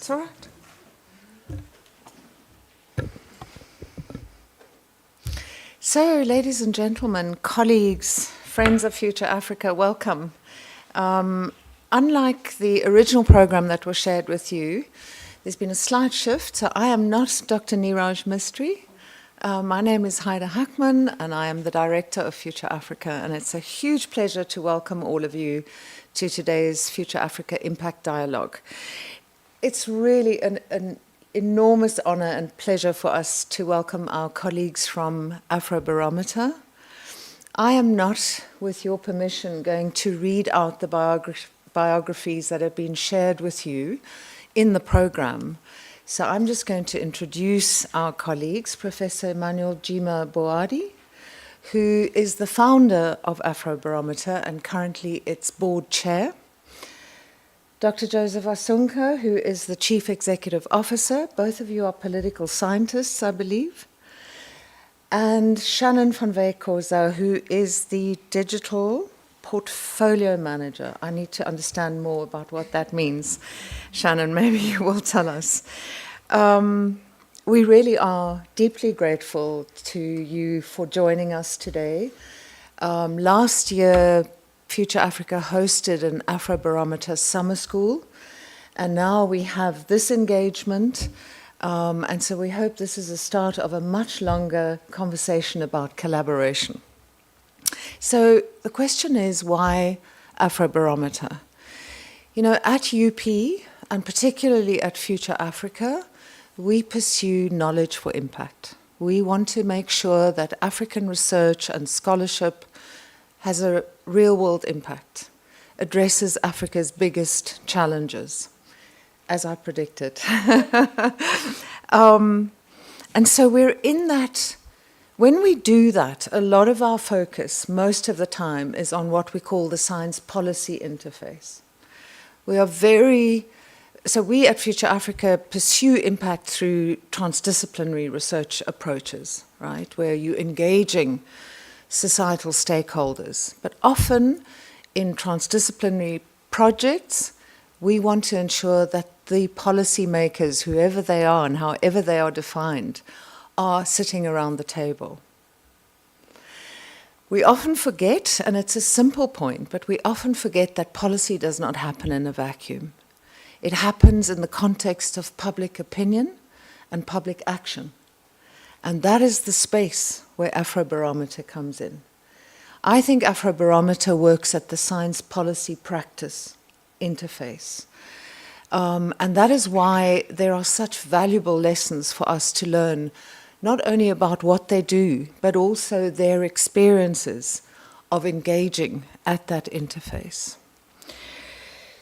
It's all right. So, ladies and gentlemen, colleagues, friends of Future Africa, welcome. Unlike the original program that was shared with you, there's been a slight shift. So I am not Dr. Niraj Mistry. My name is Haida Hackman, and I am the director of Future Africa. And it's a huge pleasure to welcome all of you to today's Future Africa Impact Dialogue. It's really an enormous honor and pleasure for us to welcome our colleagues from Afrobarometer. I am not, with your permission, going to read out the biographies that have been shared with you in the program. So I'm just going to introduce our colleagues, Professor Emmanuel Jima Boadi, who is the founder of Afrobarometer and currently its board chair. Dr. Joseph Asunka, who is the Chief Executive Officer. Both of you are political scientists, I believe. And Shannon van Wyk, who is the Digital Portfolio Manager. I need to understand more about what that means. Shannon, maybe you will tell us. We really are deeply grateful to you for joining us today. Last year, Future Africa hosted an Afrobarometer summer school, and now we have this engagement, and so we hope this is the start of a much longer conversation about collaboration. So the question is, why Afrobarometer? You know, at UP, and particularly at Future Africa, we pursue knowledge for impact. We want to make sure that African research and scholarship has a real-world impact, addresses Africa's biggest challenges, as I predicted. And so we're in that. When we do that, a lot of our focus, most of the time, is on what we call the science policy interface. We at Future Africa pursue impact through transdisciplinary research approaches, right, where you're engaging societal stakeholders. But often in transdisciplinary projects, we want to ensure that the policymakers, whoever they are and however they are defined, are sitting around the table. We often forget, and it's a simple point, but we often forget that policy does not happen in a vacuum. It happens in the context of public opinion and public action. And that is the space where Afrobarometer comes in. I think Afrobarometer works at the science policy practice interface. And that is why there are such valuable lessons for us to learn, not only about what they do, but also their experiences of engaging at that interface.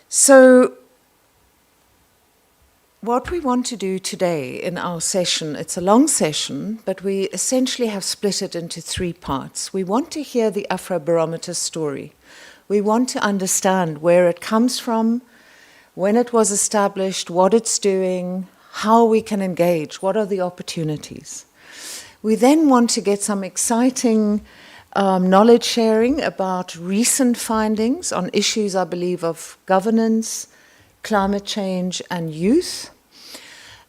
So, what we want to do today in our session, it's a long session, but we essentially have split it into three parts. We want to hear the Afrobarometer story. We want to understand where it comes from, when it was established, what it's doing, how we can engage, what are the opportunities. We then want to get some exciting knowledge sharing about recent findings on issues, I believe, of governance, climate change, and youth.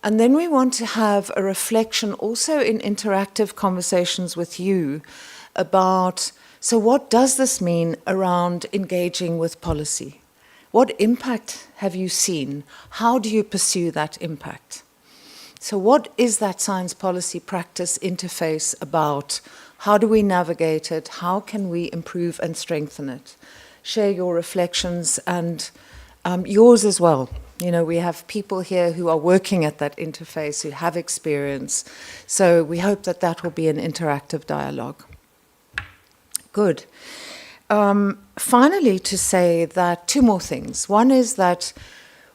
And then we want to have a reflection also in interactive conversations with you about, so what does this mean around engaging with policy? What impact have you seen? How do you pursue that impact? So what is that science policy practice interface about? How do we navigate it? How can we improve and strengthen it? Share your reflections and yours as well. You know, we have people here who are working at that interface, who have experience. So we hope that that will be an interactive dialogue. Good. Finally, to say that two more things. One is that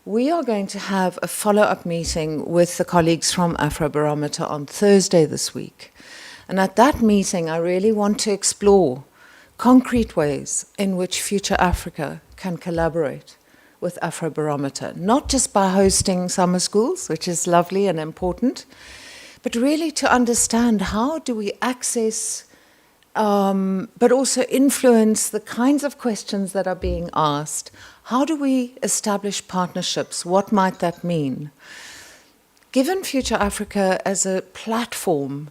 we are going to have a follow-up meeting with the colleagues from Afrobarometer on Thursday this week. And at that meeting, I really want to explore concrete ways in which Future Africa can collaborate with Afrobarometer, not just by hosting summer schools, which is lovely and important, but really to understand how do we access but also influence the kinds of questions that are being asked. How do we establish partnerships? What might that mean? Given Future Africa as a platform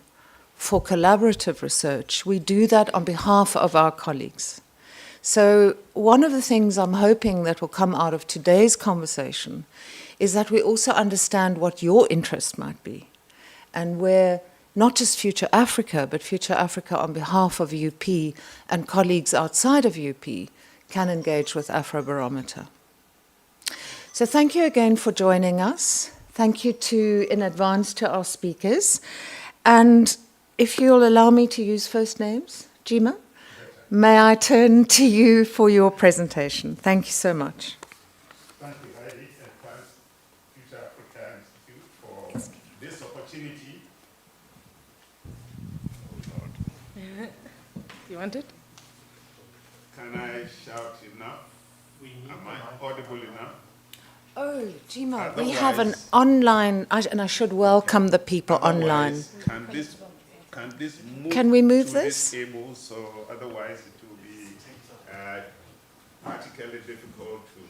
for collaborative research, we do that on behalf of our colleagues. So one of the things I'm hoping that will come out of today's conversation is that we also understand what your interest might be, and where not just Future Africa, but Future Africa on behalf of UP and colleagues outside of UP can engage with Afrobarometer. So thank you again for joining us. Thank you in advance to our speakers. And if you'll allow me to use first names, Jima, may I turn to you for your presentation. Thank you so much. Thank you, Heidi, and thanks Future Africa Institute for this opportunity. Oh, Lord. You want it? Can I shout enough? Am I audible enough? Oh, Jima, we have an online, and I should welcome the people online. Can this move? Can we move to this? Table, so otherwise it will be practically difficult to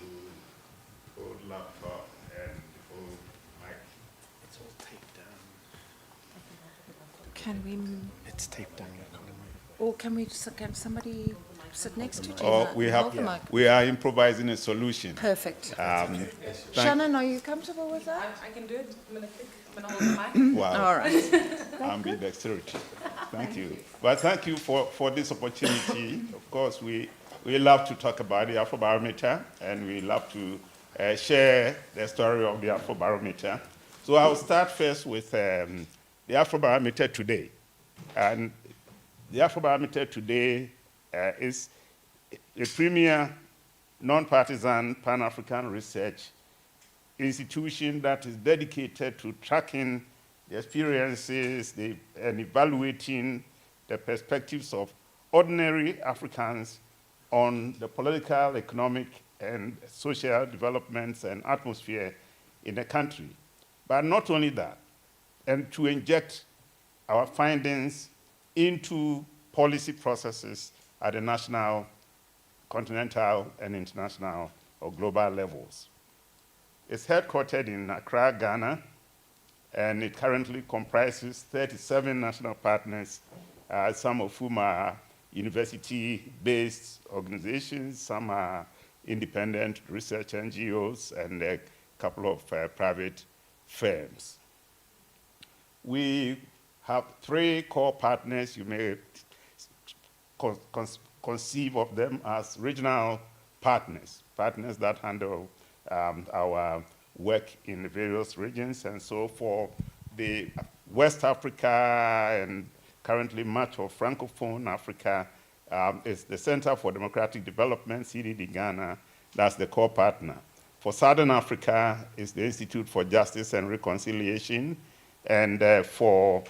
hold laptop and hold mic. It's all taped down. Can we, It's taped down. or can somebody sit next to Or Jima? Hold the mic. we are improvising a solution. Perfect. Thank- Shannon, are you comfortable with that? I can do it. I'm going to click. I'm going to hold the mic. Wow. All right. Ambidexterity. Thank you. But thank you for this opportunity. Of course, we love to talk about the Afrobarometer, and we love to share the story of the Afrobarometer. So I'll start first with the Afrobarometer today. And the Afrobarometer today is a premier non-partisan Pan-African research institution that is dedicated to tracking the experiences and evaluating the perspectives of ordinary Africans on the political, economic, and social developments and atmosphere in the country. But not only that, and to inject our findings into policy processes at the national, continental, and international or global levels. It's headquartered in Accra, Ghana, and it currently comprises 37 national partners, some of whom are university-based organizations, some are independent research NGOs, and a couple of private firms. We have 3 core partners. You may conceive of them as regional partners, partners that handle our work in the various regions. And so for the West Africa and currently much of Francophone Africa is the Center for Democratic Development, CDD Ghana. That's the core partner. For Southern Africa is the Institute for Justice and Reconciliation. And for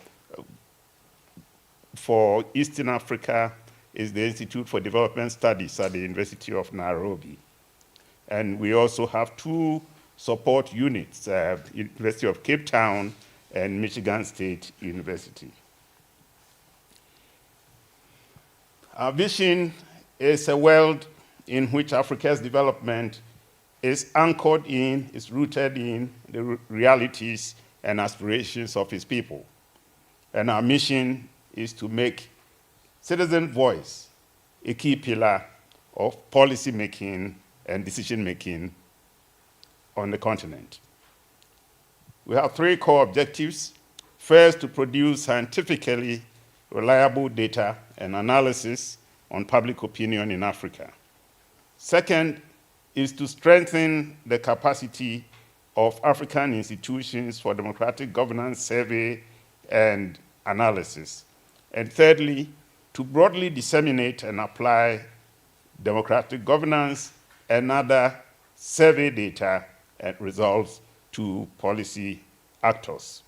Eastern Africa is the Institute for Development Studies at the University of Nairobi. And we also have 2 support units, University of Cape Town and Michigan State University. Our vision is a world in which Africa's development is anchored in, is rooted in the realities and aspirations of its people. And our mission is to make citizen voice a key pillar of policy making and decision making on the continent. We have 3 core objectives. First, to produce scientifically reliable data and analysis on public opinion in Africa. Second is to strengthen the capacity of African institutions for democratic governance survey and analysis. And thirdly, to broadly disseminate and apply democratic governance and other survey data and results to policy actors.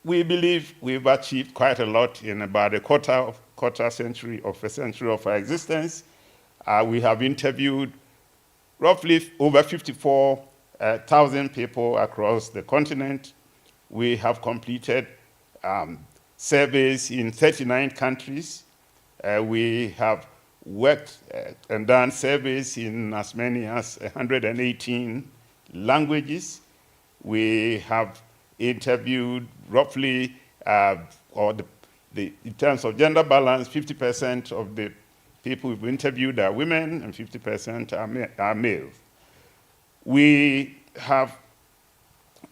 We believe we've achieved quite a lot in about a quarter century of our existence. We have interviewed roughly over 54,000 people across the continent. We have completed surveys in 39 countries. We have worked and done surveys in as many as 118 languages. We have interviewed roughly, in terms of gender balance, 50% of the people we've interviewed are women and 50% are males. We have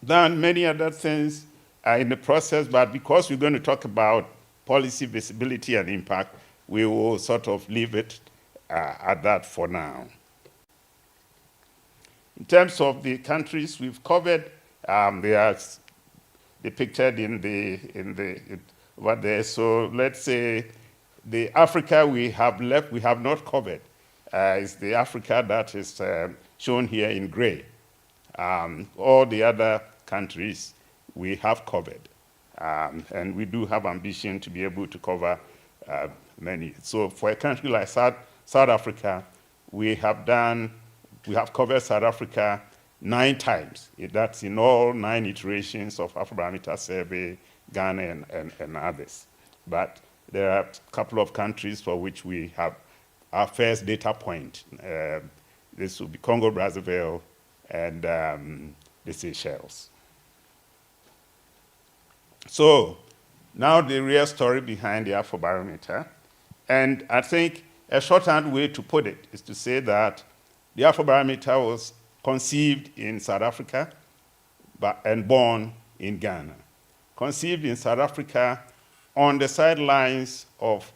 done many other things in the process, but because we're going to talk about policy visibility and impact, we will sort of leave it at that for now. In terms of the countries we've covered, they are depicted over there. So let's say the Africa we have not covered is the Africa that is shown here in gray. All the other countries we have covered. And we do have ambition to be able to cover many. So for a country like South Africa, we have covered South Africa 9 times. That's in all 9 iterations of Afrobarometer survey, Ghana and others. But there are a couple of countries for which we have our first data point. This will be Congo, Brazzaville, and the Seychelles. So now the real story behind the Afrobarometer. And I think a shorthand way to put it is to say that the Afrobarometer was conceived in South Africa and born in Ghana. Conceived in South Africa on the sidelines of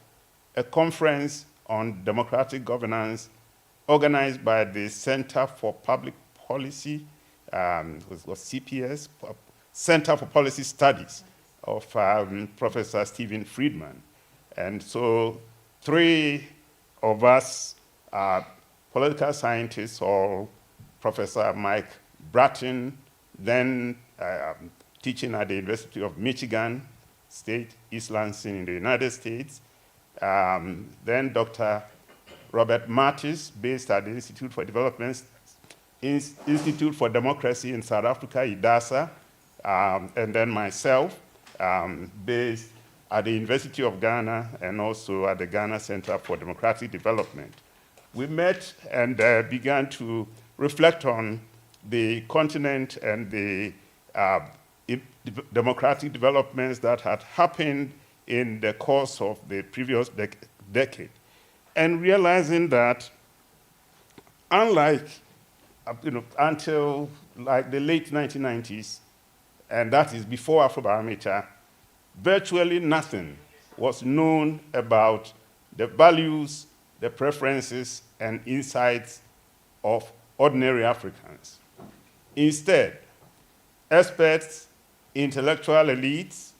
a conference on democratic governance organized by the Center for Public Policy, was CPS, Center for Policy Studies of Professor Stephen Friedman. And so 3 of us are political scientists, or Professor Mike Bratton, then teaching at the University of Michigan State, East Lansing in the United States. Then Dr. Robert Martis, based at the Institute for Democracy in South Africa, IDASA, and then myself, based at the University of Ghana and also at the Ghana Center for Democratic Development. We met and began to reflect on the continent and the democratic developments that had happened in the course of the previous decade, and realizing that unlike until like the late 1990s, and that is before Afrobarometer, virtually nothing was known about the values, the preferences, and insights of ordinary Africans. Instead, experts, intellectual elites,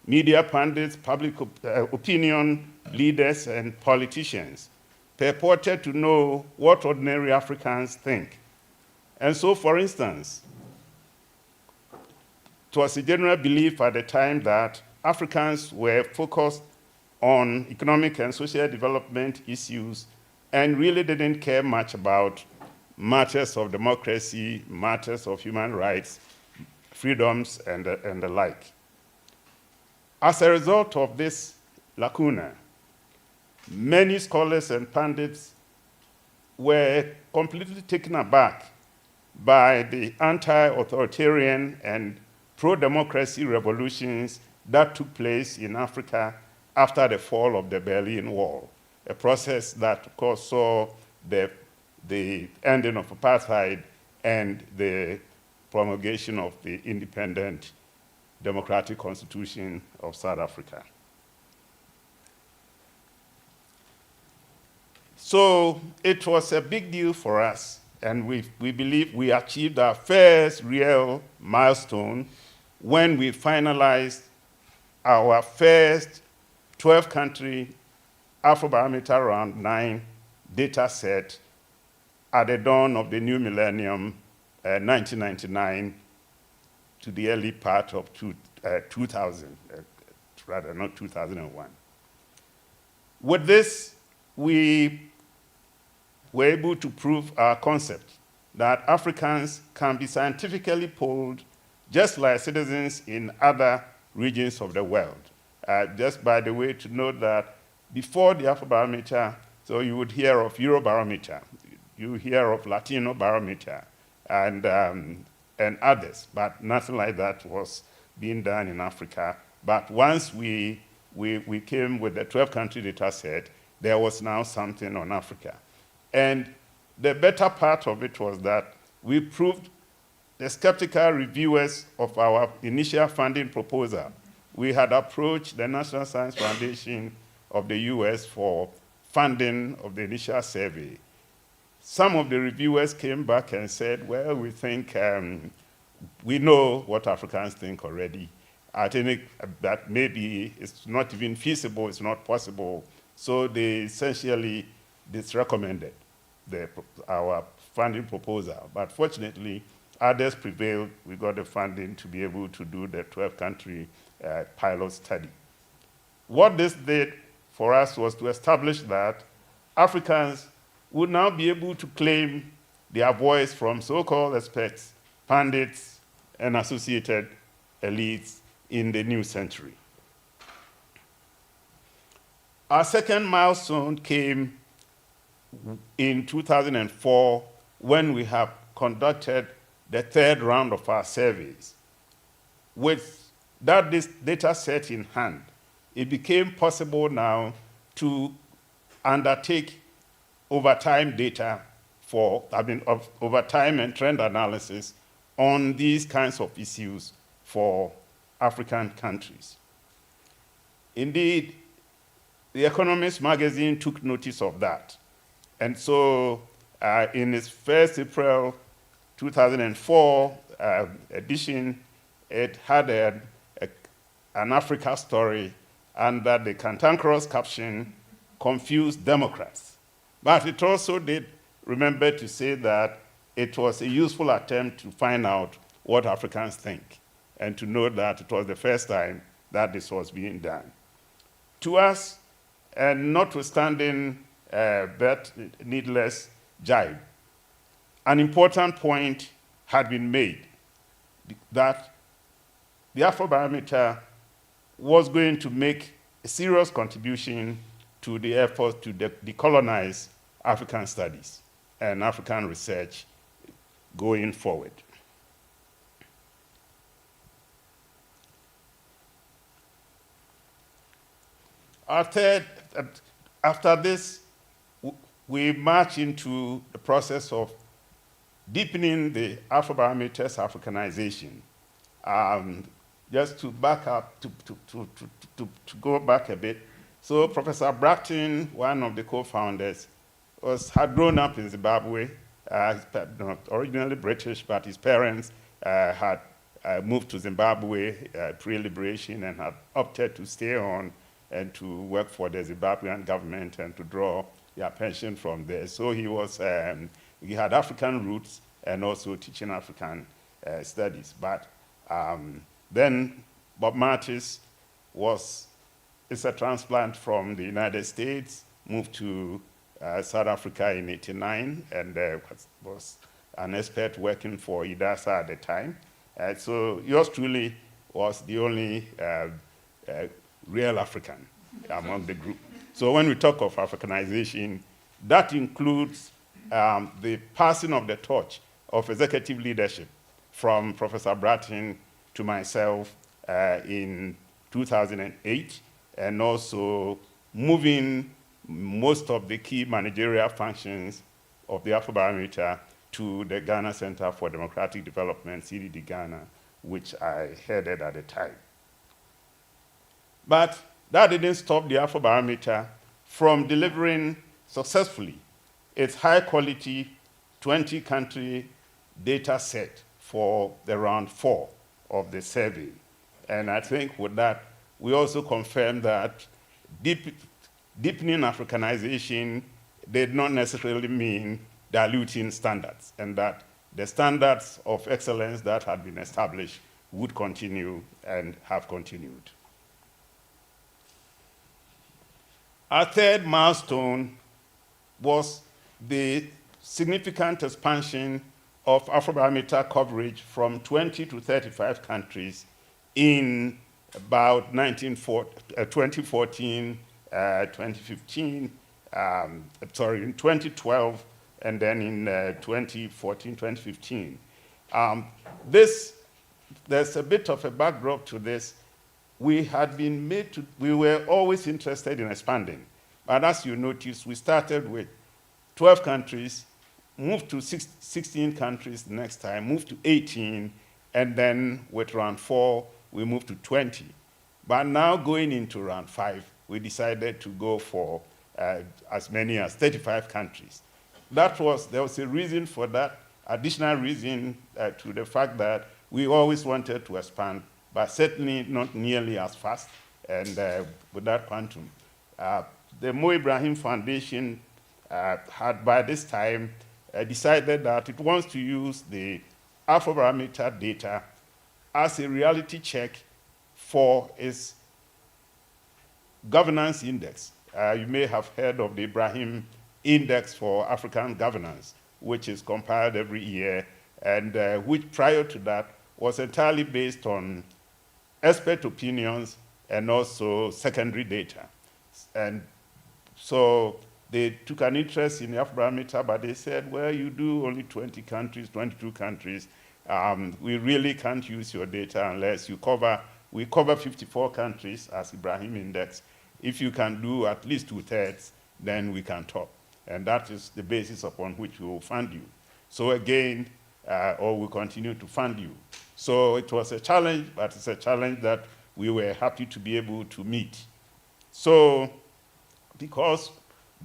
media pundits, public opinion leaders, and politicians purported to know what ordinary Africans think. And so, for instance, it was a general belief at the time that Africans were focused on economic and social development issues and really didn't care much about matters of democracy, matters of human rights, freedoms, and the like. As a result of this lacuna, many scholars and pundits were completely taken aback by the anti-authoritarian and pro-democracy revolutions that took place in Africa after the fall of the Berlin Wall, a process that, of course, saw the ending of apartheid and the promulgation of the independent democratic constitution of South Africa. So it was a big deal for us, and we believe we achieved our first real milestone when we finalized our first 12-country Afrobarometer Round 9 data set at the dawn of the new millennium, 1999, to the early part of 2000, rather not 2001. With this, we were able to prove our concept that Africans can be scientifically polled just like citizens in other regions of the world. Just by the way, to note that before the Afrobarometer, so you would hear of Eurobarometer, you hear of Latino Barometer, and others, but nothing like that was being done in Africa. But once we came with the 12-country data set, there was now something on Africa. And the better part of it was that we proved the skeptical reviewers of our initial funding proposal. We had approached the National Science Foundation of the US for funding of the initial survey. Some of the reviewers came back and said, well, we think we know what Africans think already. I think that maybe it's not even feasible, it's not possible. So they essentially disrecommended our funding proposal. But fortunately, others prevailed. We got the funding to be able to do the 12-country pilot study. What this did for us was to establish that Africans would now be able to claim their voice from so-called experts, pundits, and associated elites in the new century. Our second milestone came in 2004 when we have conducted the third round of our surveys. With that data set in hand, it became possible now to undertake overtime data overtime and trend analysis on these kinds of issues for African countries. Indeed, The Economist magazine took notice of that. And so in its first April 2004 edition, it had an Africa story under the cantankerous caption, "Confused Democrats." But it also did remember to say that it was a useful attempt to find out what Africans think, and to know that it was the first time that this was being done. To us, and notwithstanding that needless jibe, an important point had been made, that the Afrobarometer was going to make a serious contribution to the effort to decolonize African studies and African research going forward. After this, we march into the process of deepening the Afrobarometer's Africanization. Just to back up, to go back a bit. So Professor Bratton, one of the co-founders, had grown up in Zimbabwe, not originally British, but his parents had moved to Zimbabwe pre-liberation and had opted to stay on and to work for the Zimbabwean government and to draw their pension from there. So he had African roots and also teaching African studies. But then Bob Martis is a transplant from the United States, moved to South Africa in '89, and was an expert working for IDASA at the time. So yours truly was the only real African among the group. So when we talk of Africanization, that includes the passing of the torch of executive leadership from Professor Bratton to myself in 2008, and also moving most of the key managerial functions of the Afrobarometer to the Ghana Center for Democratic Development, CDD Ghana, which I headed at the time. But that didn't stop the Afrobarometer from delivering successfully its high-quality 20-country data set for the round 4 of the survey. And I think with that, we also confirmed that deepening Africanization did not necessarily mean diluting standards, and that the standards of excellence that had been established would continue and have continued. Our third milestone was the significant expansion of Afrobarometer coverage from 20 to 35 countries in about 2014, 2015, in 2012, and then in 2014, 2015. There's a bit of a backdrop to this. We were always interested in expanding. But as you notice, we started with 12 countries, moved to 16 countries the next time, moved to 18, and then with round 4, we moved to 20. But now going into round 5, we decided to go for as many as 35 countries. There was a reason for that, additional reason to the fact that we always wanted to expand, but certainly not nearly as fast and with that quantum. The Mo Ibrahim Foundation had by this time decided that it wants to use the Afrobarometer data as a reality check for its governance index. You may have heard of the Ibrahim Index for African Governance, which is compiled every year, and which prior to that was entirely based on expert opinions and also secondary data. And so they took an interest in the Afrobarometer, but they said, well, you do only 20 countries, 22 countries. We really can't use your data unless we cover 54 countries as Ibrahim Index. If you can do at least 2/3, then we can talk. And that is the basis upon which we will fund you. So again, or we continue to fund you. So it was a challenge, but it's a challenge that we were happy to be able to meet. So, because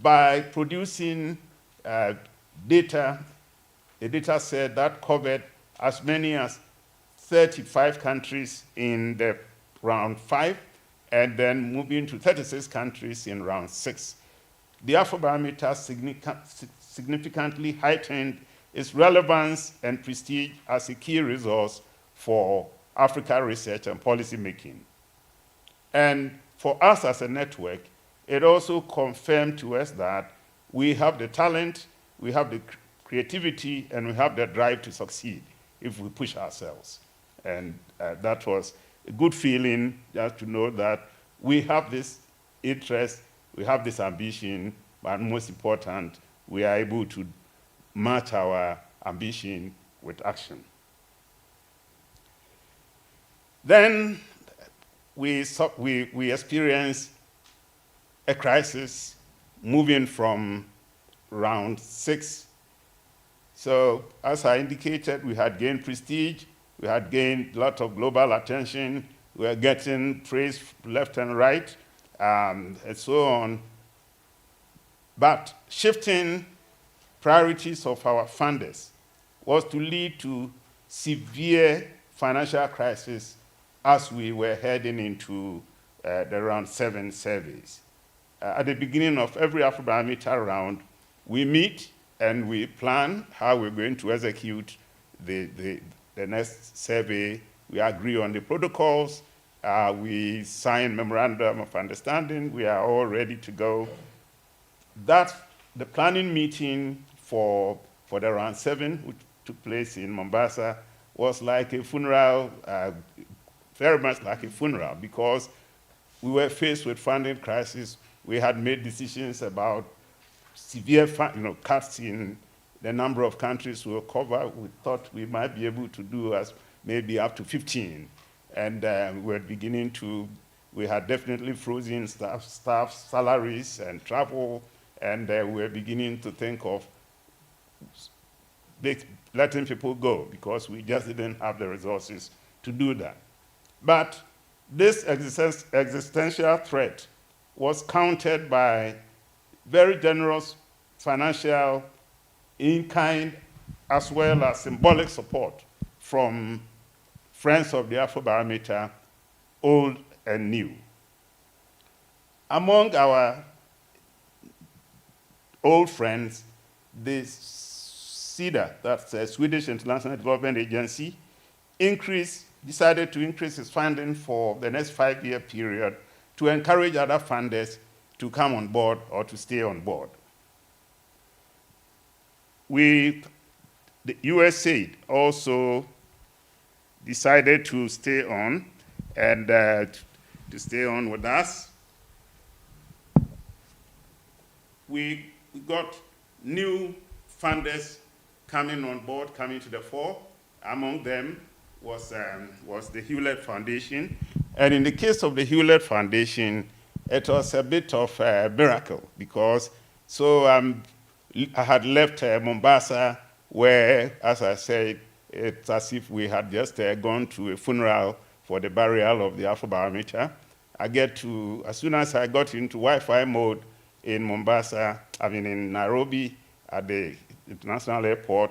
by producing data, a data set that covered as many as 35 countries in the round 5, and then moving to 36 countries in round 6. The Afrobarometer significantly heightened its relevance and prestige as a key resource for Africa research and policy making. And for us as a network, it also confirmed to us that we have the talent, we have the creativity, and we have the drive to succeed if we push ourselves. And that was a good feeling just to know that we have this interest, we have this ambition, but most important, we are able to match our ambition with action. Then we experienced a crisis moving from round 6. So as I indicated, we had gained prestige, we had gained a lot of global attention, we were getting praise left and right, and so on. But shifting priorities of our funders was to lead to severe financial crisis as we were heading into the round 7 surveys. At the beginning of every Afrobarometer round, we meet and we plan how we're going to execute the next survey. We agree on the protocols. We sign memorandum of understanding. We are all ready to go. The planning meeting for the round 7, which took place in Mombasa, was like a funeral, very much like a funeral, because we were faced with funding crisis. We had made decisions about severe cuts in the number of countries we will cover. We thought we might be able to do as maybe up to 15. And we had definitely frozen staff salaries and travel, and we were beginning to think of letting people go because we just didn't have the resources to do that. But this existential threat was countered by very generous financial, in-kind, as well as symbolic support from friends of the Afrobarometer, old and new. Among our old friends, the SIDA, that's the Swedish International Development Agency, decided to increase its funding for the next 5-year period to encourage other funders to come on board or to stay on board. The USAID also decided to stay on, And to stay on with us, we got new funders coming on board, coming to the fore. Among them was the Hewlett Foundation. And in the case of the Hewlett Foundation, it was a bit of a miracle because I had left Mombasa where, as I said, it's as if we had just gone to a funeral for the burial of the Afrobarometer. As soon as I got into Wi-Fi mode in Mombasa, in Nairobi at the international airport,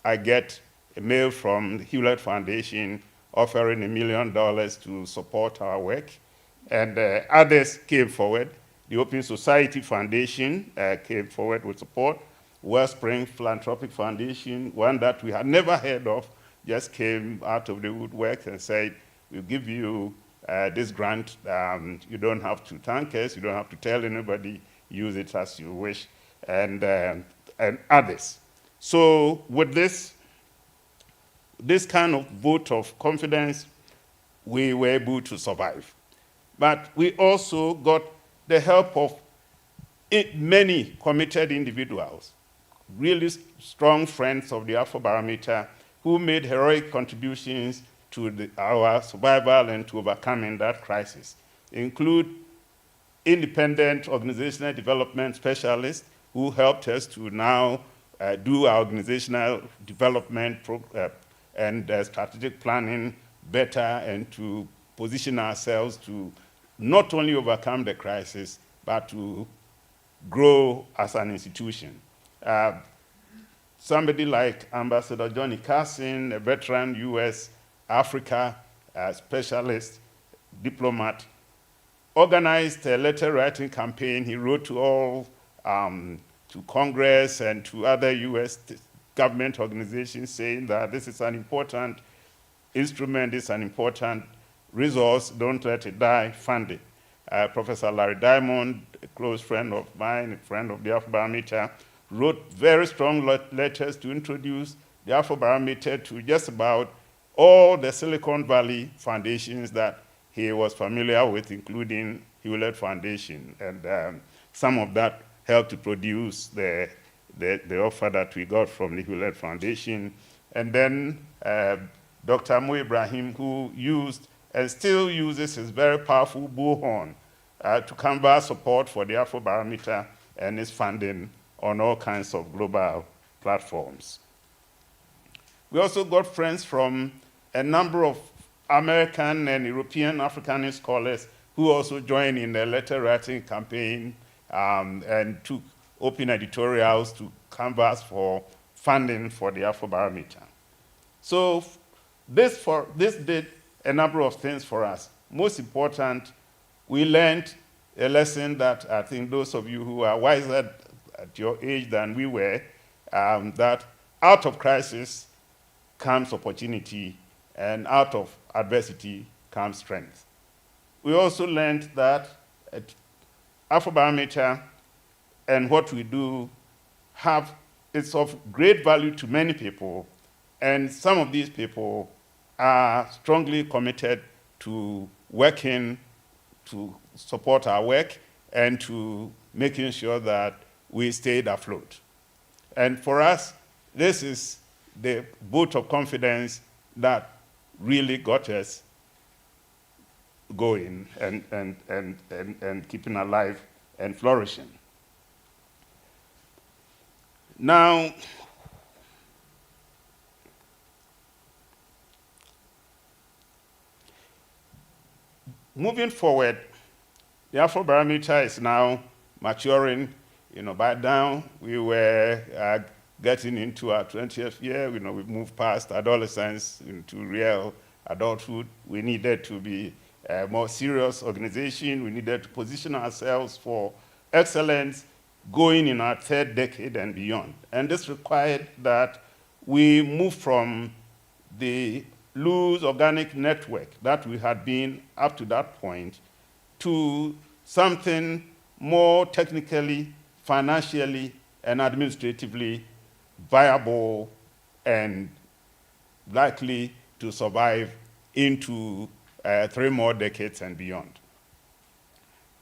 I get a mail from the Hewlett Foundation offering $1 million to support our work. And others came forward. The Open Society Foundation came forward with support. Wellspring Philanthropic Foundation, one that we had never heard of, just came out of the woodwork and said, we'll give you this grant. You don't have to thank us. You don't have to tell anybody. Use it as you wish. And others. So with this kind of vote of confidence, we were able to survive. But we also got the help of many committed individuals, really strong friends of the Afrobarometer, who made heroic contributions to our survival and to overcoming that crisis. Include independent organizational development specialists who helped us to now do our organizational development and strategic planning better and to position ourselves to not only overcome the crisis, but to grow as an institution. Somebody like Ambassador Johnny Carson, a veteran US Africa specialist, diplomat, organized a letter writing campaign. He wrote to Congress and to other US government organizations saying that this is an important instrument, this is an important resource, don't let it die, fund it. Professor Larry Diamond, a close friend of mine, a friend of the Afrobarometer, wrote very strong letters to introduce the Afrobarometer to just about all the Silicon Valley foundations that he was familiar with, including Hewlett Foundation. And some of that helped to produce the offer that we got from the Hewlett Foundation. And then Dr. Mo Ibrahim, who used and still uses his very powerful bullhorn to canvass support for the Afrobarometer and its funding on all kinds of global platforms. We also got friends from a number of American and European Africanist scholars who also joined in the letter writing campaign and took open editorials to canvass for funding for the Afrobarometer. So this did a number of things for us. Most important, we learned a lesson that I think those of you who are wiser at your age than we were, that out of crisis comes opportunity, and out of adversity comes strength. We also learned that Afrobarometer and what we do it's of great value to many people, and some of these people are strongly committed to working to support our work and to making sure that we stayed afloat. And for us, this is the vote of confidence that really got us going and keeping alive and flourishing. Now, moving forward, the Afrobarometer is now maturing. By now we were getting into our 20th year. We've moved past adolescence into real adulthood. We needed to be a more serious organization. We needed to position ourselves for excellence going in our third decade and beyond. And this required that we move from the loose organic network that we had been up to that point to something more technically, financially, and administratively viable and likely to survive into 3 more decades and beyond.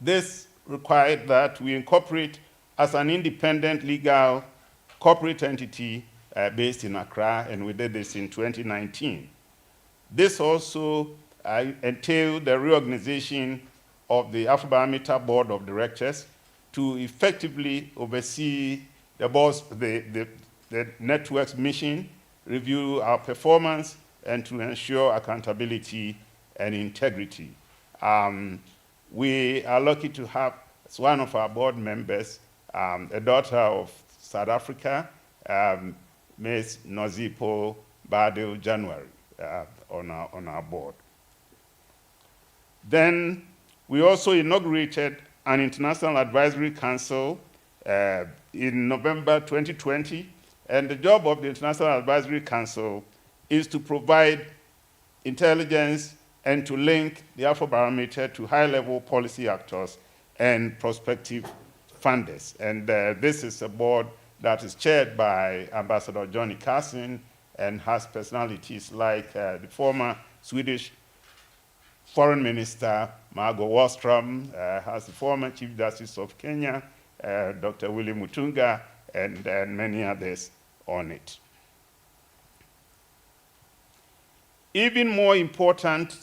This required that we incorporate as an independent legal corporate entity based in Accra, and we did this in 2019. This also entailed the reorganization of the Afrobarometer Board of Directors to effectively oversee the network's mission, review our performance, and to ensure accountability and integrity. We are lucky to have, as one of our board members, a daughter of South Africa, Ms. Nozipo Badil January, on our board. Then we also inaugurated an International Advisory Council in November 2020, and the job of the International Advisory Council is to provide intelligence and to link the Afrobarometer to high-level policy actors and prospective funders. And this is a board that is chaired by Ambassador Johnny Carson and has personalities like the former Swedish Foreign Minister Margot Wallström, has the former Chief Justice of Kenya, Dr. Willie Mutunga, and many others on it. Even more important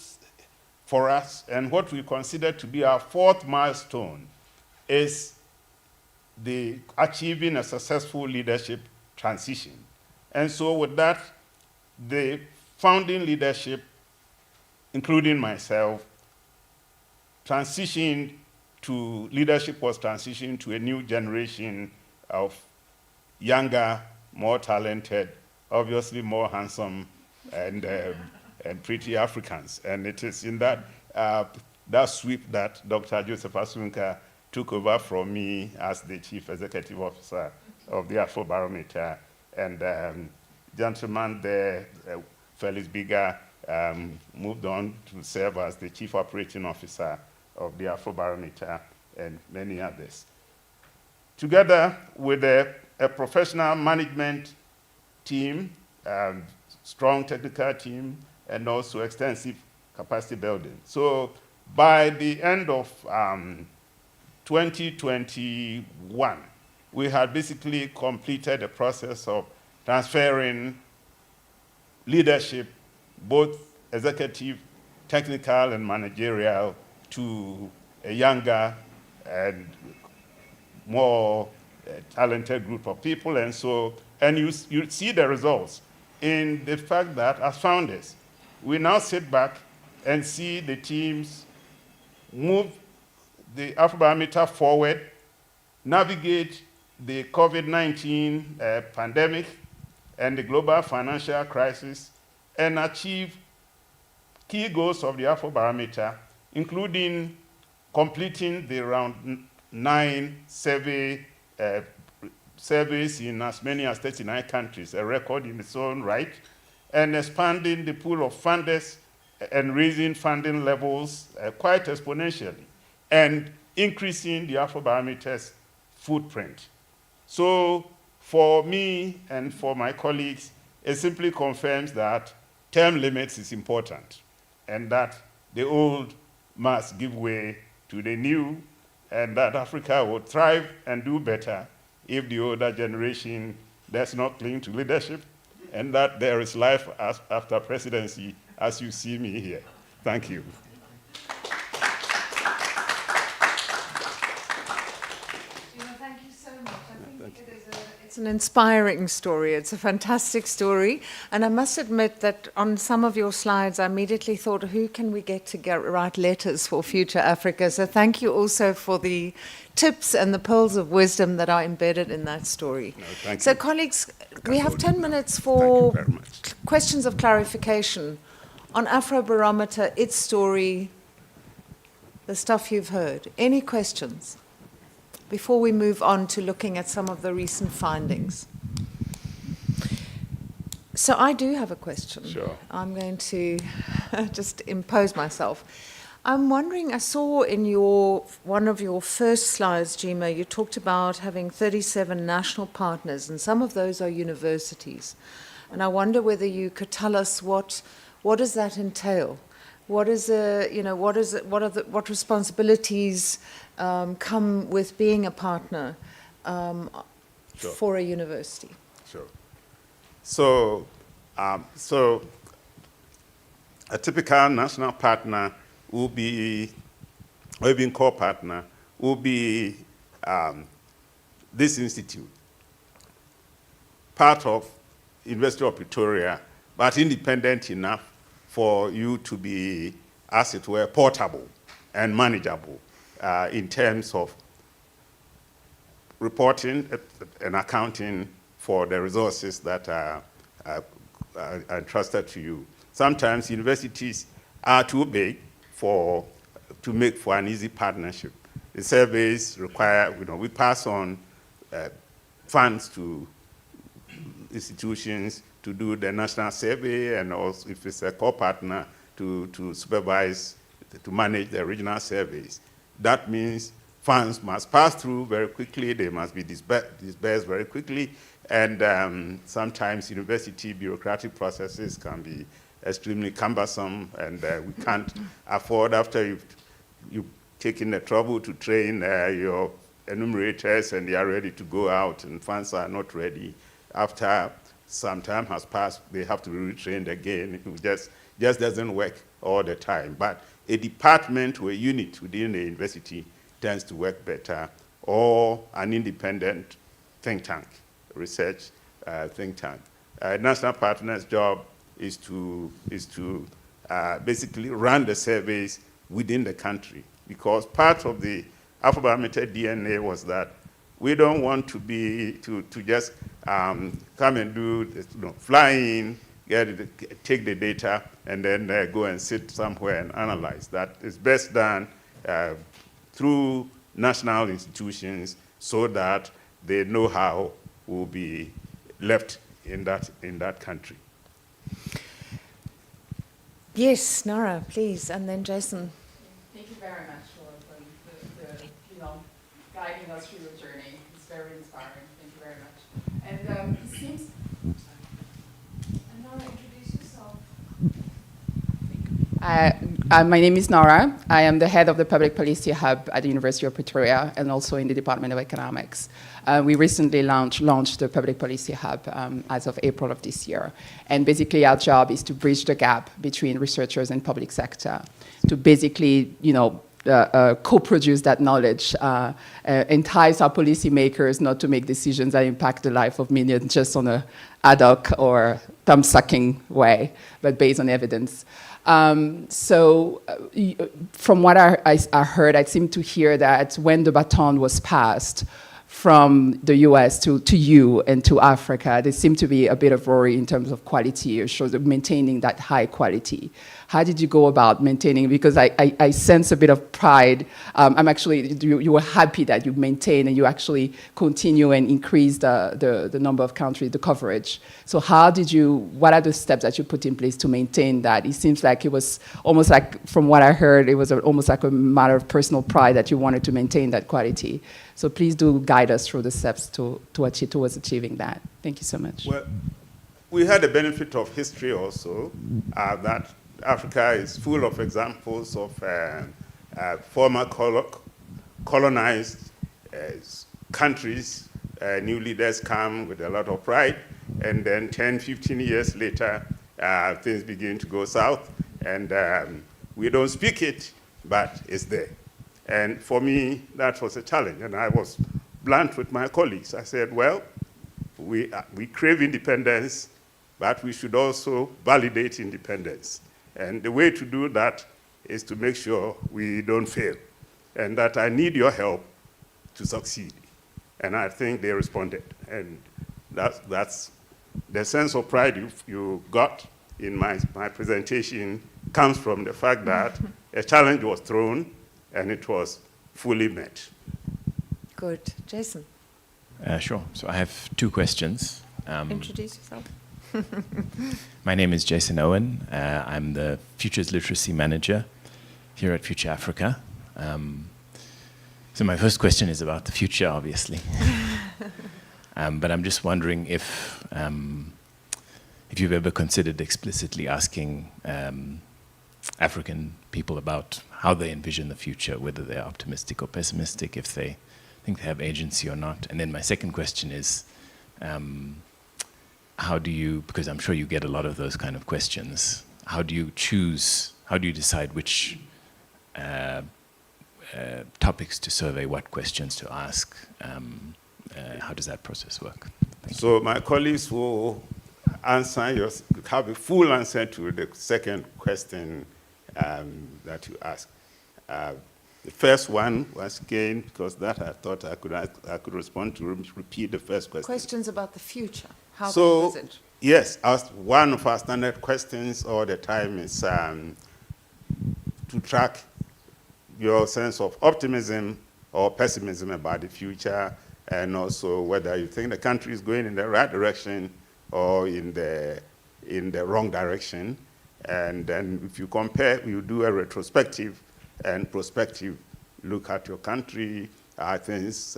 for us, and what we consider to be our 4th milestone, is the achieving a successful leadership transition. And so with that, the founding leadership, including myself, leadership was transitioned to a new generation of younger, more talented, obviously more handsome, and pretty Africans. And it is in that sweep that Dr. Joseph Asunka took over from me as the Chief Executive Officer of the Afrobarometer. And gentleman there, Felix Biga, moved on to serve as the Chief Operating Officer of the Afrobarometer, and many others. Together with a professional management team, strong technical team, and also extensive capacity building. So by the end of 2021, we had basically completed the process of transferring leadership, both executive, technical, and managerial, to a younger and more talented group of people. And so, and you see the results in the fact that as founders, we now sit back and see the teams move the Afrobarometer forward, navigate the COVID-19 pandemic and the global financial crisis, and achieve key goals of the Afrobarometer, including completing the round 9 surveys in as many as 39 countries, a record in its own right, and expanding the pool of funders and raising funding levels quite exponentially, and increasing the Afrobarometer's footprint. So for me and for my colleagues, it simply confirms that term limits is important, and that the old must give way to the new, and that Africa will thrive and do better if the older generation does not cling to leadership, and that there is life after presidency, as you see me here. Thank you. Thank you so much. I think it's an inspiring story. It's a fantastic story. And I must admit that on some of your slides, I immediately thought, who can we get to write letters for Future Africa? So thank you also for the tips and the pearls of wisdom that are embedded in that story. No, thank so you. Colleagues, we have 10 minutes for questions of clarification on Afrobarometer, its story, the stuff you've heard. Any questions before we move on to looking at some of the recent findings? So I do have a question. Sure. I'm going to just impose myself. I'm wondering, I saw in one of your first slides, Jima, you talked about having 37 national partners, and some of those are universities. And I wonder whether you could tell us what does that entail? What is what responsibilities come with being a partner Sure. for a university? Sure. So a typical national partner will be, or even core partner, will be this institute, part of University of Pretoria, but independent enough for you to be, as it were, portable and manageable in terms of reporting and accounting for the resources that are entrusted to you. Sometimes universities are too big to make for an easy partnership. The surveys require, we pass on funds to institutions to do the national survey, and also if it's a core partner to supervise, to manage the regional surveys. That means funds must pass through very quickly, they must be disbursed very quickly, and sometimes university bureaucratic processes can be extremely cumbersome, and we can't afford, after you've taken the trouble to train your enumerators and they are ready to go out and funds are not ready, after some time has passed, they have to be retrained again. It just doesn't work all the time. But a department or a unit within the university tends to work better, or an independent think tank, research think tank. National partner's job is to basically run the surveys within the country, because part of the Afrobarometer DNA was that we don't want to just come and do, fly in, take the data, and then go and sit somewhere and analyze. That is best done through national institutions, so that the know-how will be left in that country. Yes, Nara, please, and then Jason. Thank you very much for guiding us through your journey. It's very inspiring. Thank you very much. And it seems. Nora, introduce yourself. My name is Nora. I am the head of the Public Policy Hub at the University of Pretoria and also in the Department of Economics. We recently launched the Public Policy Hub as of April of this year. And basically our job is to bridge the gap between researchers and public sector, to basically, co-produce that knowledge, entice our policymakers not to make decisions that impact the life of millions just on a ad hoc or thumb-sucking way, but based on evidence. So from what I heard, I seem to hear that when the baton was passed from the US to you and to Africa, there seemed to be a bit of worry in terms of quality, or sort of maintaining that high quality. How did you go about maintaining? Because I sense a bit of pride. I'm actually, you were happy that you maintain and you actually continue and increase the number of countries, the coverage. So what are the steps that you put in place to maintain that? It seems like it was almost like, from what I heard, it was almost like a matter of personal pride that you wanted to maintain that quality. So please do guide us through the steps towards achieving that. Thank you so much. Well, we had the benefit of history also, that Africa is full of examples of former colonized countries. New leaders come with a lot of pride, and then 10, 15 years later, things begin to go south, and we don't speak it, but it's there. And for me, that was a challenge, and I was blunt with my colleagues. I said, well, we crave independence, but we should also validate independence. And the way to do that is to make sure we don't fail, and that I need your help to succeed. And I think they responded. And that's the sense of pride you got in my presentation comes from the fact that a challenge was thrown and it was fully met. Good. Jason. Sure. So I have two questions. Introduce yourself. My name is Jason Owen. I'm the Futures Literacy Manager here at Future Africa. So my first question is about the future, obviously. But I'm just wondering if you've ever considered explicitly asking African people about how they envision the future, whether they're optimistic or pessimistic, if they think they have agency or not. And then my second question is, how do you, because I'm sure you get a lot of those kind of questions, how do you choose, how do you decide which topics to survey, what questions to ask? How does that process work? So my colleagues will have a full answer to the second question that you asked. The first one was again, because that I thought I could respond to, repeat the first question. Questions about the future. How So, is it? yes, one of our standard questions all the time is to track your sense of optimism or pessimism about the future, and also whether you think the country is going in the right direction or in the wrong direction. And then if you compare, you do a retrospective and prospective look at your country. Are things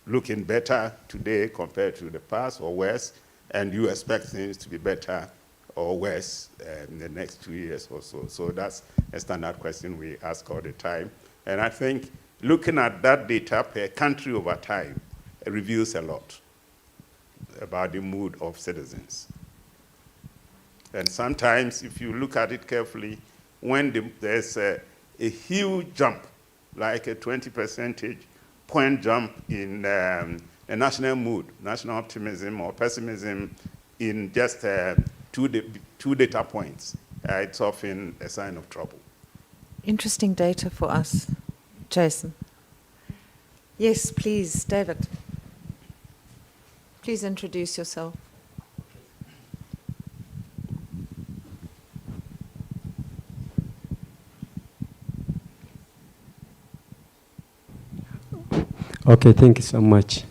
looking better today compared to the past or worse? And you expect things to be better or worse in the next 2 years or so. So that's a standard question we ask all the time. And I think looking at that data per country over time reveals a lot about the mood of citizens. And sometimes, if you look at it carefully, when there's a huge jump, like a 20 percentage point jump in a national mood, national optimism or pessimism in just two data points, it's often a sign of trouble. Interesting data for us. Jason. Yes, please, David. Please introduce yourself. Okay, thank you so much.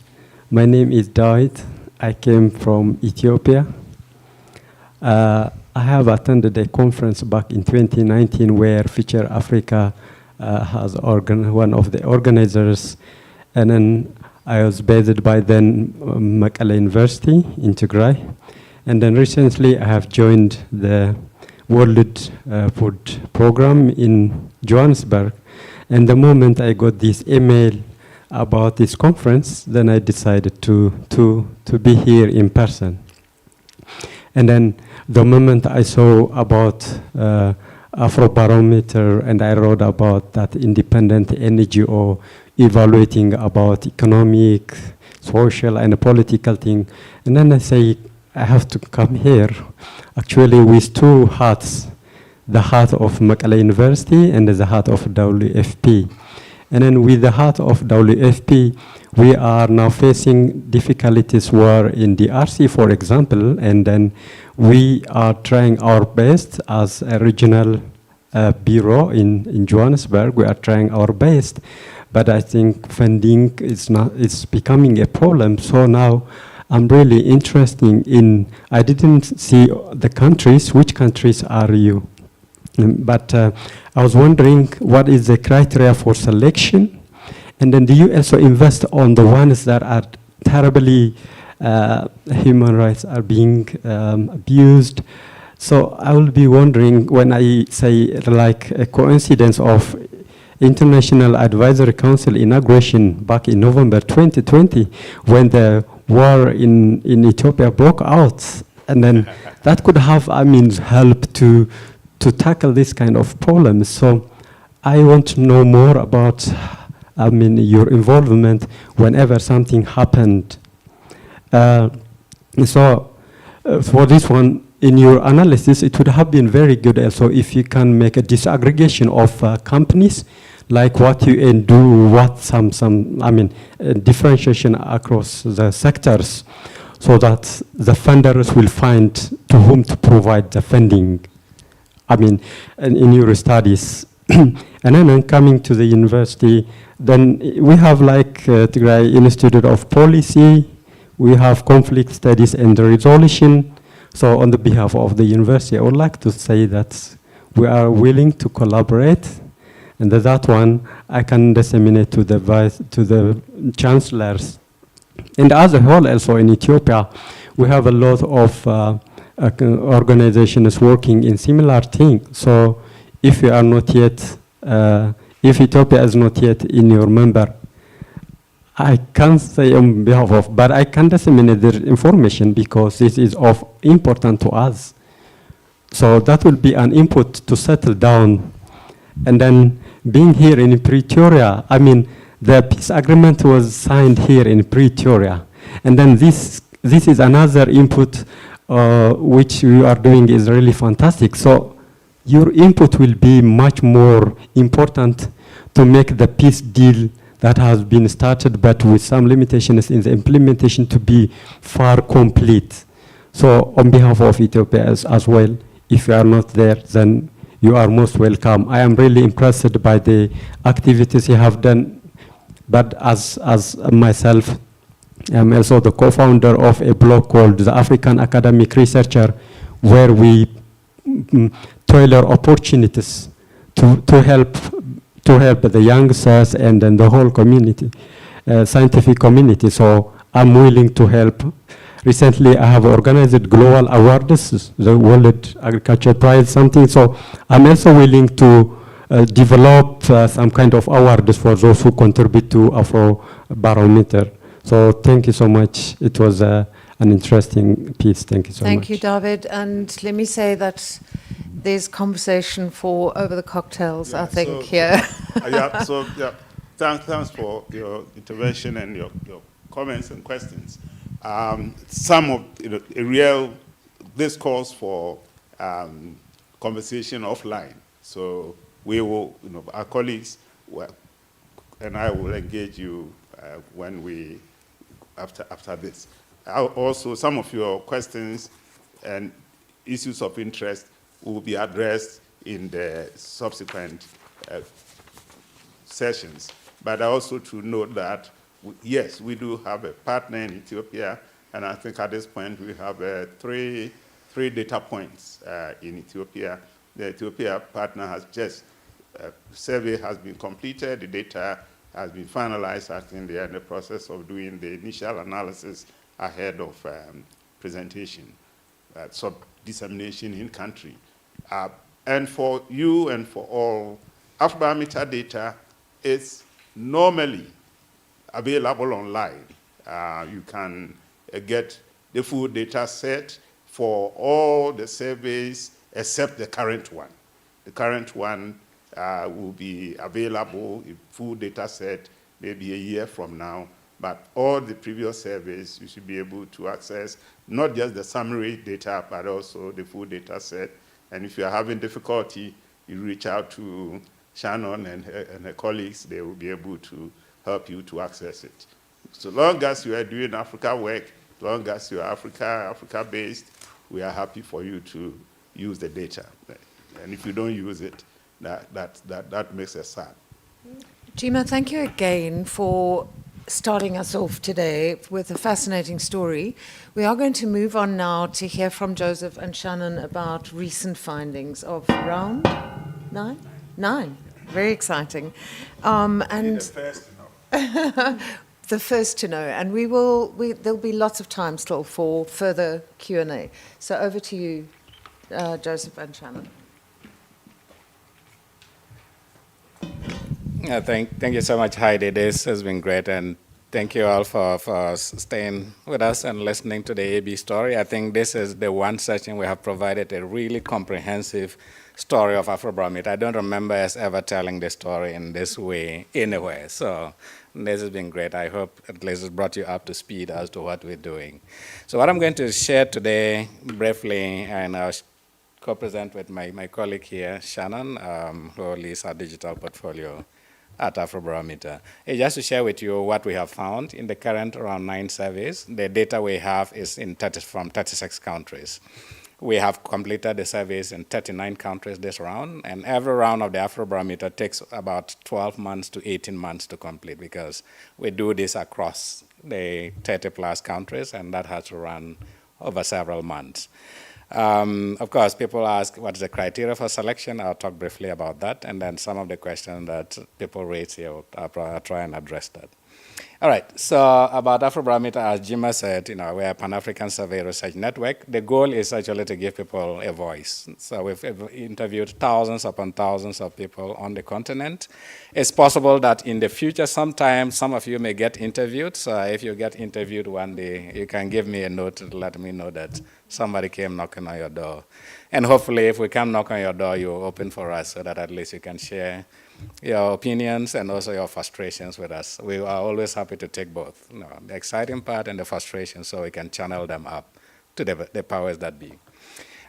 My name is David. I came from Ethiopia. I have attended a conference back in 2019 where Future Africa has one of the organizers, and then I was based by then Mekelle University in Tigray, and then recently I have joined the World Food Program in Johannesburg, and the moment I got this email about this conference, then I decided to be here in person. And then the moment I saw about Afrobarometer, and I wrote about that independent NGO evaluating about economic, social, and political thing, and then I say, I have to come here, actually with two hats, the hat of Mekelle University and the hat of WFP. And then with the hat of WFP, we are now facing difficulties where in the RC, for example, and then we are trying our best as a regional bureau in Johannesburg. We are trying our best, but I think funding is becoming a problem. So now I'm really interested in, I didn't see the countries, which countries are you? But I was wondering what is the criteria for selection, and then do you also invest on the ones that are terribly human rights are being abused? So I will be wondering when I say like a coincidence of International Advisory Council inauguration back in November 2020 when the war in Ethiopia broke out, and then that could have, help to tackle this kind of problems. So I want to know more about, your involvement whenever something happened. So for this one, in your analysis, it would have been very good also if you can make a disaggregation of companies, like what you do, what differentiation across the sectors, so that the funders will find to whom to provide the funding. In your studies. And then coming to the university, then we have like Tigray Institute of Policy, we have conflict studies and resolution. So on the behalf of the university, I would like to say that we are willing to collaborate, and that one I can disseminate to the chancellors. And as a whole, also in Ethiopia, we have a lot of organizations working in similar thing. So if you are not yet, if Ethiopia is not yet in your member, I can't say on behalf of, but I can disseminate the information because this is of important to us. So that will be an input to settle down. And then being here in Pretoria, I mean, the peace agreement was signed here in Pretoria. And then this is another input which you are doing is really fantastic. So your input will be much more important to make the peace deal that has been started, but with some limitations in the implementation to be far complete. So on behalf of Ethiopia as well, if you are not there, then you are most welcome. I am really impressed by the activities you have done, but as myself, I'm also the co-founder of a blog called the African Academic Researcher, where we tailor opportunities to help the youngsters and then the whole community, scientific community. So I'm willing to help. Recently, I have organized global awards, the World Agriculture Prize, something. So I'm also willing to develop some kind of awards for those who contribute to Afrobarometer. So thank you so much. It was an interesting piece. Thank you so much. Thank you, David. And let me say that there's conversation for over the cocktails, I think, here. Thanks for your intervention and your comments and questions. Some of a real discourse for conversation offline. So we will, our colleagues and I will engage you when we after this. Also, some of your questions and issues of interest will be addressed in the subsequent sessions. But also to note that, yes, we do have a partner in Ethiopia, and I think at this point we have three data points in Ethiopia. The Ethiopia partner has just, survey has been completed, the data has been finalized. I think they are in the process of doing the initial analysis ahead of presentation, so dissemination in country. And for you and for all, Afrobarometer data is normally available online. You can get the full data set for all the surveys except the current one. The current one will be available, a full data set, maybe a year from now. But all the previous surveys, you should be able to access not just the summary data, but also the full data set. And if you're having difficulty, you reach out to Shannon and her colleagues. They will be able to help you to access it. So long as you are doing Africa work, as long as you are Africa-based, we are happy for you to use the data. And if you don't use it, that makes us sad. Jima, thank you again for starting us off today with a fascinating story. We are going to move on now to hear from Joseph and Shannon about recent findings of round 9? 9. Very exciting. And the first to know. the first to know. And there'll be lots of time still for further Q&A. So over to you, Joseph and Shannon. Thank you so much, Heidi. This has been great, and thank you all for staying with us and listening to the AB story. I think this is the one session we have provided a really comprehensive story of Afrobarometer. I don't remember us ever telling the story in this way anywhere. So this has been great. I hope at least it brought you up to speed as to what we're doing. So what I'm going to share today briefly, and I'll co-present with my colleague here, Shannon, who leads our digital portfolio at Afrobarometer. Just to share with you what we have found in the current around 9 surveys. The data we have is from 36 countries. We have completed the surveys in 39 countries this round, and every round of the Afrobarometer takes about 12 months to 18 months to complete because we do this across the 30-plus countries, and that has to run over several months. Of course, people ask what is the criteria for selection. I'll talk briefly about that, and then some of the questions that people raise here, I'll try and address that. All right, so about Afrobarometer, as Jima said, we're a Pan-African Survey Research Network. The goal is actually to give people a voice. So we've interviewed thousands upon thousands of people on the continent. It's possible that in the future, sometime, some of you may get interviewed. So if you get interviewed one day, you can give me a note to let me know that somebody came knocking on your door. And hopefully, if we come knock on your door, you open for us so that at least you can share your opinions and also your frustrations with us. We are always happy to take both, the exciting part and the frustration, so we can channel them up to the powers that be.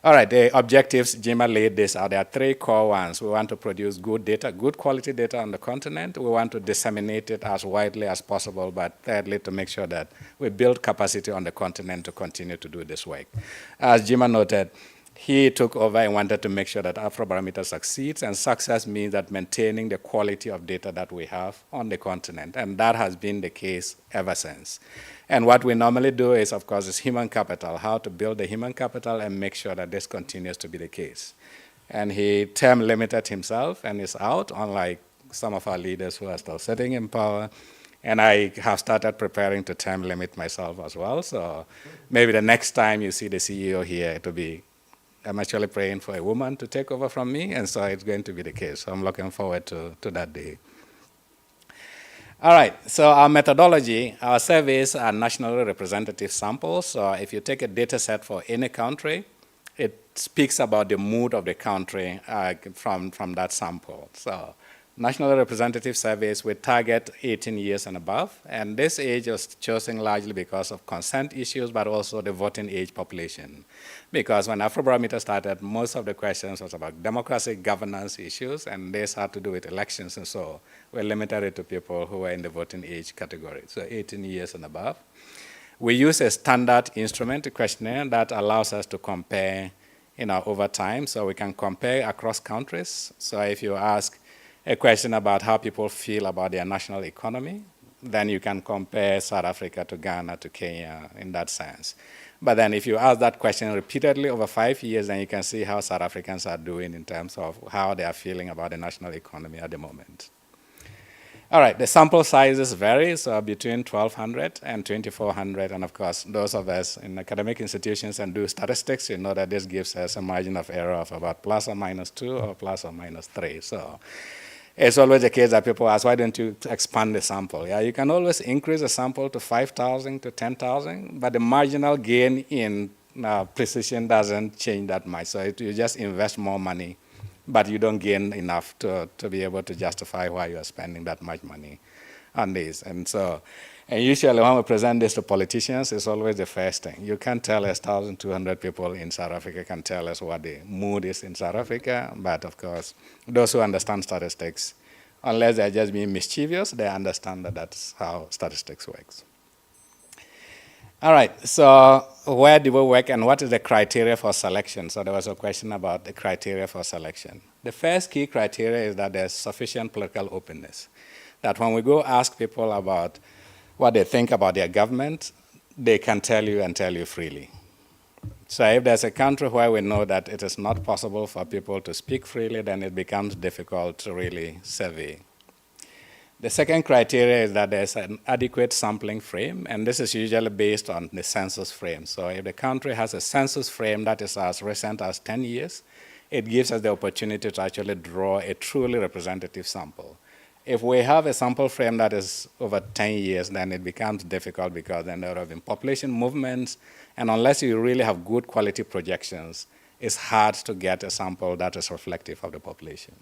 All right, the objectives, Jima laid this out. There are 3 core ones. We want to produce good data, good quality data on the continent. We want to disseminate it as widely as possible, but thirdly, to make sure that we build capacity on the continent to continue to do this work. As Jima noted, he took over and wanted to make sure that Afrobarometer succeeds, and success means that maintaining the quality of data that we have on the continent, and that has been the case ever since. And what we normally do is, of course, is human capital, how to build the human capital and make sure that this continues to be the case. And he term limited himself and is out, unlike some of our leaders who are still sitting in power. And I have started preparing to term limit myself as well, so maybe the next time you see the CEO here, it will be, I'm actually praying for a woman to take over from me, and so it's going to be the case. So I'm looking forward to that day. All right, so our methodology, our surveys are nationally representative samples. So if you take a data set for any country, it speaks about the mood of the country from that sample. So nationally representative surveys, we target 18 years and above, and this age was chosen largely because of consent issues, but also the voting age population. Because when Afrobarometer started, most of the questions was about democracy, governance issues, and this had to do with elections, and so we limited it to people who were in the voting age category, so 18 years and above. We use a standard instrument, a questionnaire, that allows us to compare over time, so we can compare across countries. So if you ask a question about how people feel about their national economy, then you can compare South Africa to Ghana to Kenya in that sense. But then if you ask that question repeatedly over 5 years, then you can see how South Africans are doing in terms of how they are feeling about the national economy at the moment. All right, the sample sizes vary, so between 1,200 and 2,400, and of course, those of us in academic institutions and do statistics, you know that this gives us a margin of error of about plus or minus 2 or plus or minus 3. So it's always the case that people ask, why don't you expand the sample? Yeah, you can always increase the sample to 5,000 to 10,000, but the marginal gain in precision doesn't change that much. So you just invest more money, but you don't gain enough to be able to justify why you are spending that much money on this. And usually when we present this to politicians, it's always the first thing. You can't tell us 1,200 people in South Africa can tell us what the mood is in South Africa, but of course, those who understand statistics, unless they're just being mischievous, they understand that that's how statistics works. All right, so where do we work and what is the criteria for selection? So there was a question about the criteria for selection. The first key criteria is that there's sufficient political openness. That when we go ask people about what they think about their government, they can tell you and tell you freely. So if there's a country where we know that it is not possible for people to speak freely, then it becomes difficult to really survey. The second criteria is that there's an adequate sampling frame, and this is usually based on the census frame. So if the country has a census frame that is as recent as 10 years, it gives us the opportunity to actually draw a truly representative sample. If we have a sample frame that is over 10 years, then it becomes difficult because then there have been population movements, and unless you really have good quality projections, it's hard to get a sample that is reflective of the population.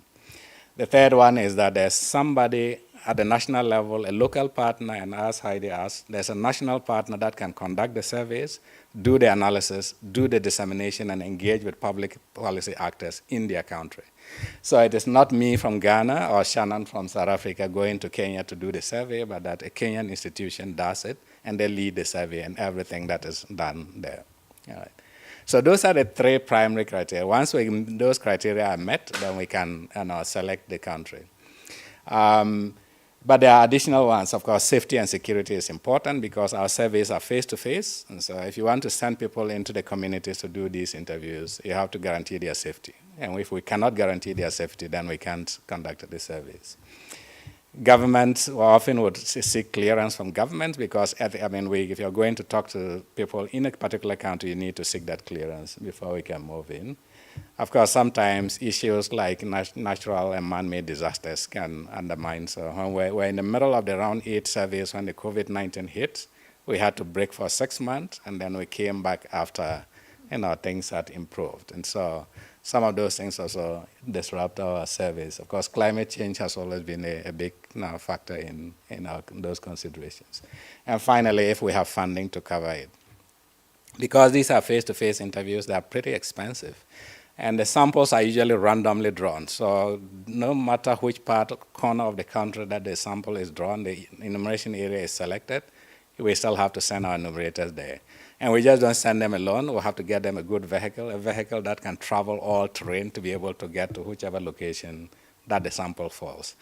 The third one is that there's somebody at the national level, a local partner, and as Heidi asked, there's a national partner that can conduct the surveys, do the analysis, do the dissemination, and engage with public policy actors in their country. So it is not me from Ghana or Shannon from South Africa going to Kenya to do the survey, but that a Kenyan institution does it, and they lead the survey and everything that is done there. All right. So those are the 3 primary criteria. Once those criteria are met, then we can select the country. But there are additional ones. Of course, safety and security is important because our surveys are face-to-face. And so if you want to send people into the communities to do these interviews, you have to guarantee their safety. And if we cannot guarantee their safety, then we can't conduct the surveys. Governments often would seek clearance from governments because, if you're going to talk to people in a particular country, you need to seek that clearance before we can move in. Of course, sometimes issues like natural and man-made disasters can undermine. So when we're in the middle of the round 8 surveys when the COVID-19 hit, we had to break for 6 months, and then we came back after, things had improved. And so some of those things also disrupt our surveys. Of course, climate change has always been a big factor in those considerations. And finally, if we have funding to cover it. Because these are face-to-face interviews, they are pretty expensive. And the samples are usually randomly drawn. So no matter which corner of the country that the sample is drawn, the enumeration area is selected, we still have to send our enumerators there. And we just don't send them alone. We have to get them a good vehicle, a vehicle that can travel all terrain to be able to get to whichever location that the sample falls.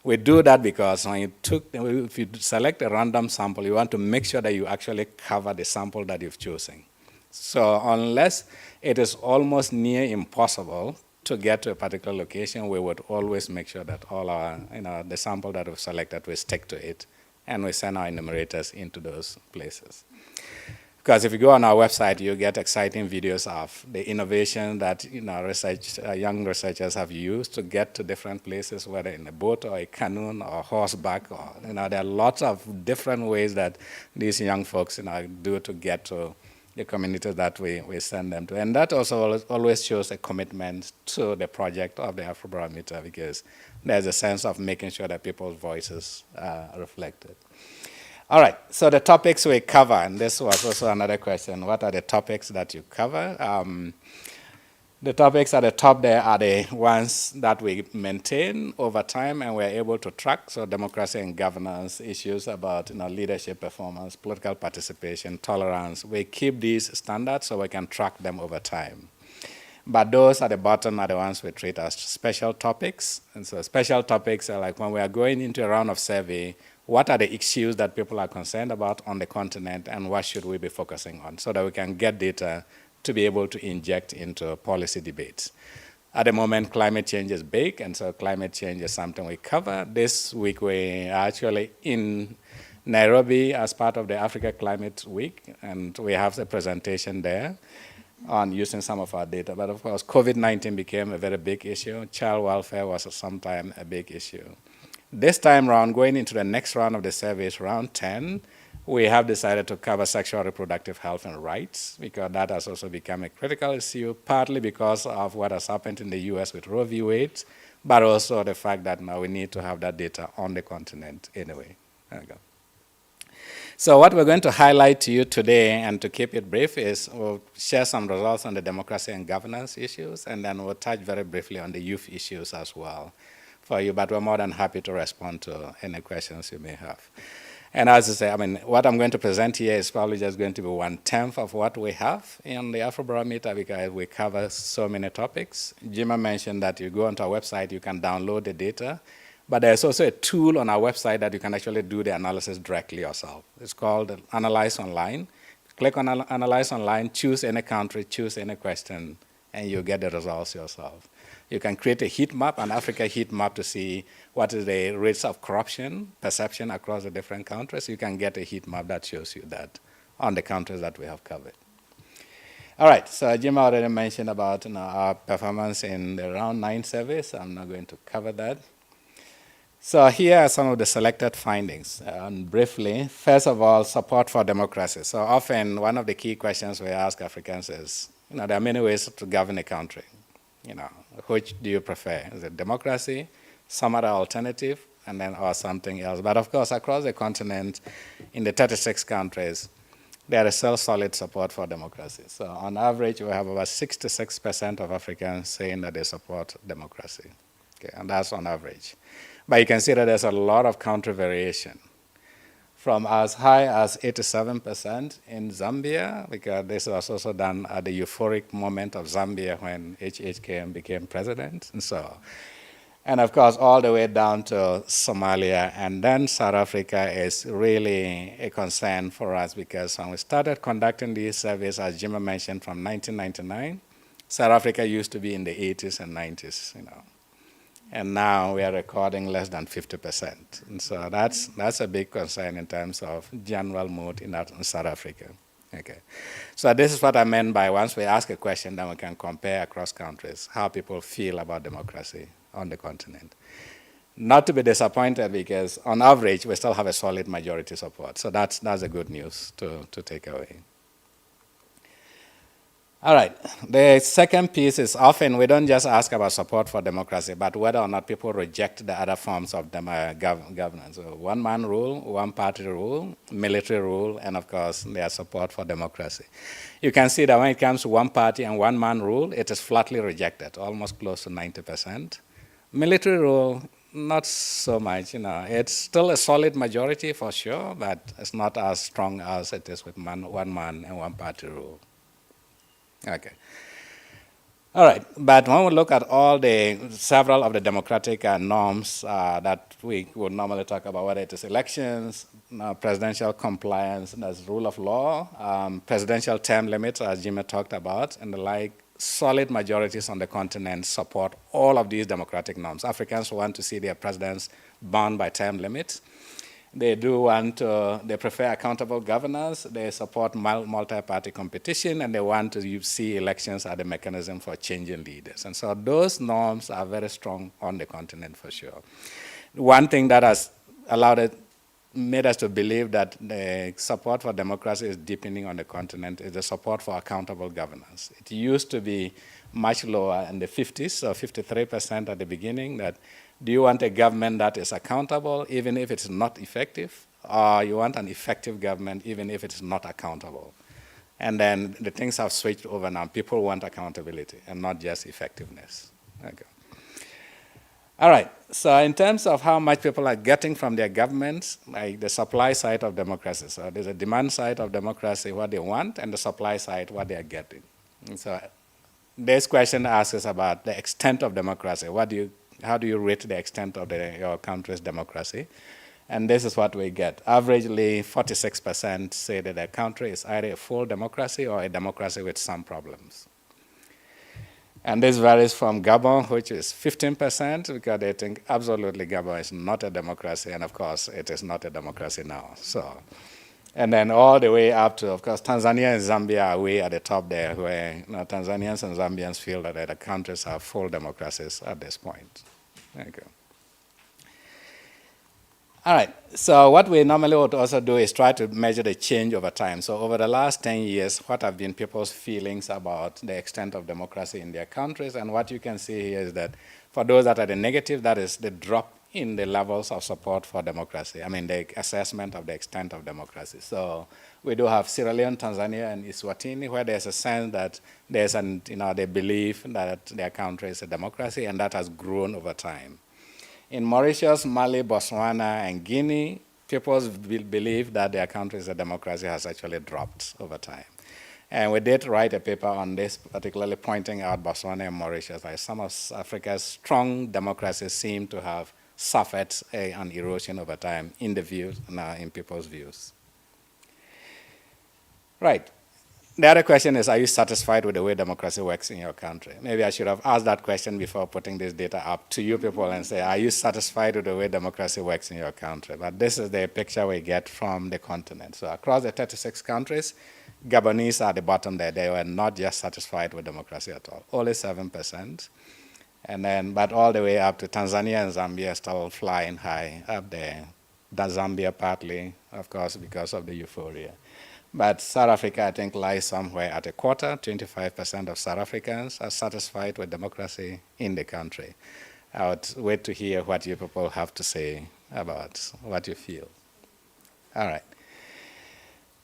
We do that because if you select a random sample, you want to make sure that you actually cover the sample that you've chosen. So unless it is almost near impossible to get to a particular location, we would always make sure that all our, the sample that we've selected, we stick to it, and we send our enumerators into those places. Because if you go on our website, you get exciting videos of the innovation that young researchers have used to get to different places, whether in a boat or a canoe or horseback. Or, there are lots of different ways that these young folks do to get to the communities that we send them to. And that also always shows a commitment to the project of the Afrobarometer, because there's a sense of making sure that people's voices are reflected. All right, so the topics we cover, and this was also another question, what are the topics that you cover? The topics at the top there are the ones that we maintain over time and we're able to track, so democracy and governance, issues about leadership performance, political participation, tolerance. We keep these standards so we can track them over time. But those at the bottom are the ones we treat as special topics. And so special topics are like when we are going into a round of survey, what are the issues that people are concerned about on the continent and what should we be focusing on so that we can get data to be able to inject into policy debates. At the moment, climate change is big, and so climate change is something we cover. This week we are actually in Nairobi as part of the Africa Climate Week, and we have a presentation there on using some of our data. But of course, COVID-19 became a very big issue. Child welfare was sometime a big issue. This time around, going into the next round of the surveys, round 10, we have decided to cover sexual reproductive health and rights, because that has also become a critical issue, partly because of what has happened in the US with Roe v. Wade, but also the fact that now we need to have that data on the continent anyway. There we go. So what we're going to highlight to you today, and to keep it brief, is we'll share some results on the democracy and governance issues, and then we'll touch very briefly on the youth issues as well for you, but we're more than happy to respond to any questions you may have. And as I say, what I'm going to present here is probably just going to be 1/10 of what we have in the Afrobarometer, because we cover so many topics. Jima mentioned that you go onto our website, you can download the data, but there's also a tool on our website that you can actually do the analysis directly yourself. It's called Analyze Online. Click on Analyze Online, choose any country, choose any question, and you get the results yourself. You can create a heat map, an Africa heat map, to see what is the rates of corruption, perception across the different countries. You can get a heat map that shows you that on the countries that we have covered. All right, so Jim already mentioned about our performance in the round 9 surveys. So I'm not going to cover that. So here are some of the selected findings. Briefly, first of all, support for democracy. So often one of the key questions we ask Africans is, there are many ways to govern a country. Which do you prefer? Is it democracy, some other alternative, and then or something else? But of course, across the continent, in the 36 countries, there is still solid support for democracy. So on average, we have about 66% of Africans saying that they support democracy. Okay, and that's on average. But you can see that there's a lot of country variation, from as high as 87% in Zambia, because this was also done at the euphoric moment of Zambia when HHKM became president, and of course all the way down to Somalia. And then South Africa is really a concern for us, because when we started conducting these surveys, as Jima mentioned, from 1999, South Africa used to be in the 80s and 90s, And now we are recording less than 50%. And so that's a big concern in terms of general mood in South Africa. Okay. So this is what I meant by once we ask a question, then we can compare across countries how people feel about democracy on the continent. Not to be disappointed, because on average, we still have a solid majority support. So that's a good news to take away. All right, the second piece is often we don't just ask about support for democracy, but whether or not people reject the other forms of governance. So one-man rule, one-party rule, military rule, and of course, their support for democracy. You can see that when it comes to one-party and one-man rule, it is flatly rejected, almost close to 90%. Military rule, not so much, It's still a solid majority for sure, but it's not as strong as it is with one-man and one-party rule. Okay. All right, but when we look at several of the democratic norms that we would normally talk about, whether it is elections, presidential compliance, that's rule of law, presidential term limits, as Jimmy talked about, and the like, solid majorities on the continent support all of these democratic norms. Africans want to see their presidents bound by term limits. They they prefer accountable governance, they support multi-party competition, and they want to see elections as a mechanism for changing leaders. And so those norms are very strong on the continent for sure. One thing that has made us to believe that the support for democracy is deepening on the continent is the support for accountable governance. It used to be much lower in the 50s, so 53% at the beginning, that do you want a government that is accountable even if it's not effective, or you want an effective government even if it's not accountable? And then the things have switched over now. People want accountability and not just effectiveness. Okay. All right, so in terms of how much people are getting from their governments, like the supply side of democracy. So there's a demand side of democracy, what they want, and the supply side, what they are getting. And so this question asks us about the extent of democracy. How do you rate the extent of your country's democracy? And this is what we get. Averagely, 46% say that their country is either a full democracy or a democracy with some problems. And this varies from Gabon, which is 15%, because they think absolutely Gabon is not a democracy, and of course, it is not a democracy now. So, and then all the way up to, of course, Tanzania and Zambia are way at the top there, where Tanzanians and Zambians feel that the countries are full democracies at this point. Thank you. All right, so what we normally would also do is try to measure the change over time. So over the last 10 years, what have been people's feelings about the extent of democracy in their countries? And what you can see here is that for those that are the negative, that is the drop in the levels of support for democracy. I mean, the assessment of the extent of democracy. So we do have Sierra Leone, Tanzania, and Eswatini, where there's a sense that there's they believe that their country is a democracy, and that has grown over time. In Mauritius, Mali, Botswana, and Guinea, people believe that their country is a democracy has actually dropped over time. And we did write a paper on this, particularly pointing out Botswana and Mauritius. Like some of Africa's strong democracies seem to have suffered an erosion over time in the views, in people's views. Right. The other question is, are you satisfied with the way democracy works in your country? Maybe I should have asked that question before putting this data up to you people and say, are you satisfied with the way democracy works in your country? But this is the picture we get from the continent. So across the 36 countries, Gabonese are at the bottom there. They were not just satisfied with democracy at all, only 7%. And then, but all the way up to Tanzania and Zambia still flying high up there. Zambia partly, of course, because of the euphoria. But South Africa, I think, lies somewhere at a quarter. 25% of South Africans are satisfied with democracy in the country. I would wait to hear what you people have to say about what you feel. All right.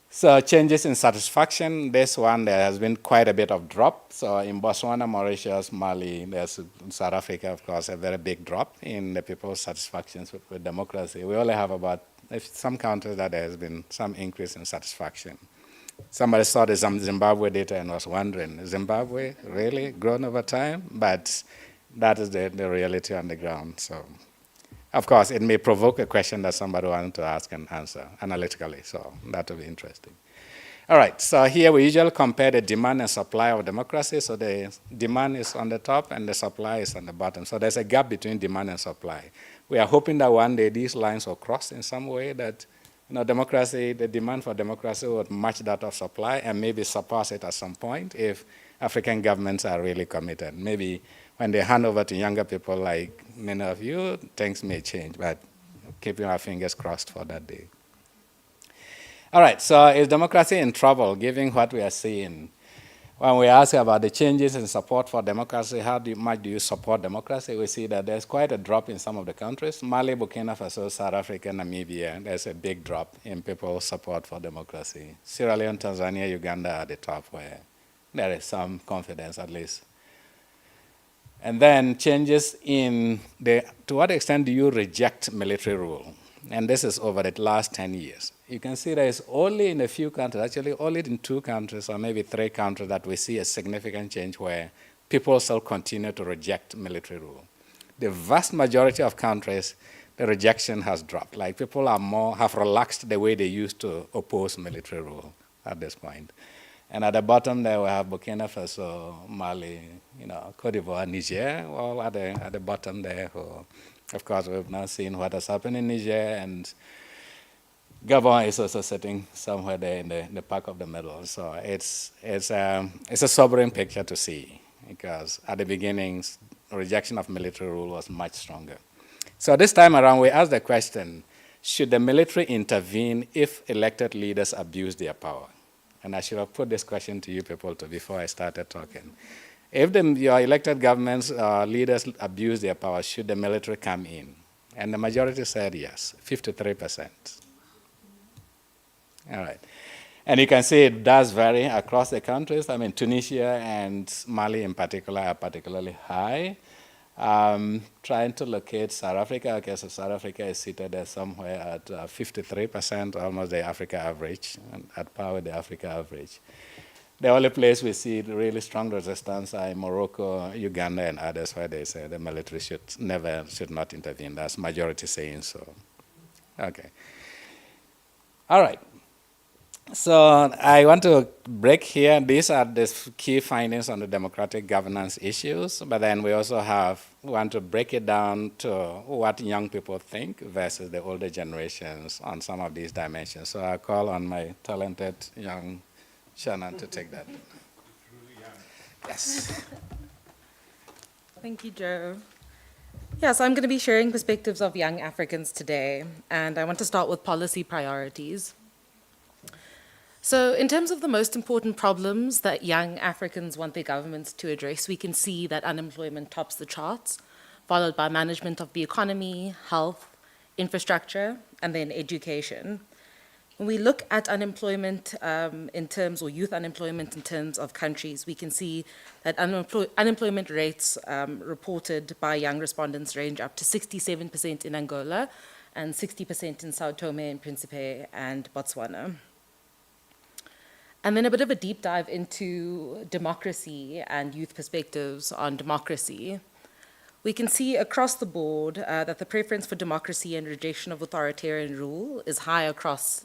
So changes in satisfaction. This one, there has been quite a bit of drop. So in Botswana, Mauritius, Mali, there's South Africa, of course, a very big drop in the people's satisfactions with democracy. We only have about some countries that there has been some increase in satisfaction. Somebody saw the Zimbabwe data and was wondering, Zimbabwe really grown over time? But that is the reality on the ground. So, of course, it may provoke a question that somebody wants to ask and answer analytically. So that will be interesting. All right, so here we usually compare the demand and supply of democracy. So the demand is on the top and the supply is on the bottom. So there's a gap between demand and supply. We are hoping that one day these lines will cross in some way, that democracy, the demand for democracy would match that of supply and maybe surpass it at some point if African governments are really committed. Maybe when they hand over to younger people like many of you, things may change, but keeping our fingers crossed for that day. All right, so is democracy in trouble, given what we are seeing? When we ask about the changes in support for democracy, how much do you support democracy? We see that there's quite a drop in some of the countries. Mali, Burkina Faso, South Africa, Namibia, there's a big drop in people's support for democracy. Sierra Leone, Tanzania, Uganda are at the top, where there is some confidence at least. And then changes in to what extent do you reject military rule? And this is over the last 10 years. You can see there is only in a few countries, actually only in 2 countries or maybe 3 countries that we see a significant change where people still continue to reject military rule. The vast majority of countries, the rejection has dropped. Like people have relaxed the way they used to oppose military rule at this point. And at the bottom there we have Burkina Faso, Mali, Cote d'Ivoire, Niger, all at the bottom there. Of course, we've now seen what has happened in Niger, and Gabon is also sitting somewhere there in the back of the middle. So it's a sobering picture to see, because at the beginnings, rejection of military rule was much stronger. So this time around, we asked the question, should the military intervene if elected leaders abuse their power? And I should have put this question to you people before I started talking. If your elected governments leaders abuse their power, should the military come in? And the majority said yes, 53%. All right. And you can see it does vary across the countries. I mean, Tunisia and Mali in particular are particularly high. Trying to locate South Africa. Okay, so South Africa is seated there somewhere at 53%, almost the Africa average, at par with the Africa average. The only place we see really strong resistance are in Morocco, Uganda, and others, where they say the military should not intervene. That's majority saying so. Okay. All right. So I want to break here. These are the key findings on the democratic governance issues, but then we also want to break it down to what young people think versus the older generations on some of these dimensions. So I call on my talented young Shannon to take that. Yes. Thank you, Joe. Yeah, so I'm going to be sharing perspectives of young Africans today, and I want to start with policy priorities. So in terms of the most important problems that young Africans want their governments to address, we can see that unemployment tops the charts, followed by management of the economy, health, infrastructure, and then education. When we look at unemployment in terms, or youth unemployment in terms of countries, we can see that unemployment rates reported by young respondents range up to 67% in Angola and 60% in Sao Tome and Principe and Botswana. And then a bit of a deep dive into democracy and youth perspectives on democracy. We can see across the board that the preference for democracy and rejection of authoritarian rule is high across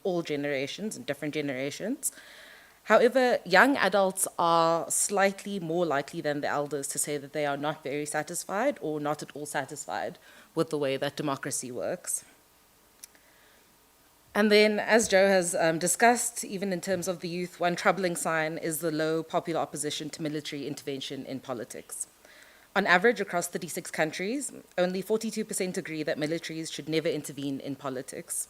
all generations and different generations. However, young adults are slightly more likely than the elders to say that they are not very satisfied or not at all satisfied with the way that democracy works. And then, as Joe has discussed, even in terms of the youth, one troubling sign is the low popular opposition to military intervention in politics. On average, across 36 countries, only 42% agree that militaries should never intervene in politics,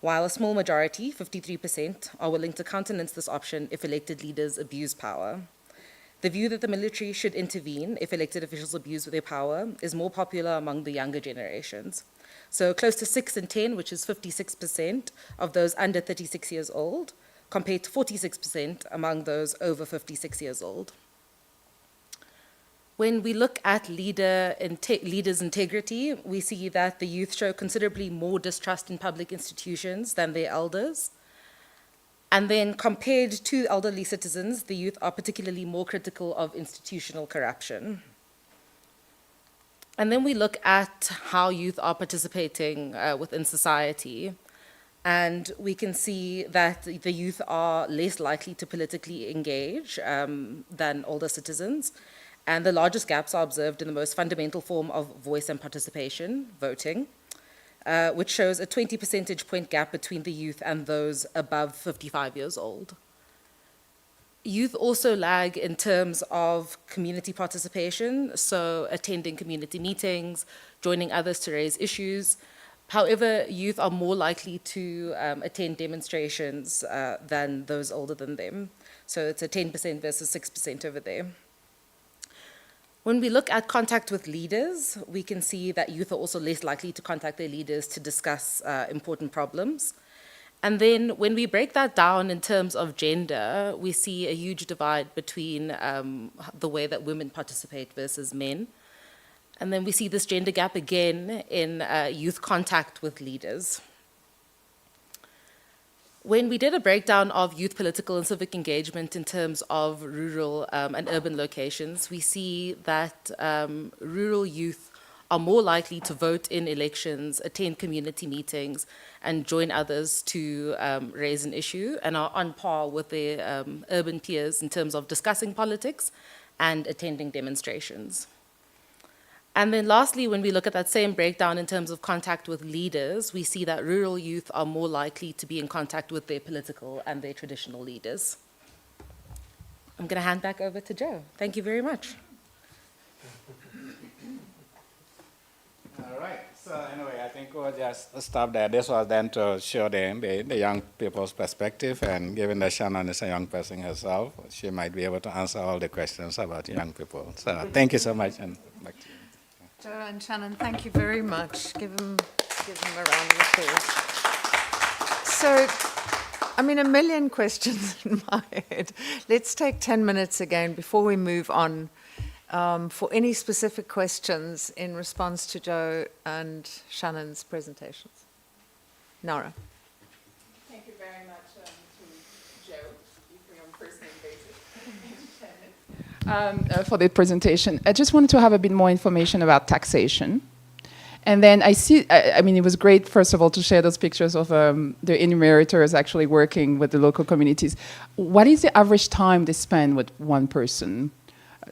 while a small majority, 53%, are willing to countenance this option if elected leaders abuse power. The view that the military should intervene if elected officials abuse their power is more popular among the younger generations. So close to 6 in 10, which is 56% of those under 36 years old, compared to 46% among those over 56 years old. When we look at leaders' integrity, we see that the youth show considerably more distrust in public institutions than their elders. And then compared to elderly citizens, the youth are particularly more critical of institutional corruption. And then we look at how youth are participating within society. And we can see that the youth are less likely to politically engage than older citizens. And the largest gaps are observed in the most fundamental form of voice and participation, voting, which shows a 20 percentage point gap between the youth and those above 55 years old. Youth also lag in terms of community participation, so attending community meetings, joining others to raise issues. However, youth are more likely to attend demonstrations than those older than them. So it's a 10% versus 6% over there. When we look at contact with leaders, we can see that youth are also less likely to contact their leaders to discuss important problems. And then when we break that down in terms of gender, we see a huge divide between the way that women participate versus men. And then we see this gender gap again in youth contact with leaders. When we did a breakdown of youth political and civic engagement in terms of rural and urban locations, we see that rural youth are more likely to vote in elections, attend community meetings, and join others to raise an issue, and are on par with their urban peers in terms of discussing politics and attending demonstrations. And then lastly, when we look at that same breakdown in terms of contact with leaders, we see that rural youth are more likely to be in contact with their political and their traditional leaders. I'm going to hand back over to Joe. Thank you very much. All right. So anyway, I think we'll just stop there. This was then to show the young people's perspective, and given that Shannon is a young person herself, she might be able to answer all the questions about young people. So thank you so much, and back to you. Joe and Shannon, thank you very much. Give them a round of applause. So, I mean, a million questions in my head. Let's take 10 minutes again before we move on for any specific questions in response to Joe and Shannon's presentations. Nara. Thank you very much to Joe, for your first name basis, for the presentation. I just wanted to have a bit more information about taxation. And then I mean, it was great, first of all, to share those pictures of the enumerators actually working with the local communities. What is the average time they spend with one person?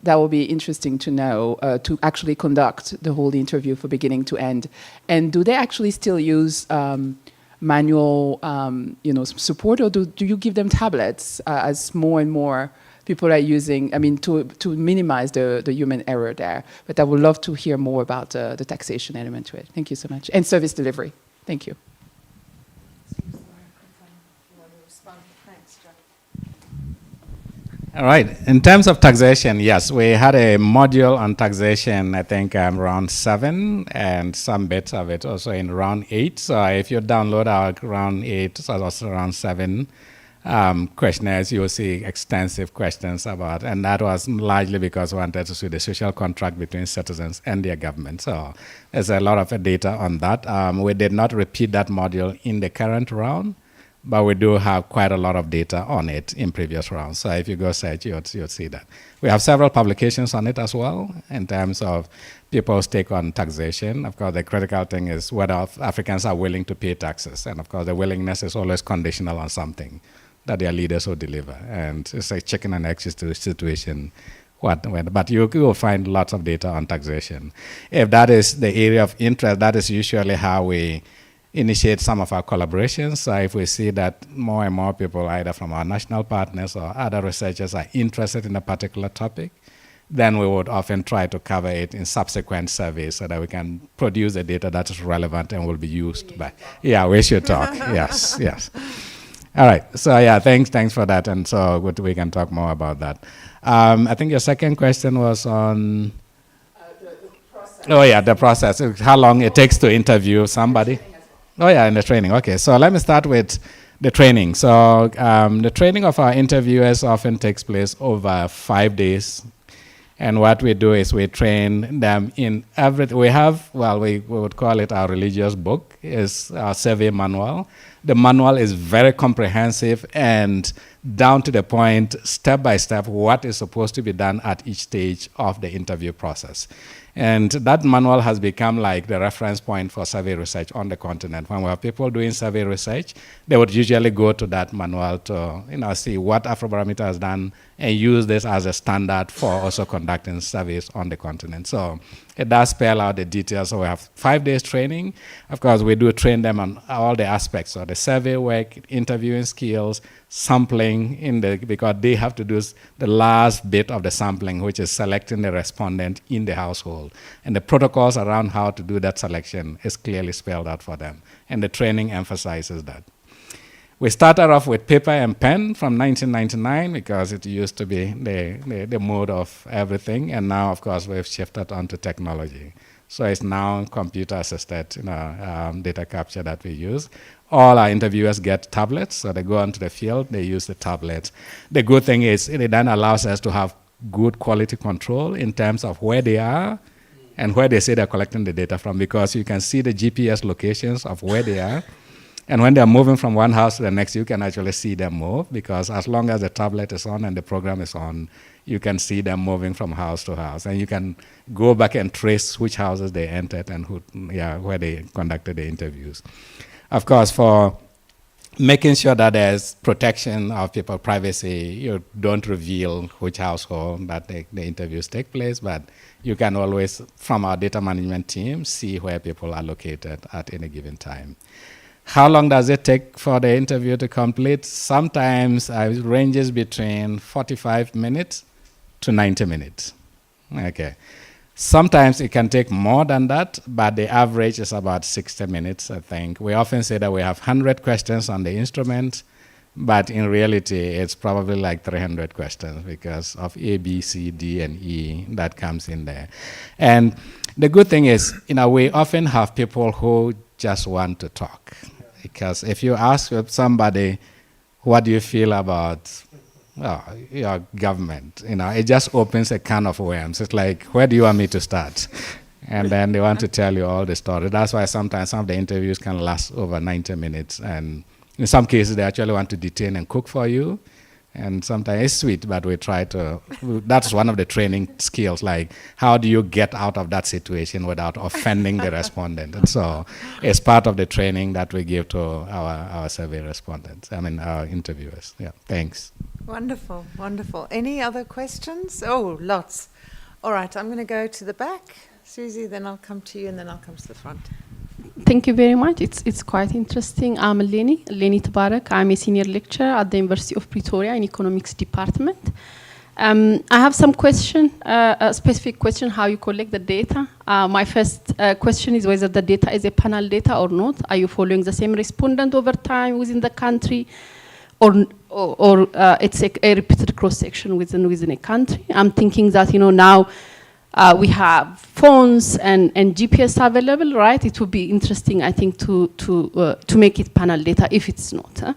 That will be interesting to know, to actually conduct the whole interview from beginning to end. And do they actually still use manual support, or do you give them tablets as more and more people are using, I mean, to minimize the human error there? But I would love to hear more about the taxation element to it. Thank you so much. And service delivery. Thank you. All right. In terms of taxation, yes, we had a module on taxation, I think round 7, and some bits of it also in round 8. So if you download our round 8, so also round 7 questionnaires, you will see extensive questions about, and that was largely because we wanted to see the social contract between citizens and their government. So there's a lot of data on that. We did not repeat that module in the current round, but we do have quite a lot of data on it in previous rounds. So if you go search, you'll see that. We have several publications on it as well in terms of people's take on taxation. Of course, the critical thing is whether Africans are willing to pay taxes. And of course, the willingness is always conditional on something that their leaders will deliver. And it's a chicken and egg situation. But you will find lots of data on taxation. If that is the area of interest, that is usually how we initiate some of our collaborations. So if we see that more and more people, either from our national partners or other researchers, are interested in a particular topic, then we would often try to cover it in subsequent surveys so that we can produce the data that is relevant and will be used by. Yeah, we should talk. Yes, yes. All right. So yeah, thanks for that. And so we can talk more about that. I think your second question was on. The process. Oh yeah, the process. How long it takes to interview somebody. Oh yeah, in the training. Okay, so let me start with the training. So the training of our interviewers often takes place over 5 days. And what we do is we train them in everything. We have, well, we would call it our religious book, is our survey manual. The manual is very comprehensive, and down to the point, step by step, what is supposed to be done at each stage of the interview process. And that manual has become like the reference point for survey research on the continent. When we have people doing survey research, they would usually go to that manual to see what Afrobarometer has done and use this as a standard for also conducting surveys on the continent. So it does spell out the details. So we have 5 days training. Of course, we do train them on all the aspects of the survey work, interviewing skills, sampling, because they have to do the last bit of the sampling, which is selecting the respondent in the household. And the protocols around how to do that selection is clearly spelled out for them. And the training emphasizes that. We started off with paper and pen from 1999 because it used to be the mode of everything. And now, of course, we've shifted onto technology. So it's now computer-assisted data capture that we use. All our interviewers get tablets, so they go onto the field, they use the tablets. The good thing is it then allows us to have good quality control in terms of where they are and where they say they're collecting the data from, because you can see the GPS locations of where they are. And when they're moving from one house to the next, you can actually see them move, because as long as the tablet is on and the program is on, you can see them moving from house to house. And you can go back and trace which houses they entered and where they conducted the interviews. Of course, for making sure that there's protection of people's privacy, you don't reveal which household that the interviews take place, but you can always, from our data management team, see where people are located at any given time. How long does it take for the interview to complete? Sometimes it ranges between 45 minutes to 90 minutes. Okay. Sometimes it can take more than that, but the average is about 60 minutes, I think. We often say that we have 100 questions on the instrument, but in reality, it's probably like 300 questions because of A, B, C, D, and E that comes in there. And the good thing is, we often have people who just want to talk. Because if you ask somebody, what do you feel about your government? It just opens a can of worms. It's like, where do you want me to start? And then they want to tell you all the story. That's why sometimes some of the interviews can last over 90 minutes. And in some cases, they actually want to detain and cook for you. And sometimes it's sweet, but we try to, that's one of the training skills, like how do you get out of that situation without offending the respondent? And so it's part of the training that we give to our survey respondents, our interviewers. Yeah, thanks. Wonderful, wonderful. Any other questions? Oh, lots. All right, I'm going to go to the back. Susie, then I'll come to you, and then I'll come to the front. Thank you very much. It's quite interesting. I'm Leni Tabarak. I'm a senior lecturer at the University of Pretoria in Economics Department. I have some question, a specific question, how you collect the data. My first question is whether the data is a panel data or not. Are you following the same respondent over time within the country, or it's a repeated cross-section within a country? I'm thinking that, now we have phones and GPS available, right? It would be interesting, I think, to make it panel data if it's not.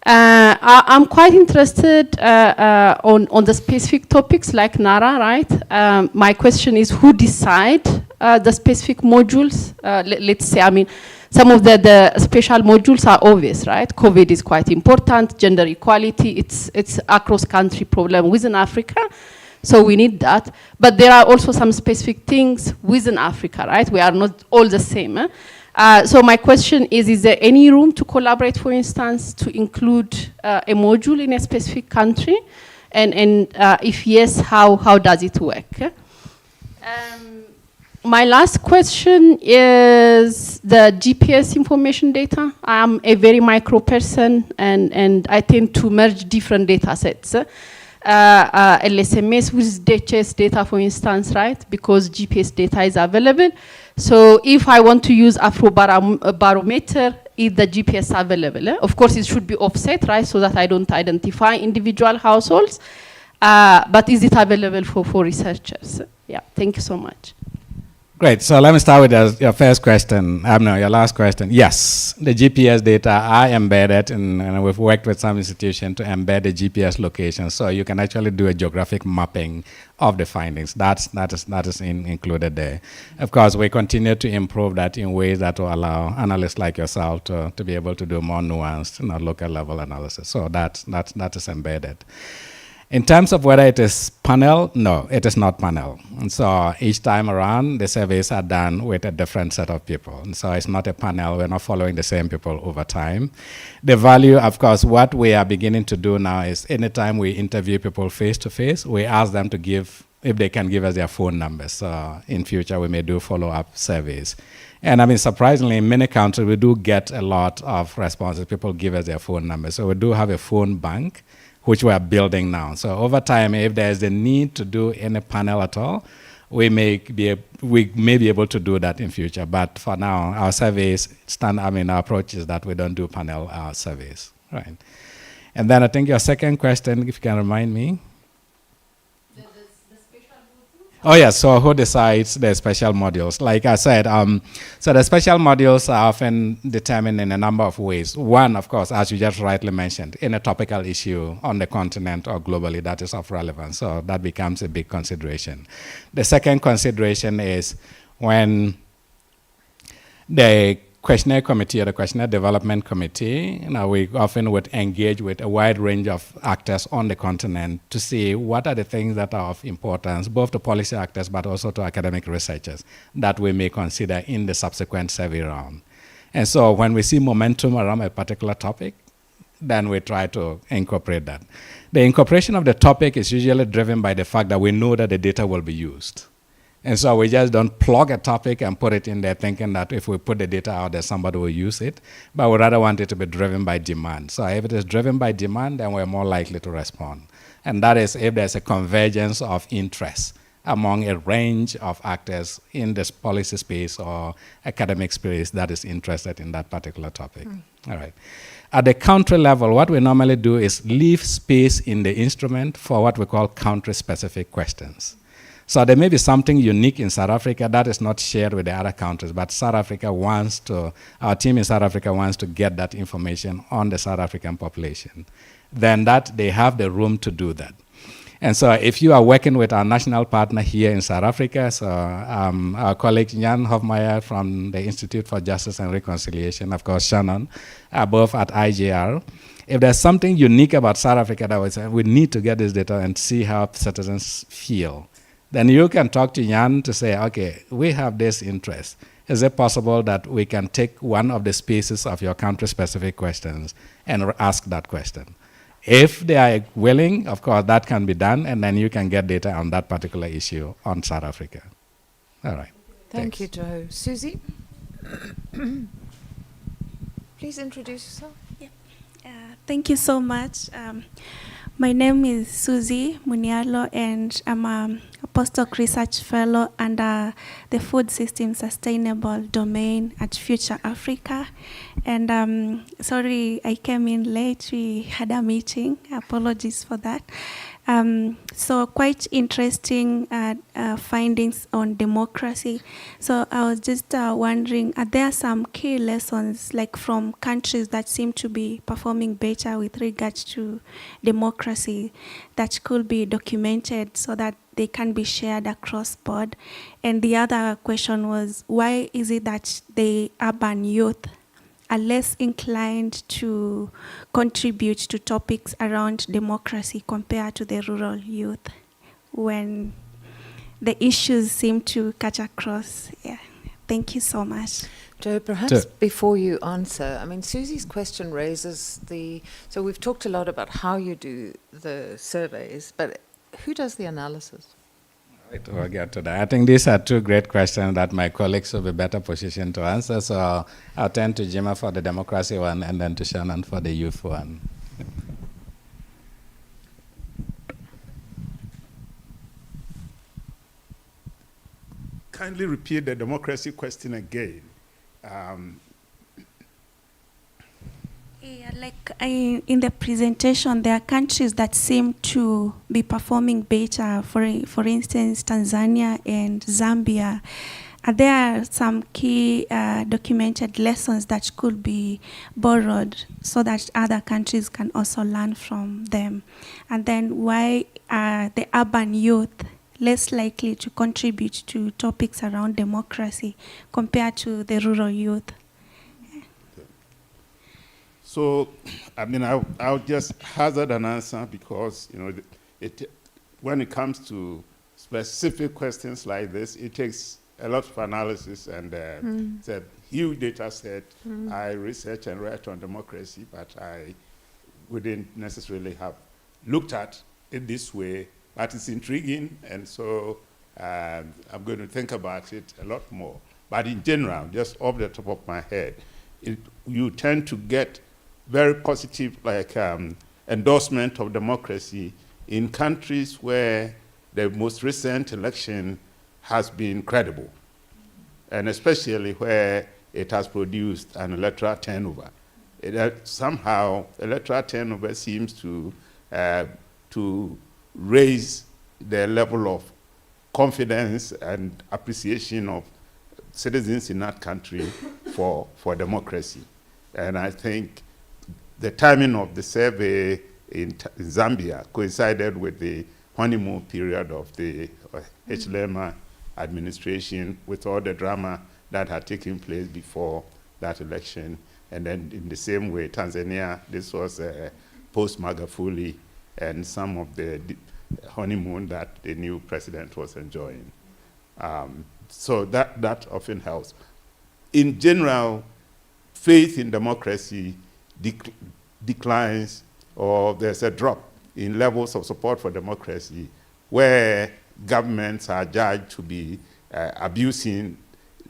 I'm quite interested on the specific topics like NARA, right? My question is, who decide the specific modules? Let's say, some of the special modules are obvious, right? COVID is quite important, gender equality, it's a cross-country problem within Africa. So we need that. But there are also some specific things within Africa, right? We are not all the same. So my question is there any room to collaborate, for instance, to include a module in a specific country? And if yes, how does it work? My last question is the GPS information data. I am a very micro person, and I tend to merge different data sets. LSMS with DHS data, for instance, right? Because GPS data is available. So if I want to use Afrobarometer, is the GPS available? Of course, it should be offset, right? So that I don't identify individual households. But is it available for researchers? Yeah, thank you so much. Great. So let me start with your first question. No, your last question. Yes, the GPS data are embedded, and we've worked with some institutions to embed the GPS location, so you can actually do a geographic mapping of the findings. That is included there. Of course, we continue to improve that in ways that will allow analysts like yourself to be able to do more nuanced, local level analysis. So that is embedded. In terms of whether it is panel, no, it is not panel. And so each time around, the surveys are done with a different set of people. And so it's not a panel. We're not following the same people over time. The value, of course, what we are beginning to do now is anytime we interview people face-to-face, we ask them to give, if they can give us their phone numbers. So in future, we may do follow-up surveys. And I mean, surprisingly, in many countries, we do get a lot of responses. People give us their phone numbers. So we do have a phone bank, which we are building now. So over time, if there's a need to do any panel at all, we may be able to do that in future. But for now, our surveys our approach is that we don't do panel surveys, right? And then I think your second question, if you can remind me. Oh yes, so who decides the special modules? Like I said, so the special modules are often determined in a number of ways. One, of course, as you just rightly mentioned, in a topical issue on the continent or globally that is of relevance. So that becomes a big consideration. The second consideration is when the questionnaire committee or the questionnaire development committee, we often would engage with a wide range of actors on the continent to see what are the things that are of importance, both to policy actors but also to academic researchers, that we may consider in the subsequent survey round. And so when we see momentum around a particular topic, then we try to incorporate that. The incorporation of the topic is usually driven by the fact that we know that the data will be used. And so we just don't plug a topic and put it in there thinking that if we put the data out there, somebody will use it. But we rather want it to be driven by demand. So if it is driven by demand, then we're more likely to respond. And that is if there's a convergence of interest among a range of actors in this policy space or academic space that is interested in that particular topic. All right. At the country level, what we normally do is leave space in the instrument for what we call country-specific questions. So there may be something unique in South Africa that is not shared with the other countries, but our team in South Africa wants to get that information on the South African population. Then that they have the room to do that. And so if you are working with our national partner here in South Africa, so our colleague Jan Hofmeyer from the Institute for Justice and Reconciliation, of course Shannon, both at IJR, if there's something unique about South Africa that we say, we need to get this data and see how citizens feel, then you can talk to Jan to say, okay, we have this interest. Is it possible that we can take one of the spaces of your country-specific questions and ask that question? If they are willing, of course, that can be done, and then you can get data on that particular issue on South Africa. All right. Thank you, Joe. Susie? Please introduce yourself. Thank you so much. My name is Susie Munialo, and I'm a postdoc research fellow under the Food System Sustainable domain at Future Africa. And sorry, I came in late. We had a meeting. Apologies for that. So quite interesting findings on democracy. So I was just wondering, are there some key lessons like from countries that seem to be performing better with regards to democracy that could be documented so that they can be shared across board? And the other question was, why is it that the urban youth are less inclined to contribute to topics around democracy compared to the rural youth when the issues seem to cut across? Yeah. Thank you so much. Joe, perhaps before you answer, I mean, Susie's question raises so we've talked a lot about how you do the surveys, but who does the analysis? Right, we'll get to that. I think these are two great questions that my colleagues will be better positioned to answer. So I'll turn to Jima for the democracy one and then to Shannon for the youth one. Kindly repeat the democracy question again. Yeah, like in the presentation, there are countries that seem to be performing better. For instance, Tanzania and Zambia Are there some key documented lessons that could be borrowed so that other countries can also learn from them? And then why are the urban youth less likely to contribute to topics around democracy compared to the rural youth? So, I mean, I'll just hazard an answer because, you know, when it comes to specific questions like this, it takes a lot of analysis and it's a huge data set. I research and write on democracy, but I wouldn't necessarily have looked at it this way. But it's intriguing, and so I'm going to think about it a lot more. But in general, just off the top of my head, you tend to get very positive, like endorsement of democracy in countries where the most recent election has been credible, and especially where it has produced an electoral turnover. Somehow, electoral turnover seems to raise the level of confidence and appreciation of citizens in that country for democracy. And I think the timing of the survey in Zambia coincided with the honeymoon period of the Hichilema administration, with all the drama that had taken place before that election. And then in the same way, Tanzania, this was post-Magufuli and some of the honeymoon that the new president was enjoying. So that often helps. In general, faith in democracy declines, or there's a drop in levels of support for democracy where governments are judged to be abusing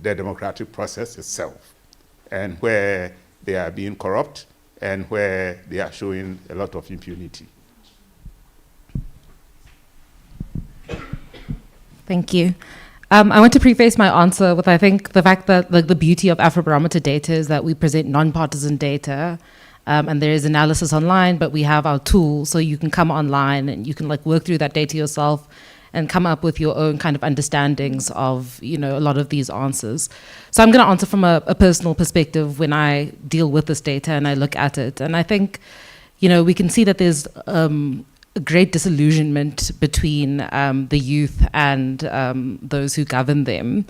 the democratic process itself, and where they are being corrupt, and where they are showing a lot of impunity. Thank you. I want to preface my answer with, I think, the fact that the beauty of Afrobarometer data is that we present non-partisan data, and there is analysis online, but we have our tools, so you can come online and you can work through that data yourself and come up with your own kind of understandings of, a lot of these answers. So I'm going to answer from a personal perspective when I deal with this data and I look at it. And I think, we can see that there's a great disillusionment between the youth and those who govern them.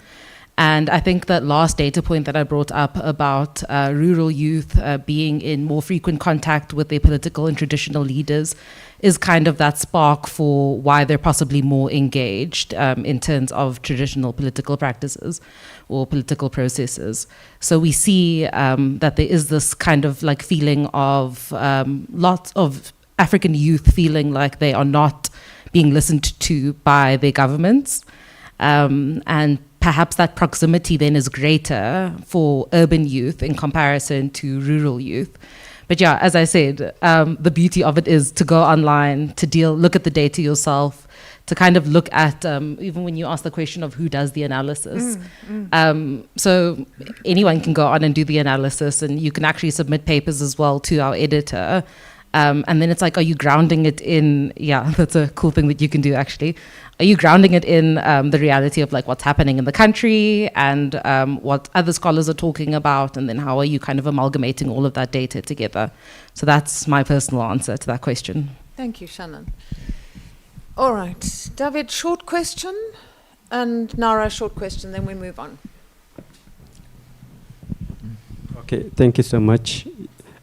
And I think that last data point that I brought up about rural youth being in more frequent contact with their political and traditional leaders is kind of that spark for why they're possibly more engaged in terms of traditional political practices or political processes. So we see that there is this kind of feeling of lots of African youth feeling like they are not being listened to by their governments. And perhaps that proximity then is greater for urban youth in comparison to rural youth. But yeah, as I said, the beauty of it is to go online, to look at the data yourself, to kind of look at, even when you ask the question of who does the analysis. So anyone can go on and do the analysis, and you can actually submit papers as well to our editor. And then it's are you grounding it in, that's a cool thing that you can do actually. Are you grounding it in the reality of what's happening in the country and what other scholars are talking about, and then how are you kind of amalgamating all of that data together? So that's my personal answer to that question. Thank you, Shannon. All right, David, short question, and Nara, short question, then we move on. Okay, thank you so much.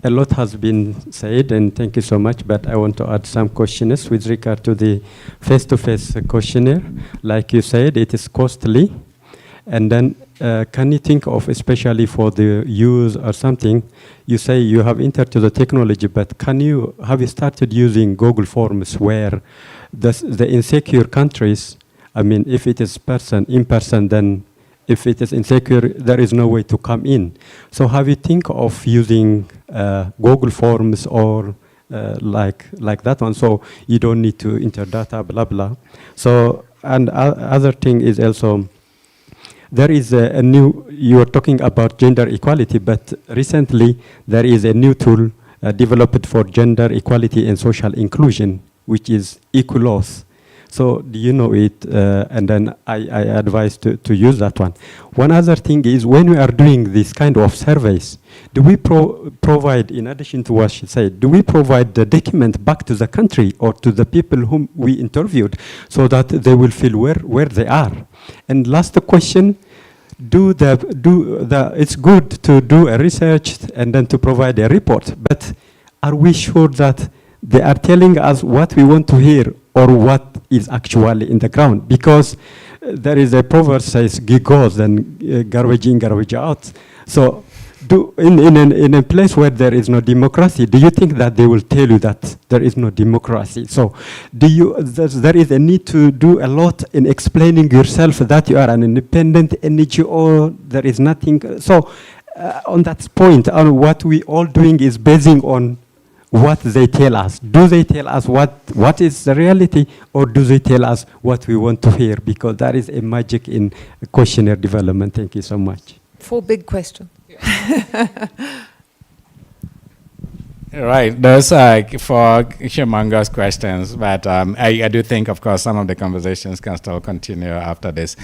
A lot has been said, and thank you so much, but I want to add some questions with regard to the face-to-face questionnaire. Like you said, it is costly. And then can you think of, especially for the use or something, you say you have entered to the technology, but have you started using Google Forms where the insecure countries, if it is in person, then if it is insecure, there is no way to come in. So have you think of using Google Forms or like that one, so you don't need to enter data, blah, blah. So, and other thing is also, there is you are talking about gender equality, but recently there is a new tool developed for gender equality and social inclusion, which is Equilos. So do you know it? And then I advise to use that one. One other thing is when we are doing this kind of surveys, do we provide, in addition to what she said, do we provide the document back to the country or to the people whom we interviewed so that they will feel where they are? And last question, it's good to do a research and then to provide a report, but are we sure that they are telling us what we want to hear or what is actually in the ground? Because there is a proverb says, "Gigos and garbage in, garbage out." So, in a place where there is no democracy, do you think that they will tell you that there is no democracy? So, there is a need to do a lot in explaining yourself that you are an independent NGO. There is nothing. So, on that point, what we all doing is basing on what they tell us. Do they tell us what is the reality, or do they tell us what we want to hear? Because that is a magic in questionnaire development. Thank you so much. 4 big questions. Right, those are 4 humongous questions, but I do think, of course, some of the conversations can still continue after this.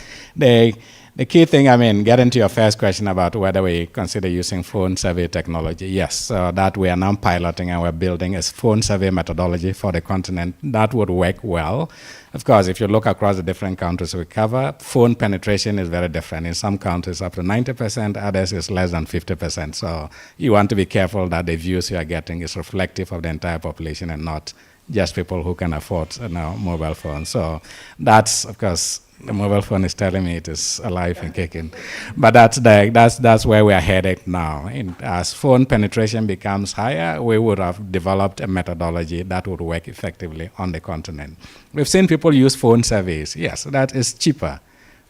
The key thing, getting to your first question about whether we consider using phone survey technology, yes, so that we are now piloting and we're building a phone survey methodology for the continent. That would work well. Of course, if you look across the different countries we cover, phone penetration is very different. In some countries, up to 90%, others is less than 50%. So you want to be careful that the views you are getting is reflective of the entire population and not just people who can afford mobile phones. So that's, of course, the mobile phone is telling me it is alive and kicking. But that's where we are headed now. As phone penetration becomes higher, we would have developed a methodology that would work effectively on the continent. We've seen people use phone surveys. Yes, that is cheaper.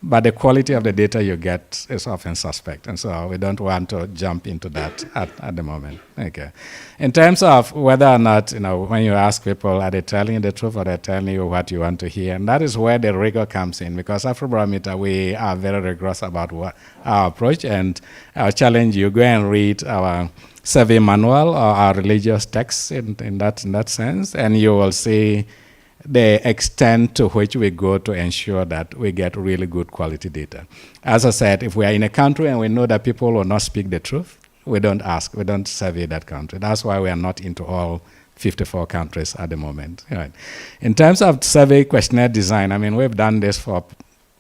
But the quality of the data you get is often suspect. And so we don't want to jump into that at the moment. Okay. In terms of whether or not, when you ask people, are they telling you the truth or they're telling you what you want to hear? And that is where the rigor comes in, because Afrobarometer, we are very rigorous about our approach. And I'll challenge you, go and read our survey manual or our religious texts in that sense, and you will see the extent to which we go to ensure that we get really good quality data. As I said, if we are in a country and we know that people will not speak the truth, we don't survey that country. That's why we are not into all 54 countries at the moment. Right. In terms of survey questionnaire design, we've done this for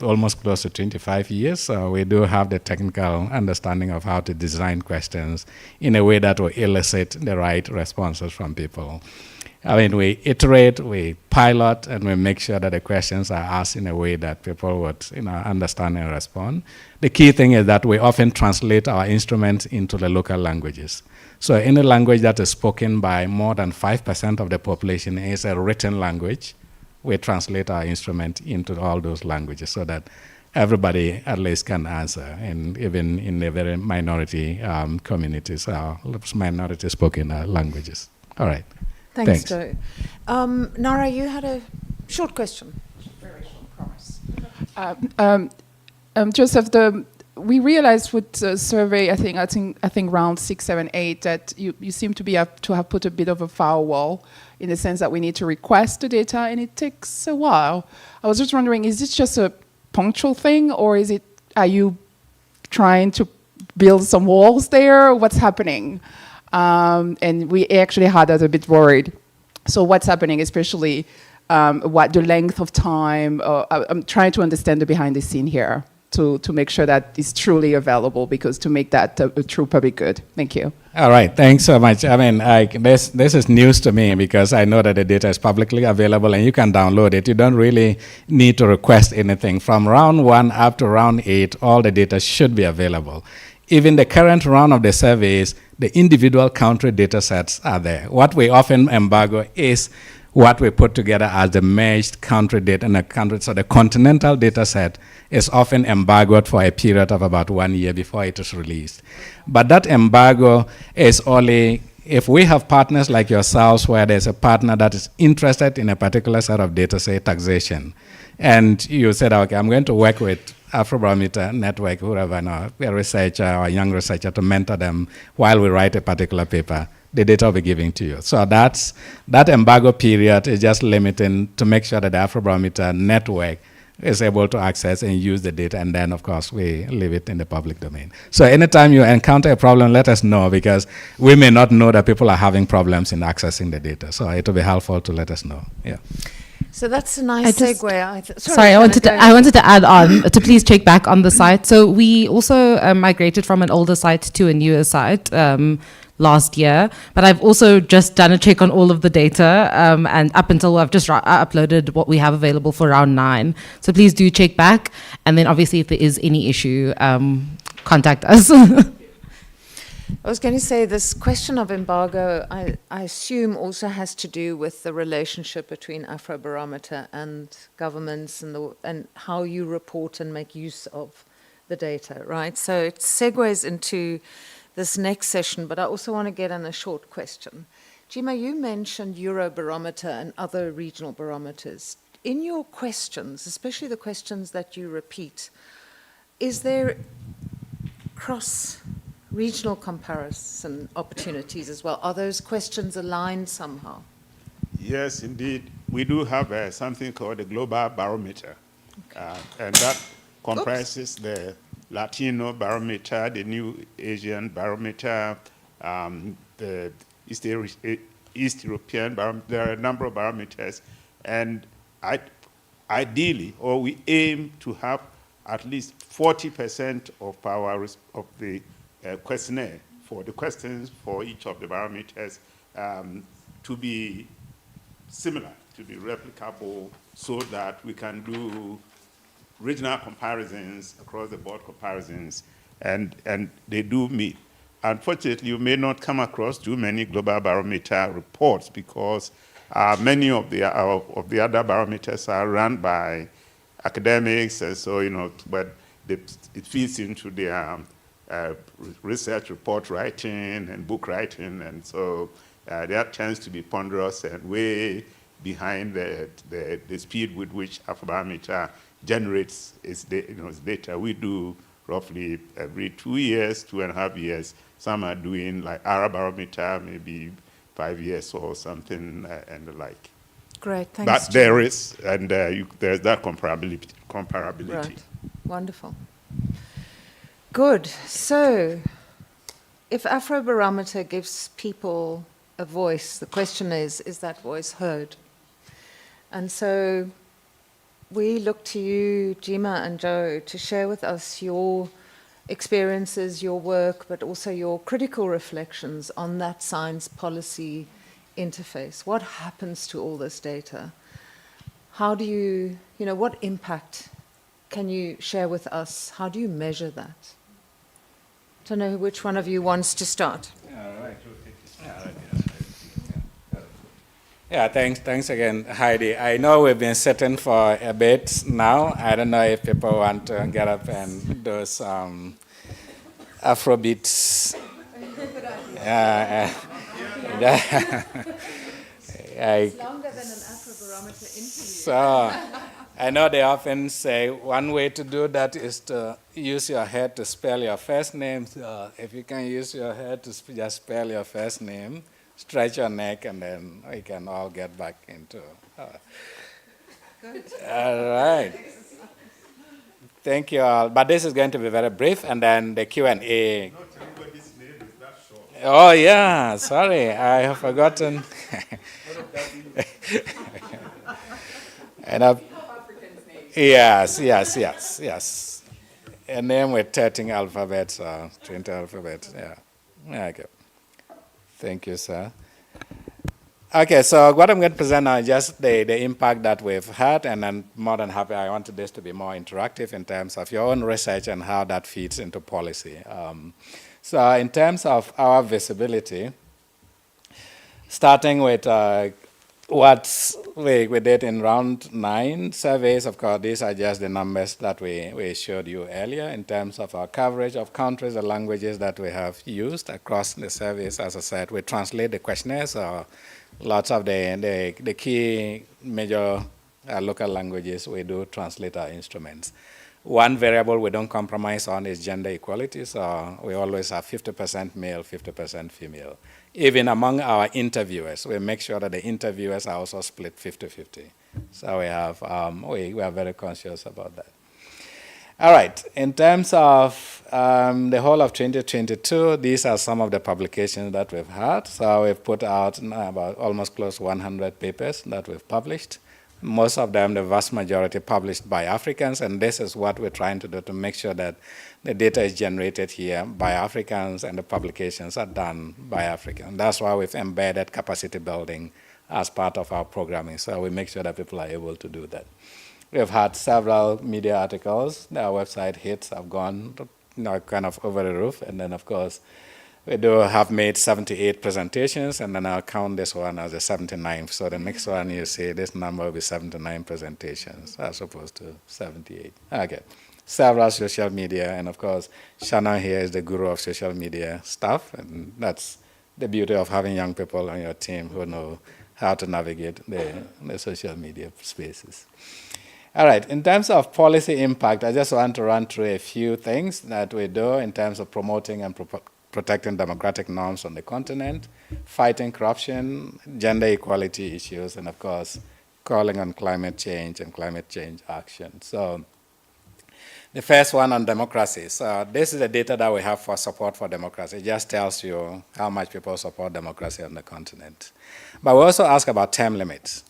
almost close to 25 years, so we do have the technical understanding of how to design questions in a way that will elicit the right responses from people. We iterate, we pilot, and we make sure that the questions are asked in a way that people would understand and respond. The key thing is that we often translate our instruments into the local languages. So any language that is spoken by more than 5% of the population is a written language. We translate our instrument into all those languages so that everybody at least can answer, and even in the very minority communities, minority spoken languages. All right. Thanks, Joe. Nara, you had a short question. Very short, promise. Joseph, we realized with the survey, I think round 6, 7, 8, that you seem to have put a bit of a firewall in the sense that we need to request the data, and it takes a while. I was just wondering, is this just a punctual thing, or are you trying to build some walls there? What's happening? And we actually had us a bit worried. So what's happening, especially what the length of time? I'm trying to understand the behind the scene here to make sure that it's truly available, because to make that a true public good. Thank you. All right, thanks so much. This is news to me, because I know that the data is publicly available and you can download it. You don't really need to request anything. From round 1 up to round 8, all the data should be available. Even the current round of the surveys, the individual country data sets are there. What we often embargo is what we put together as the merged country data in a country. So the continental data set is often embargoed for a period of about 1 year before it is released. But that embargo is only if we have partners like yourselves, where there's a partner that is interested in a particular set of data, say taxation, and you said, okay, I'm going to work with Afrobarometer network, whoever, a researcher or a young researcher, to mentor them while we write a particular paper. the data will be given to you. So that embargo period is just limiting to make sure that the Afrobarometer network is able to access and use the data, and then, of course, we leave it in the public domain. So anytime you encounter a problem, let us know, because we may not know that people are having problems in accessing the data. So it will be helpful to let us know. Yeah. So that's a nice segue. Sorry, I wanted to add on to please check back on the site. So we also migrated from an older site to a newer site last year, but I've also just done a check on all of the data, and up until I've just uploaded what we have available for round 9. So please do check back, and then obviously if there is any issue, contact us. I was going to say this question of embargo, I assume also has to do with the relationship between Afrobarometer and governments and how you report and make use of the data, right? So it segues into this next session, but I also want to get in a short question. Jima, you mentioned Eurobarometer and other regional barometers. In your questions, especially the questions that you repeat, is there cross-regional comparison opportunities as well? Are those questions aligned somehow? Yes, indeed. We do have something called the Global Barometer, and that comprises the Latino barometer, the New Asian barometer, the East European barometer. There are a number of barometers, and ideally, or we aim to have at least 40% of the questionnaire for the questions for each of the barometers to be similar, to be replicable, so that we can do regional comparisons, across the board comparisons, and they do meet. Unfortunately, you may not come across too many global barometer reports, because many of the other barometers are run by academics, and so, but it feeds into their research report writing and book writing, and so that tends to be ponderous and way behind the speed with which Afrobarometer generates its data. We do roughly every 2 years, 2.5 years. Some are doing like Arabarometer, maybe 5 years or something, and the like. Great, thanks. But there is, and there's that comparability. Right, wonderful. Good. So, if Afrobarometer gives people a voice, the question is that voice heard? And so we look to you, Jima and Joe, to share with us your experiences, your work, but also your critical reflections on that science policy interface. What happens to all this data? How do you, what impact can you share with us? How do you measure that? I don't know which one of you wants to start. Yeah, thanks again, Heidi. I know we've been sitting for a bit now. I don't know if people want to get up and do some Afrobeats. It's longer than an Afrobarometer interview. So, I know they often say one way to do that is to use your head to spell your first name. So if you can use your head to just spell your first name, stretch your neck, and then we can all get back into. Good. All right. Thank you all. But this is going to be very brief, and then the Q&A. Not everybody's name is that short. Oh yeah, sorry, I have forgotten. And yes. A name with 13 alphabets or 20 alphabets. Yeah. Okay. Thank you, sir. Okay, so what I'm going to present now is just the impact that we've had, and I'm more than happy. I wanted this to be more interactive in terms of your own research and how that feeds into policy. So in terms of our visibility, starting with what we did in round 9 surveys, of course, these are just the numbers that we showed you earlier in terms of our coverage of countries, the languages that we have used across the surveys. As I said, we translate the questionnaires, lots of the key major local languages, we do translate our instruments. One variable we don't compromise on is gender equality, so we always have 50% male, 50% female. Even among our interviewers, we make sure that the interviewers are also split 50-50. So we have, we are very conscious about that. All right, in terms of the whole of 2022, these are some of the publications that we've had. So we've put out about almost close to 100 papers that we've published. Most of them, the vast majority, published by Africans, and this is what we're trying to do to make sure that the data is generated here by Africans and the publications are done by Africans. That's why we've embedded capacity building as part of our programming, so we make sure that people are able to do that. We've had several media articles. Our website hits have gone kind of over the roof, and then, of course, we do have made 78 presentations, and then I'll count this one as the 79th. So the next one you see, this number will be 79 presentations as opposed to 78. Okay. Several social media, and of course, Shannon here is the guru of social media stuff, and that's the beauty of having young people on your team who know how to navigate the social media spaces. All right, in terms of policy impact, I just want to run through a few things that we do in terms of promoting and protecting democratic norms on the continent, fighting corruption, gender equality issues, and of course, calling on climate change and climate change action. So the first one on democracy. So this is the data that we have for support for democracy. It just tells you how much people support democracy on the continent. But we also ask about term limits.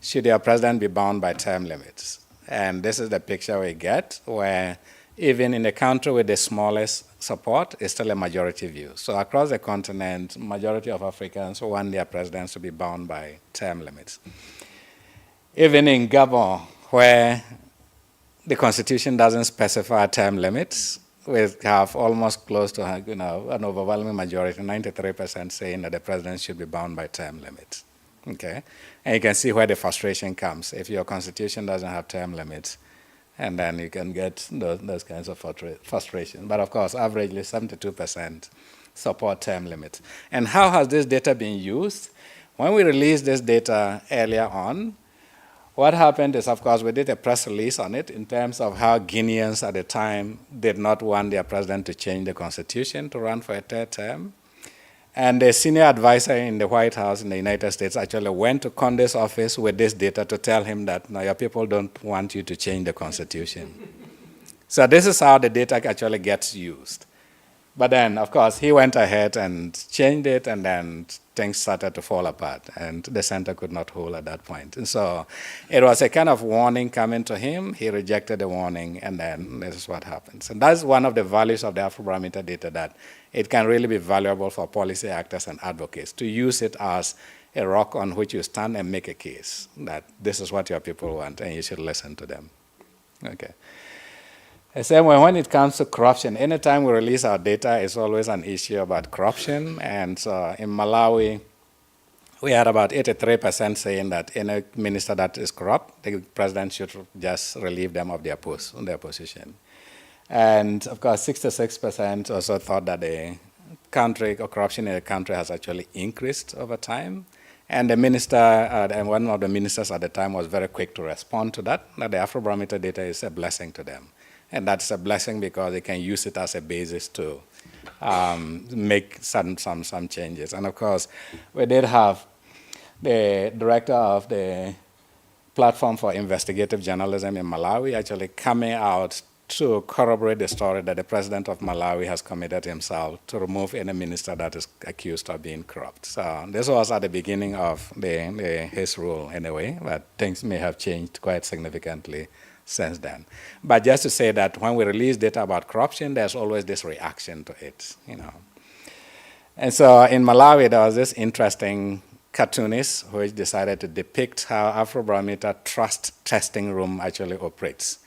Should your president be bound by term limits? And this is the picture we get, where even in a country with the smallest support, it's still a majority view. So across the continent, majority of Africans want their presidents to be bound by term limits. Even in Gabon, where the constitution doesn't specify term limits, we have almost close to an overwhelming majority, 93% saying that the president should be bound by term limits. Okay, and you can see where the frustration comes. If your constitution doesn't have term limits, and then you can get those kinds of frustration. But of course, averagely 72% support term limits. And how has this data been used? When we released this data earlier on, what happened is, of course, we did a press release on it in terms of how Guineans at the time did not want their president to change the constitution to run for a third term. And the senior advisor in the White House in the United States actually went to Conde's office with this data to tell him that, no, your people don't want you to change the constitution. So this is how the data actually gets used. But then, of course, he went ahead and changed it, and then things started to fall apart, and the center could not hold at that point. And so it was a kind of warning coming to him. He rejected the warning, and then this is what happens. And that's one of the values of the Afrobarometer data, that it can really be valuable for policy actors and advocates to use it as a rock on which you stand and make a case that this is what your people want, and you should listen to them. Okay. The same way when it comes to corruption, anytime we release our data, it's always an issue about corruption. And so in Malawi, we had about 83% saying that any minister that is corrupt, the president should just relieve them of their position. And of course, 66% also thought that the country, or corruption in the country, has actually increased over time. And the minister, and one of the ministers at the time was very quick to respond to that the Afrobarometer data is a blessing to them. And that's a blessing because they can use it as a basis to make some changes. And of course, we did have the director of the Platform for Investigative Journalism in Malawi actually coming out to corroborate the story that the president of Malawi has committed himself to remove any minister that is accused of being corrupt. So this was at the beginning of his rule anyway, but things may have changed quite significantly since then. But just to say that when we release data about corruption, there's always this reaction to it, And so in Malawi, there was this interesting cartoonist who decided to depict how Afrobarometer trust testing room actually operates.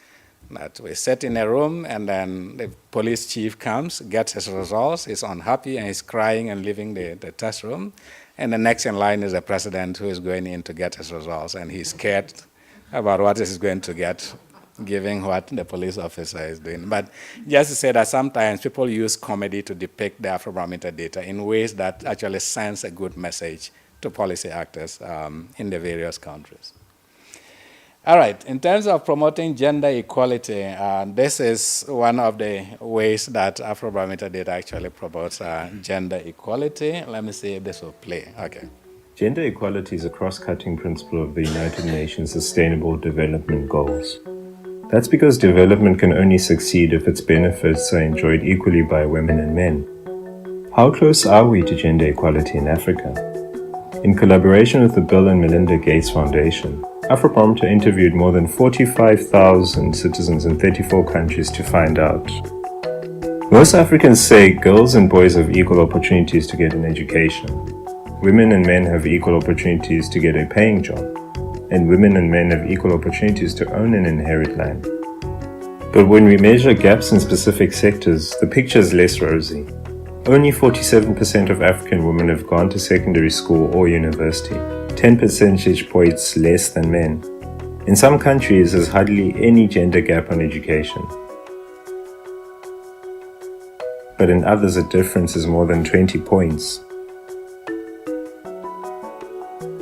That we sit in a room, and then the police chief comes, gets his results, he's unhappy, and he's crying and leaving the test room. And the next in line is the president who is going in to get his results, and he's scared about what he's going to get, given what the police officer is doing. But just to say that sometimes people use comedy to depict the Afrobarometer data in ways that actually sends a good message to policy actors in the various countries. All right, in terms of promoting gender equality, this is one of the ways that Afrobarometer data actually promotes gender equality. Let me see if this will play. Okay. Gender equality is a cross-cutting principle of the United Nations Sustainable Development Goals. That's because development can only succeed if its benefits are enjoyed equally by women and men. How close are we to gender equality in Africa? In collaboration with the Bill and Melinda Gates Foundation, Afrobarometer interviewed more than 45,000 citizens in 34 countries to find out. Most Africans say girls and boys have equal opportunities to get an education. Women and men have equal opportunities to get a paying job. And women and men have equal opportunities to own and inherit land. But when we measure gaps in specific sectors, the picture is less rosy. Only 47% of African women have gone to secondary school or university, 10 percentage points less than men. In some countries, there's hardly any gender gap on education. But in others, the difference is more than 20 points.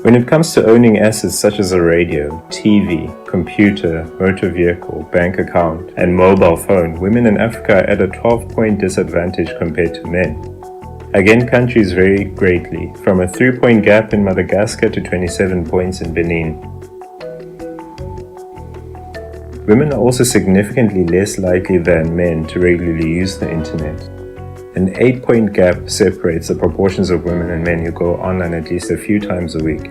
When it comes to owning assets such as a radio, TV, computer, motor vehicle, bank account, and mobile phone, women in Africa are at a 12-point disadvantage compared to men. Again, countries vary greatly, from a 3-point gap in Madagascar to 27 points in Benin. Women are also significantly less likely than men to regularly use the internet. An 8-point gap separates the proportions of women and men who go online at least a few times a week.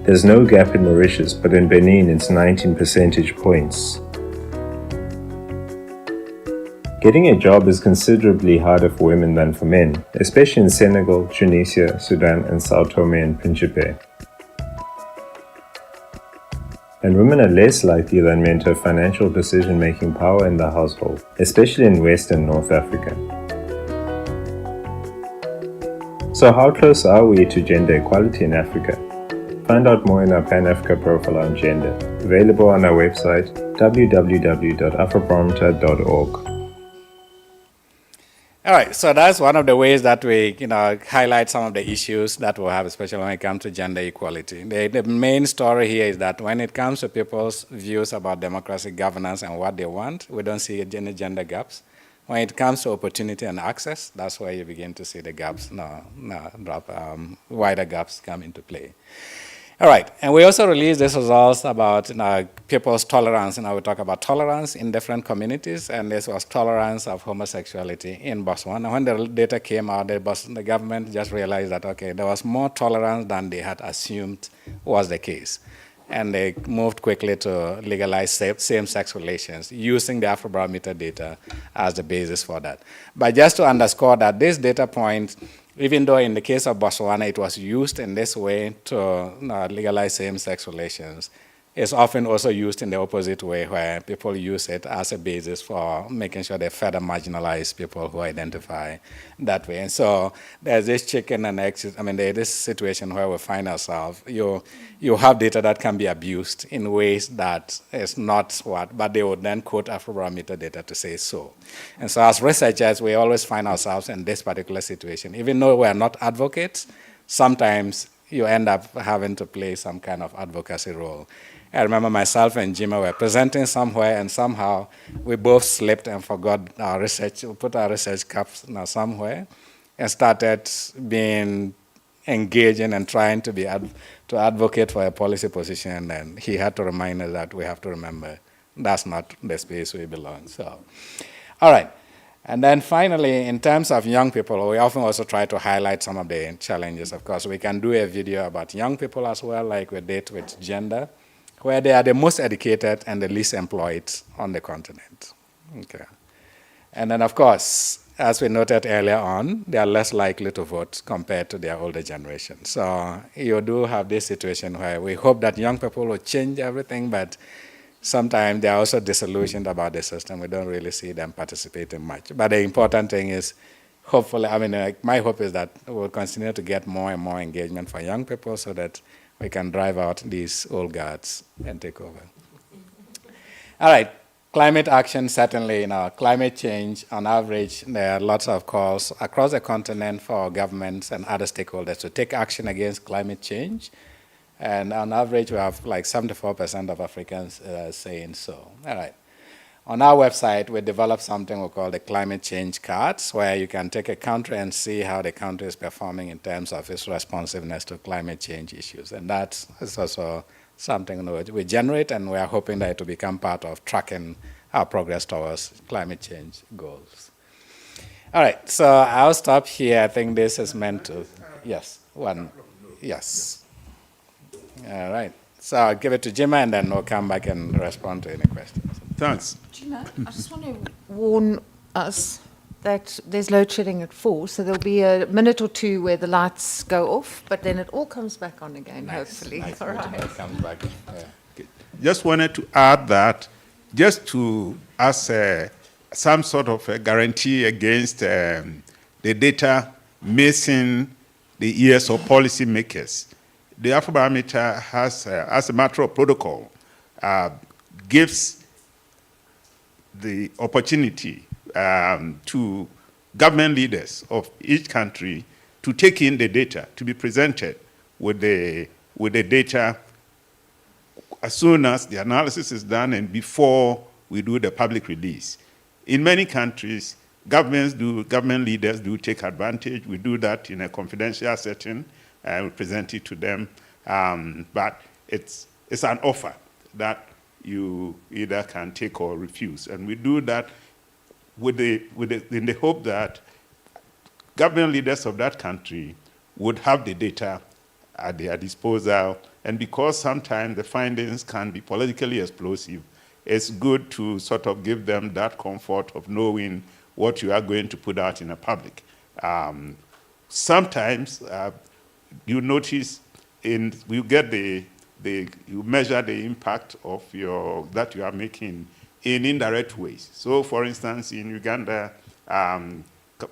There's no gap in Mauritius, but in Benin it's 19 percentage points. Getting a job is considerably harder for women than for men, especially in Senegal, Tunisia, Sudan, and Sao Tome and Principe. And women are less likely than men to have financial decision-making power in the household, especially in West and North Africa. So how close are we to gender equality in Africa? Find out more in our Pan-Africa profile on gender, available on our website www.afrobarometer.org. All right, so that's one of the ways that we, highlight some of the issues that we have, especially when it comes to gender equality. The main story here is that when it comes to people's views about democracy, governance, and what they want, we don't see any gender gaps. When it comes to opportunity and access, that's where you begin to see the gaps wider gaps come into play. All right, and we also released these results about people's tolerance. We talk about tolerance in different communities, and this was tolerance of homosexuality in Botswana. When the data came out, the government just realized that, okay, there was more tolerance than they had assumed was the case. And they moved quickly to legalize same-sex relations using the Afrobarometer data as the basis for that. But just to underscore that this data point, even though in the case of Botswana it was used in this way to legalize same-sex relations, it's often also used in the opposite way, where people use it as a basis for making sure they further marginalize people who identify that way. And so there's this chicken and egg, there's this situation where we find ourselves. You have data that can be abused in ways that is not but they would then quote Afrobarometer data to say so. And so as researchers, we always find ourselves in this particular situation. Even though we are not advocates, sometimes you end up having to play some kind of advocacy role. I remember myself and Jima were presenting somewhere, and somehow we both slipped and forgot our research. We put our research caps somewhere and started being engaging and trying to advocate for a policy position. And he had to remind us that we have to remember that's not the space we belong. So, all right. And then finally, in terms of young people, we often also try to highlight some of the challenges. Of course, we can do a video about young people as well, like we did with gender, where they are the most educated and the least employed on the continent. Okay. And then, of course, as we noted earlier on, they are less likely to vote compared to their older generation. So you do have this situation where we hope that young people will change everything, but sometimes they are also disillusioned about the system. We don't really see them participating much. But the important thing is, hopefully, my hope is that we'll continue to get more and more engagement for young people so that we can drive out these old guards and take over. All right, climate action, certainly, climate change, on average, there are lots of calls across the continent for governments and other stakeholders to take action against climate change. And on average, we have like 74% of Africans saying so. All right. On our website, we developed something we call the climate change cards, where you can take a country and see how the country is performing in terms of its responsiveness to climate change issues. And that's also something we generate, and we are hoping that it will become part of tracking our progress towards climate change goals. All right, so I'll stop here. I think this is meant to, yes. All right, so I'll give it to Jima, and then we'll come back and respond to any questions. Thanks. Gina, I just want to warn us that there's load shedding at 4, so there'll be a minute or two where the lights go off, but then it all comes back on again, hopefully. Nice. All right. Comes back. Yeah. Just wanted to add that, just to as some sort of a guarantee against the data missing the ears of policymakers, the Afrobarometer has, as a matter of protocol, gives the opportunity to government leaders of each country to take in the data, to be presented with the data as soon as the analysis is done and before we do the public release. In many countries, government leaders do take advantage. We do that in a confidential setting. We present it to them, but it's an offer that you either can take or refuse. And we do that in the hope that government leaders of that country would have the data at their disposal. And because sometimes the findings can be politically explosive, it's good to sort of give them that comfort of knowing what you are going to put out in the public. Sometimes you notice you get you measure the impact of that you are making in indirect ways. So, for instance, in Uganda,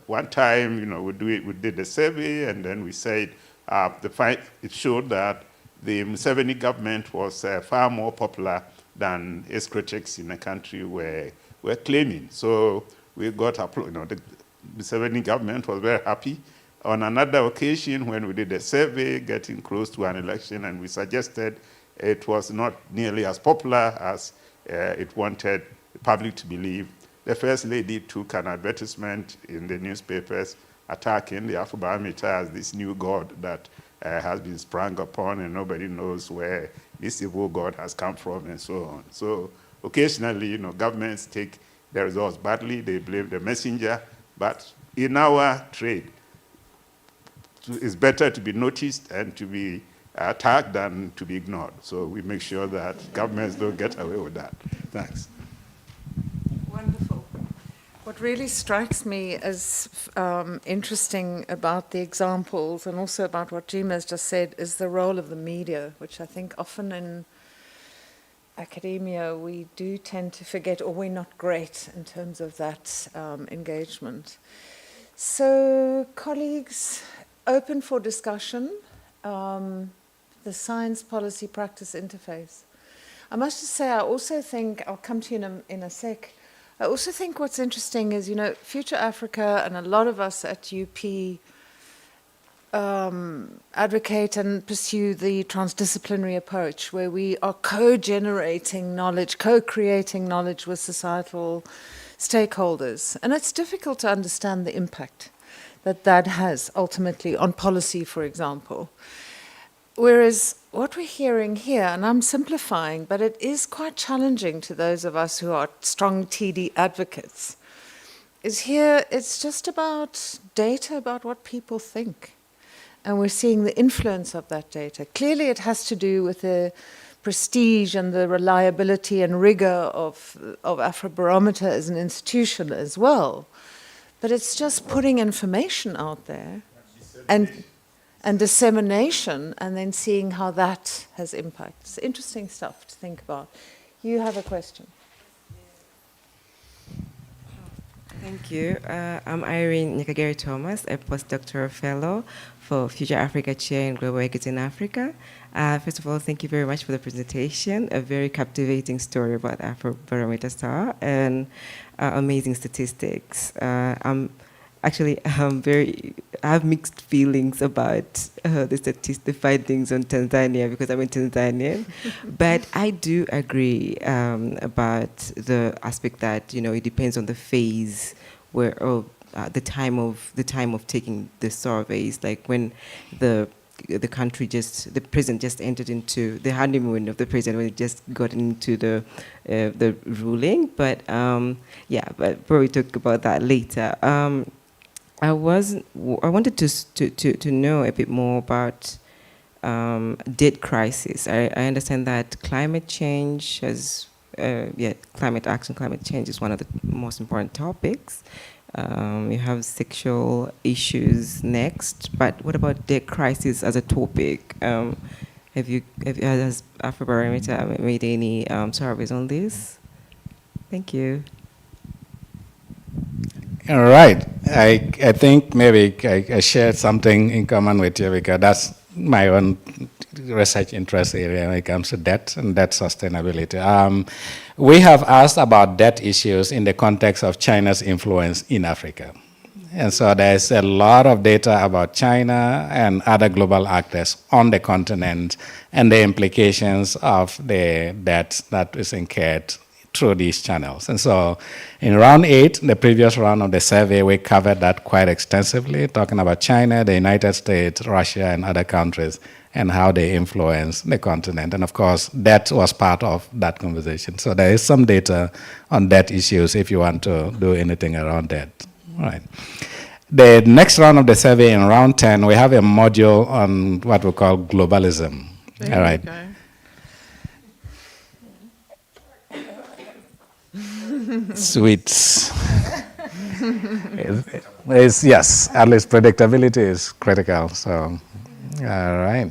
one time, we did a survey, and then we said it showed that the Museveni government was far more popular than its critics in the country were claiming. So we got the Museveni government was very happy. On another occasion, when we did a survey getting close to an election, and we suggested it was not nearly as popular as it wanted the public to believe, the First Lady took an advertisement in the newspapers attacking the Afrobarometer as this new god that has been sprung upon, and nobody knows where this evil god has come from, and so on. So occasionally, governments take the results badly, they blame the messenger, but in our trade, it's better to be noticed and to be attacked than to be ignored. So we make sure that governments don't get away with that. Thanks. Wonderful. What really strikes me as interesting about the examples and also about what Jima has just said is the role of the media, which I think often in academia we do tend to forget, or we're not great in terms of that engagement. So, colleagues, open for discussion, the science policy practice interface. I must just say, I also think, I'll come to you in a sec, I also think what's interesting is, Future Africa and a lot of us at UP advocate and pursue the transdisciplinary approach where we are co-generating knowledge, co-creating knowledge with societal stakeholders. And it's difficult to understand the impact that has ultimately on policy, for example. Whereas what we're hearing here, and I'm simplifying, but it is quite challenging to those of us who are strong TD advocates, is here it's just about data, about what people think. And we're seeing the influence of that data. Clearly it has to do with the prestige and the reliability and rigor of Afrobarometer as an institution as well. But it's just putting information out there and dissemination, and then seeing how that has impact. It's interesting stuff to think about. You have a question. Thank you. I'm Irene Nyakageri Thomas, a postdoctoral fellow for Future Africa Chair in Global Equity in Africa. First of all, thank you very much for the presentation. A very captivating story about Afrobarometer Star and amazing statistics. I'm very I have mixed feelings about the findings on Tanzania because I'm a Tanzanian. But I do agree about the aspect that it depends on the phase the time of taking the surveys, like when the president just entered into the honeymoon of the president when he just got into the ruling. But we'll talk about that later. I wanted to know a bit more about debt crisis. I understand that climate change climate action, climate change is one of the most important topics. You have sexual issues next, but what about debt crisis as a topic? Has Afrobarometer made any surveys on this? Thank you. All right. I think maybe I shared something in common with you because that's my own research interest area when it comes to debt and debt sustainability. We have asked about debt issues in the context of China's influence in Africa. And so there's a lot of data about China and other global actors on the continent and the implications of the debt that is incurred through these channels. And so in round 8, the previous round of the survey, we covered that quite extensively, talking about China, the United States, Russia, and other countries, and how they influence the continent. And of course, that was part of that conversation. So there is some data on debt issues if you want to do anything around that. All right. The next round of the survey, in round 10, we have a module on what we call globalism. There all right. you go. Sweets. Yes, at least predictability is critical. So, all right.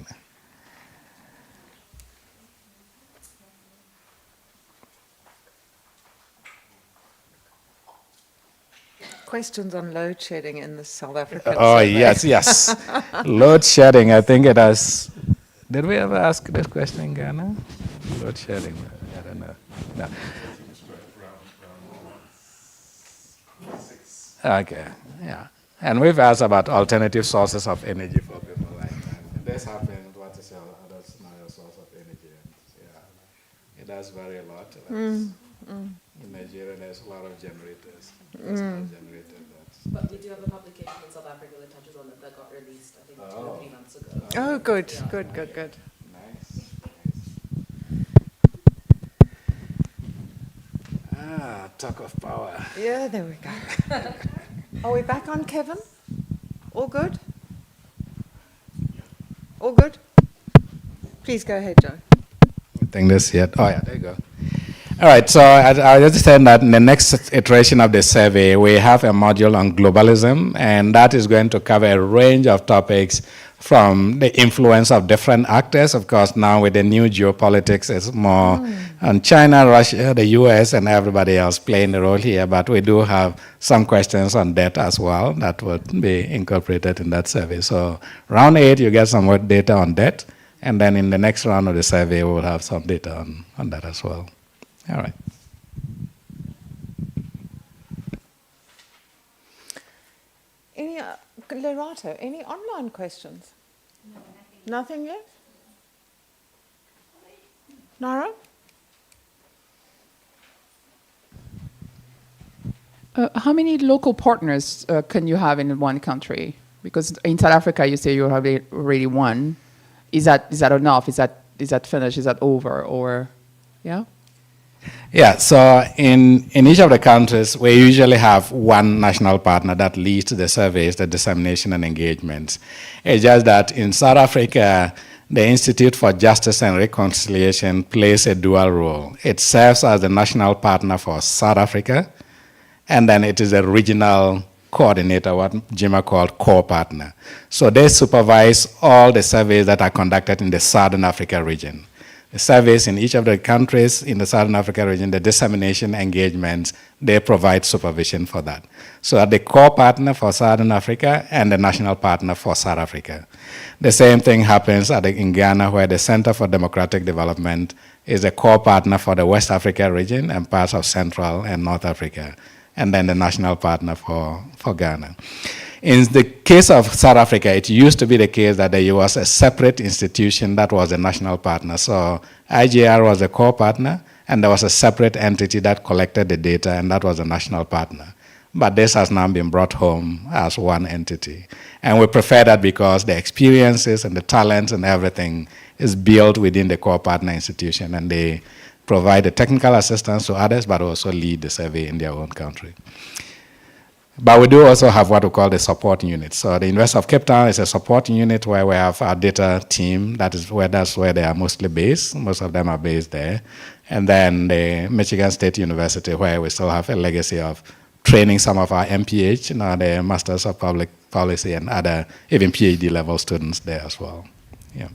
Questions on load shedding in the South African Oh, survey. yes. Load shedding, I think it has. Did we ever ask this question in Ghana? Load shedding, I don't know. No. Okay, yeah. And we've asked about alternative sources of energy for people like that. This happened, what is your other source of energy? Yeah, it does vary a lot. In Nigeria, there's a lot of generators. But we do have a publication in South Africa that touches on it that got released, I think, 2 or 3 months ago. Oh, good, Yeah. good. Nice. Talk of power. Yeah, there we go. Are we back on, Kevin? All good? All good? Please go ahead, Joe. I think this yet. Oh, yeah, there you go. All right, so I just said that in the next iteration of the survey, we have a module on globalism, and that is going to cover a range of topics from the influence of different actors. Of course, now with the new geopolitics, it's more on China, Russia, the US, and everybody else playing a role here, but we do have some questions on debt as well that would be incorporated in that survey. So round 8, you get some more data on debt, and then in the next round of the survey, we'll have some data on that as well. All right. Any, Lerato, any online questions? No, nothing yet? Nara? How many local partners can you have in one country? Because in South Africa, you say you have already one. Is that enough? Is that finished? Is that over? Or, yeah? Yeah, so in each of the countries, we usually have one national partner that leads the surveys, the dissemination and engagement. It's just that in South Africa, the Institute for Justice and Reconciliation plays a dual role. It serves as the national partner for South Africa, and then it is a regional coordinator, what Jima called core partner. So they supervise all the surveys that are conducted in the Southern Africa region. The surveys in each of the countries in the Southern Africa region, the dissemination engagements, they provide supervision for that. So at the core partner for Southern Africa and the national partner for South Africa. The same thing happens in Ghana, where the Center for Democratic Development is a core partner for the West Africa region and parts of Central and North Africa, and then the national partner for Ghana. In the case of South Africa, it used to be the case that there was a separate institution that was a national partner. So IGR was a core partner, and there was a separate entity that collected the data, and that was a national partner. But this has now been brought home as one entity. And we prefer that because the experiences and the talents and everything is built within the core partner institution, and they provide the technical assistance to others, but also lead the survey in their own country. But we do also have what we call the support unit. So the University of Cape Town is a support unit where we have our data team. That's where they are mostly based. Most of them are based there. And then the Michigan State University, where we still have a legacy of training some of our MPH, the Masters of Public Policy and other, even PhD level students there as well. Yeah.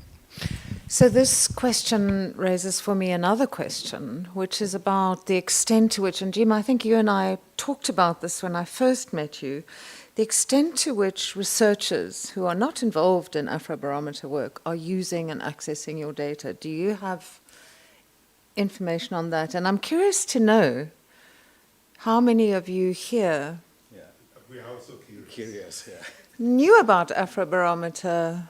So this question raises for me another question, which is about the extent to which, and Jim, I think you and I talked about this when I first met you, the extent to which researchers who are not involved in Afrobarometer work are using and accessing your data. Do you have information on that? And I'm curious to know how many of you here we are also curious. Knew about Afrobarometer,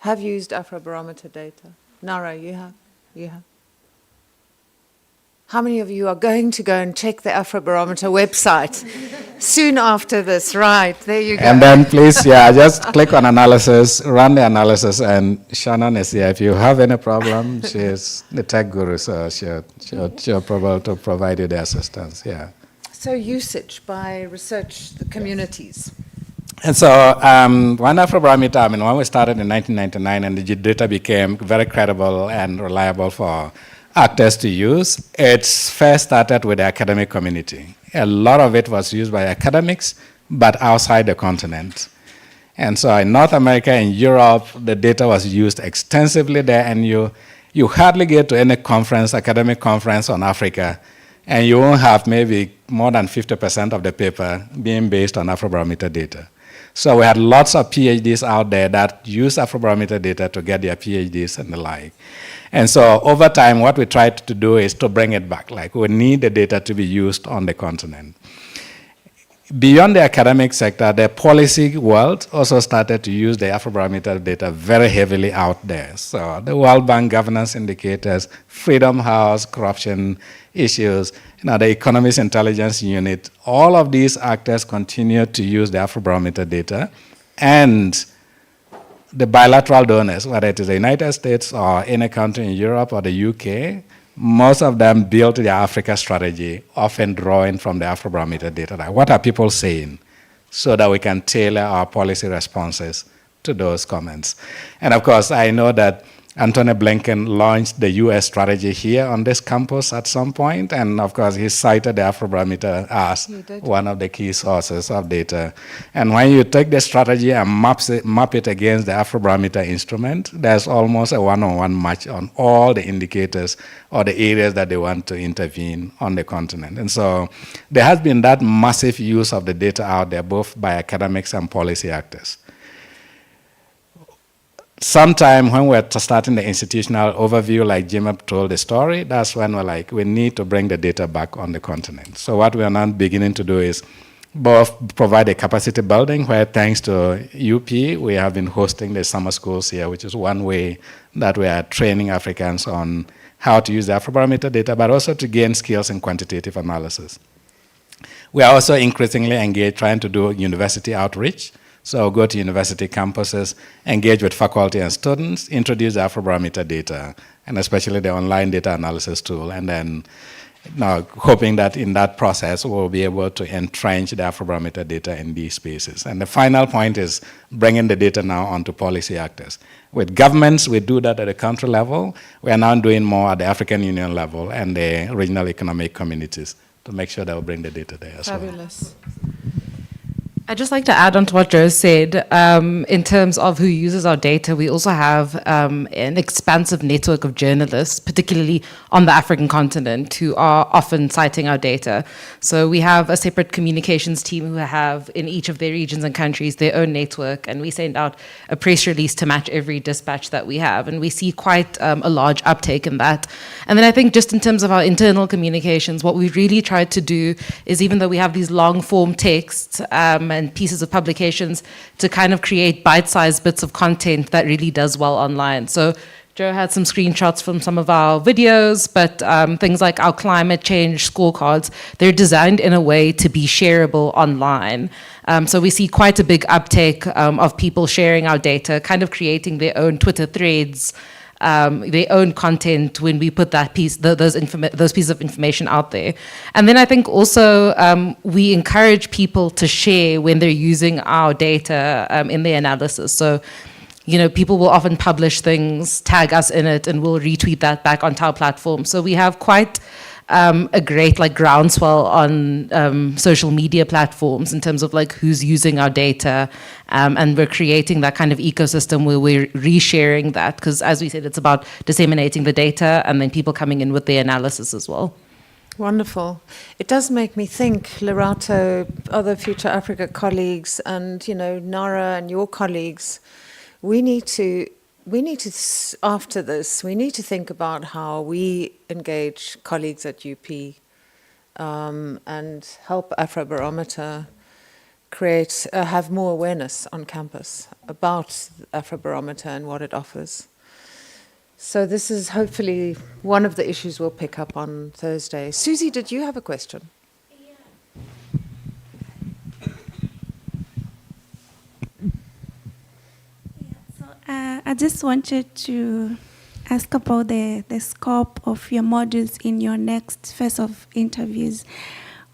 have used Afrobarometer data? Nara, you have? You have? How many of you are going to go and check the Afrobarometer website soon after this? Right, there you go. And then please, just click on analysis, run the analysis, and Shannon is here. If you have any problem, she's the tech guru, so she'll provide you the assistance, So usage by research the communities. And so one Afrobarometer, when we started in 1999 and the data became very credible and reliable for actors to use, it first started with the academic community. A lot of it was used by academics, but outside the continent. And so in North America and Europe, the data was used extensively there, and you hardly get to any conference, academic conference on Africa, and you won't have maybe more than 50% of the paper being based on Afrobarometer data. So we had lots of PhDs out there that use Afrobarometer data to get their PhDs and the like. And so over time, what we tried to do is to bring it back. Like, we need the data to be used on the continent. Beyond the academic sector, the policy world also started to use the Afrobarometer data very heavily out there. So the World Bank governance indicators, Freedom House, corruption issues, the Economist Intelligence Unit, all of these actors continue to use the Afrobarometer data, and the bilateral donors, whether it is the United States or any country in Europe or the UK, most of them built their Africa strategy, often drawing from the Afrobarometer data. Like, what are people saying? So that we can tailor our policy responses to those comments. And of course, I know that Antony Blinken launched the US strategy here on this campus at some point, and of course he cited the Afrobarometer as one of the key sources of data. And when you take the strategy and map it against the Afrobarometer instrument, there's almost a one-on-one match on all the indicators or the areas that they want to intervene on the continent. And so there has been that massive use of the data out there, both by academics and policy actors. Sometime when we're starting the institutional overview, like Jim told the story, that's when we're like, we need to bring the data back on the continent. So what we are now beginning to do is both provide a capacity building, where thanks to UP, we have been hosting the summer schools here, which is one way that we are training Africans on how to use the Afrobarometer data, but also to gain skills in quantitative analysis. We are also increasingly engaged trying to do university outreach. So go to university campuses, engage with faculty and students, introduce the Afrobarometer data, and especially the online data analysis tool, and then hoping that in that process we'll be able to entrench the Afrobarometer data in these spaces. And the final point is bringing the data now onto policy actors. With governments, we do that at the country level. We are now doing more at the African Union level and the regional economic communities to make sure that we bring the data there as well. Fabulous. I'd just like to add on to what Joe said. In terms of who uses our data, we also have an expansive network of journalists, particularly on the African continent, who are often citing our data. So we have a separate communications team who have, in each of their regions and countries, their own network, and we send out a press release to match every dispatch that we have, and we see quite a large uptake in that. And then I think just in terms of our internal communications, what we've really tried to do is, even though we have these long-form texts, and pieces of publications to kind of create bite-sized bits of content that really does well online. So Joe had some screenshots from some of our videos, but things like our climate change scorecards, they're designed in a way to be shareable online. So we see quite a big uptake of people sharing our data, kind of creating their own Twitter threads, their own content when we put that piece, those pieces of information out there. And then I think also we encourage people to share when they're using our data in their analysis. So, you know, people will often publish things, tag us in it, and we'll retweet that back onto our platform. So we have quite a great like groundswell on social media platforms in terms of like who's using our data, and we're creating that kind of ecosystem where we're resharing that, because as we said, it's about disseminating the data and then people coming in with their analysis as well. Wonderful. It does make me think, Lerato, other Future Africa colleagues, and, you know, Nara and your colleagues, we need to, after this, we need to think about how we engage colleagues at UP and help Afrobarometer have more awareness on campus about Afrobarometer and what it offers. So this is hopefully one of the issues we'll pick up on Thursday. Susie, did you have a question? I just wanted to ask about the scope of your modules in your next phase of interviews.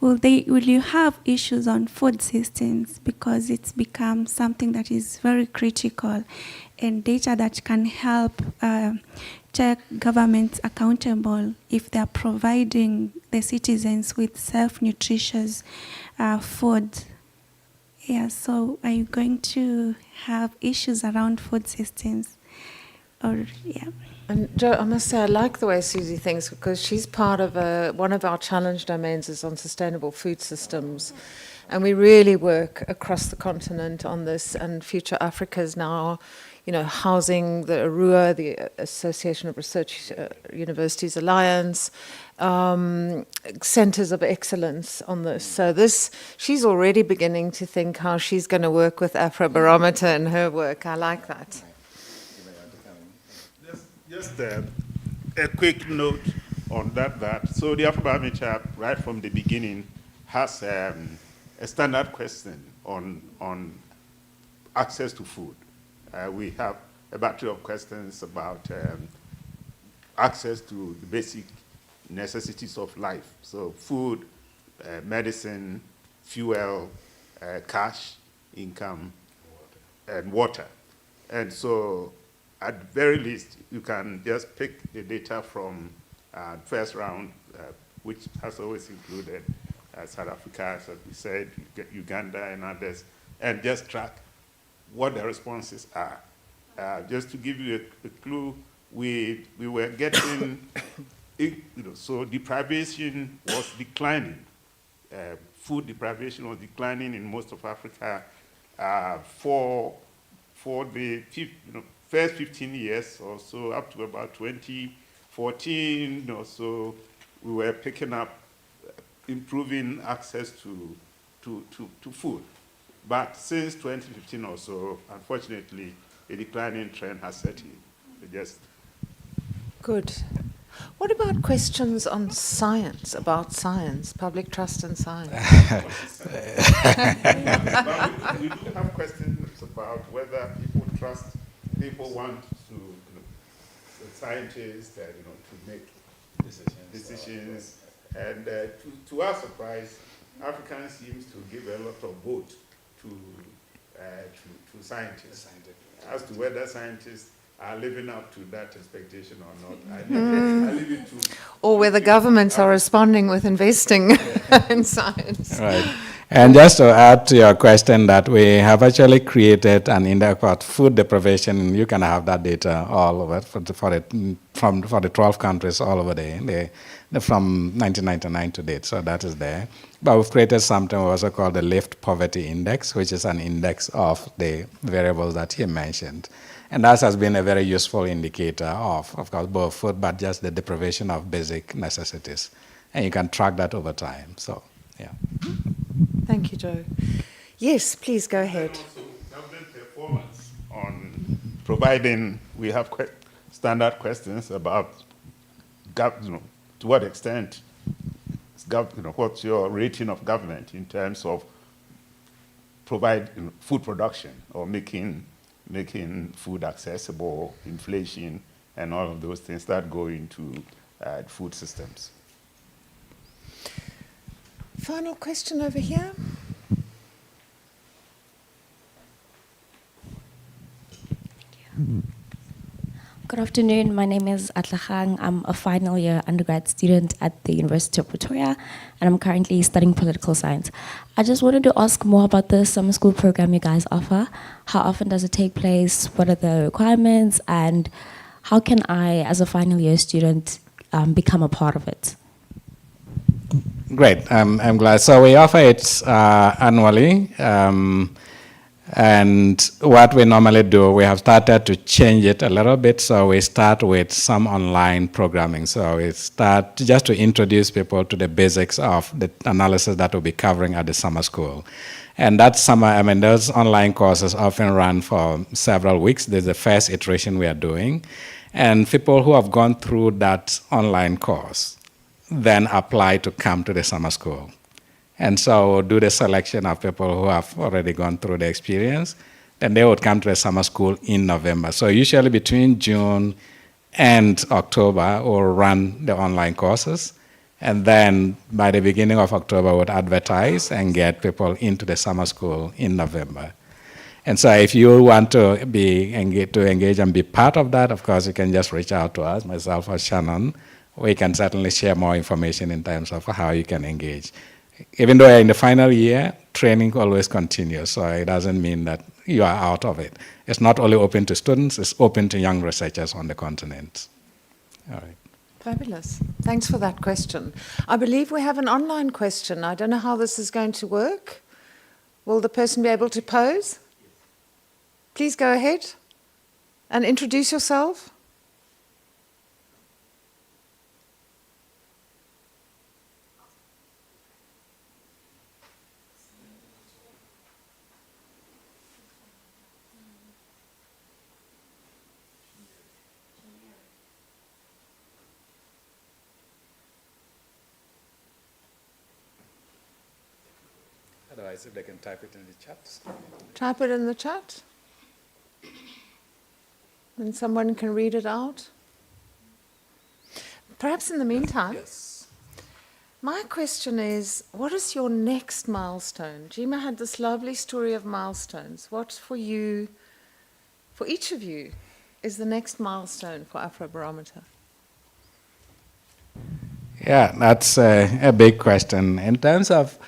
Will you have issues on food systems, because it's become something that is very critical, and data that can help check governments accountable if they are providing the citizens with self-nutritious food? Yeah, so are you going to have issues around food systems? Or, yeah. And Joe, I must say, I like the way Susie thinks, because she's part of one of our challenge domains is on sustainable food systems. And we really work across the continent on this, and Future Africa is now, you know, housing the ARUA, the Association of Research Universities Alliance, centers of excellence on this. So she's already beginning to think how she's going to work with Afrobarometer in her work. I like that. Just a quick note on that. So the Afrobarometer, right from the beginning, has a standard question on access to food. We have a battery of questions about access to the basic necessities of life. So food, medicine, fuel, cash, income, and water. And so at the very least, you can just pick the data from first round, which has always included South Africa, as we said, Uganda and others, and just track what the responses are. Just to give you a clue, we were getting, so deprivation was declining. Food deprivation was declining in most of Africa for the first 15 years or so, up to about 2014 or so. We were picking up, improving access to food. But since 2015 or so, unfortunately, a declining trend has set in. Good. What about questions on science, about science, public trust in science? We do have questions about whether people want to, scientists, to make decisions. And to our surprise, Africans seems to give a lot of vote to scientists. As to whether scientists are living up to that expectation or not, I leave it to... Or whether governments are responding with investing in science. Right. And just to add to your question, that we have actually created an index about food deprivation. You can have that data all over for the 12 countries all over from 1999 to date. So that is there. But we've created something also called the Lift Poverty Index, which is an index of the variables that he mentioned. And that has been a very useful indicator of course, both food, but just the deprivation of basic necessities. And you can track that over time. So, yeah. Thank you, Joe. Yes, please go ahead. Government performance on providing, we have standard questions about, to what extent, what's your rating of government in terms of food production or making food accessible, inflation, and all of those things that go into food systems. Final question over here. Good afternoon. My name is Atlachang. I'm a final year undergrad student at the University of Pretoria, and I'm currently studying political science. I just wanted to ask more about the summer school program you guys offer. How often does it take place? What are the requirements? And how can I, as a final year student, become a part of it? Great, I'm glad. So we offer it annually. And what we normally do, we have started to change it a little bit. So we start with some online programming. So we start just to introduce people to the basics of the analysis that we'll be covering at the summer school. And that summer, those online courses often run for several weeks. There's the first iteration we are doing. And people who have gone through that online course then apply to come to the summer school. And so do the selection of people who have already gone through the experience, then they would come to the summer school in November. So usually between June and October, we'll run the online courses. And then by the beginning of October, we'll advertise and get people into the summer school in November. And so if you want to engage and be part of that, of course, you can just reach out to us, myself or Shannon. We can certainly share more information in terms of how you can engage. Even though you're in the final year, training always continues, so it doesn't mean that you are out of it. It's not only open to students, it's open to young researchers on the continent. All right. Fabulous. Thanks for that question. I believe we have an online question. I don't know how this is going to work. Will the person be able to pose? Please go ahead and introduce yourself. Otherwise, if they can type it in the chat. Type it in the chat. And someone can read it out. Perhaps in the meantime, Yes. my question is, what is your next milestone? Jima had this lovely story of milestones. What for you, for each of you, is the next milestone for Afrobarometer? Yeah, that's a big question. In terms of,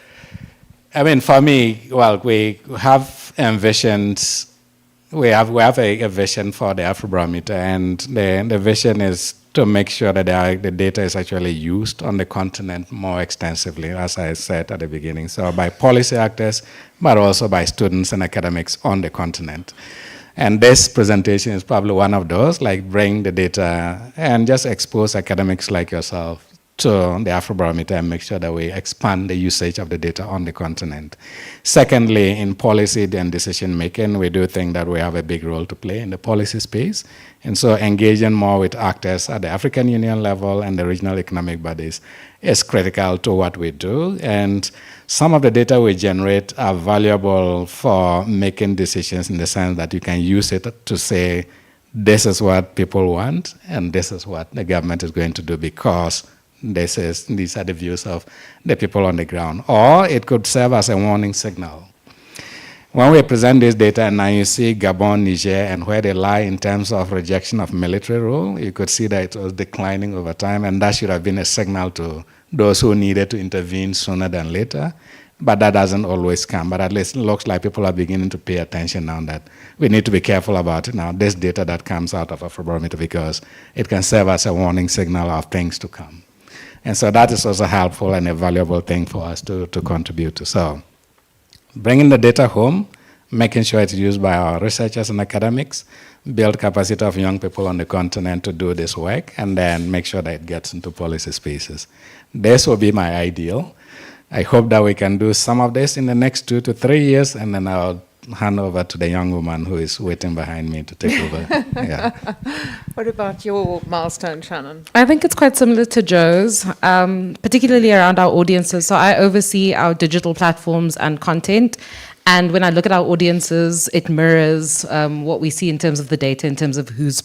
for me, well, we have envisioned, we have a vision for the Afrobarometer, and the vision is to make sure that the data is actually used on the continent more extensively, as I said at the beginning. So by policy actors, but also by students and academics on the continent. And this presentation is probably one of those, like bring the data and just expose academics like yourself to the Afrobarometer and make sure that we expand the usage of the data on the continent. Secondly, in policy and decision making, we do think that we have a big role to play in the policy space. And so engaging more with actors at the African Union level and the regional economic bodies is critical to what we do. And some of the data we generate are valuable for making decisions in the sense that you can use it to say, this is what people want, and this is what the government is going to do because these are the views of the people on the ground. Or it could serve as a warning signal. When we present this data, and now you see Gabon, Niger, and where they lie in terms of rejection of military rule, you could see that it was declining over time, and that should have been a signal to those who needed to intervene sooner than later. But that doesn't always come. But at least it looks like people are beginning to pay attention now that we need to be careful about it now, this data that comes out of Afrobarometer, because it can serve as a warning signal of things to come. And so that is also helpful and a valuable thing for us to contribute to. So bringing the data home, making sure it's used by our researchers and academics, build capacity of young people on the continent to do this work, and then make sure that it gets into policy spaces. This will be my ideal. I hope that we can do some of this in the next 2 to 3 years, and then I'll hand over to the young woman who is waiting behind me to take over. Yeah. What about your milestone, Shannon? I think it's quite similar to Joe's, particularly around our audiences. So I oversee our digital platforms and content. And when I look at our audiences, it mirrors what we see in terms of the data, in terms of who's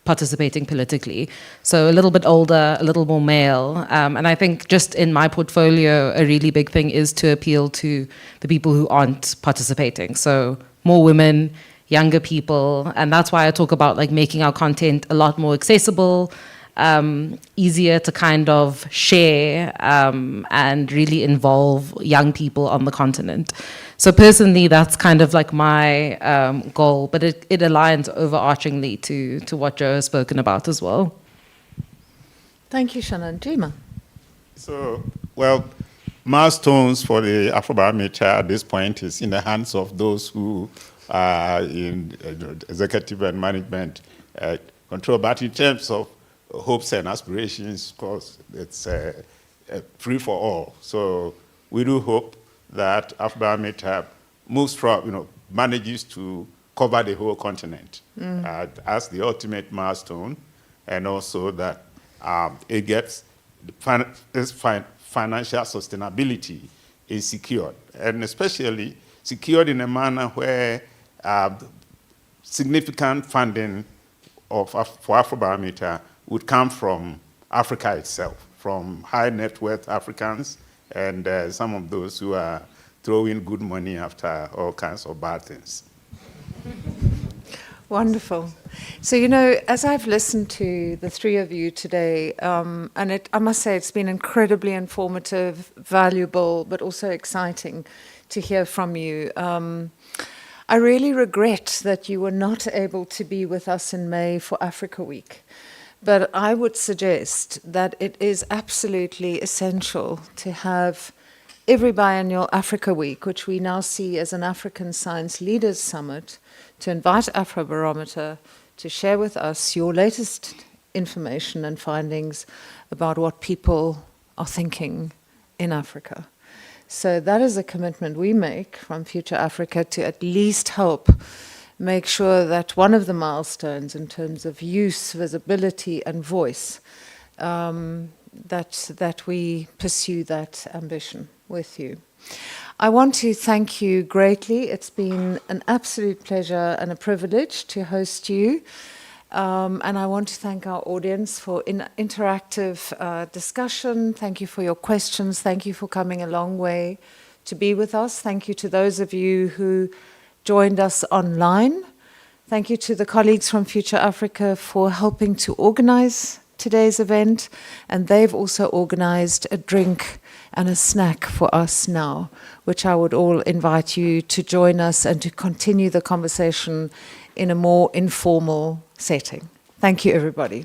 participating politically. So a little bit older, a little more male. And I think just in my portfolio, a really big thing is to appeal to the people who aren't participating. So more women, younger people. And that's why I talk about like making our content a lot more accessible, easier to kind of share and really involve young people on the continent. So personally, that's kind of like my goal, but it aligns overarchingly to what Joe has spoken about as well. Thank you, Shannon. Jima. So, well, milestones for the Afrobarometer at this point is in the hands of those who are in executive and management control. But in terms of hopes and aspirations, of course, it's free for all. So we do hope that Afrobarometer moves from, manages to cover the whole continent as the ultimate milestone, and also that it gets its financial sustainability is secured, and especially secured in a manner where significant funding for Afrobarometer would come from Africa itself, from high net worth Africans and some of those who are throwing good money after all kinds of bad things. Wonderful. So, as I've listened to the three of you today, and I must say it's been incredibly informative, valuable, but also exciting to hear from you. I really regret that you were not able to be with us in May for Africa Week. But I would suggest that it is absolutely essential to have every biennial Africa Week, which we now see as an African Science Leaders Summit, to invite Afrobarometer to share with us your latest information and findings about what people are thinking in Africa. So that is a commitment we make from Future Africa to at least help make sure that one of the milestones in terms of use, visibility, and voice, that we pursue that ambition with you. I want to thank you greatly. It's been an absolute pleasure and a privilege to host you. And I want to thank our audience for interactive discussion. Thank you for your questions. Thank you for coming a long way to be with us. Thank you to those of you who joined us online. Thank you to the colleagues from Future Africa for helping to organize today's event. And they've also organized a drink and a snack for us now, which I would all invite you to join us and to continue the conversation in a more informal setting. Thank you, everybody.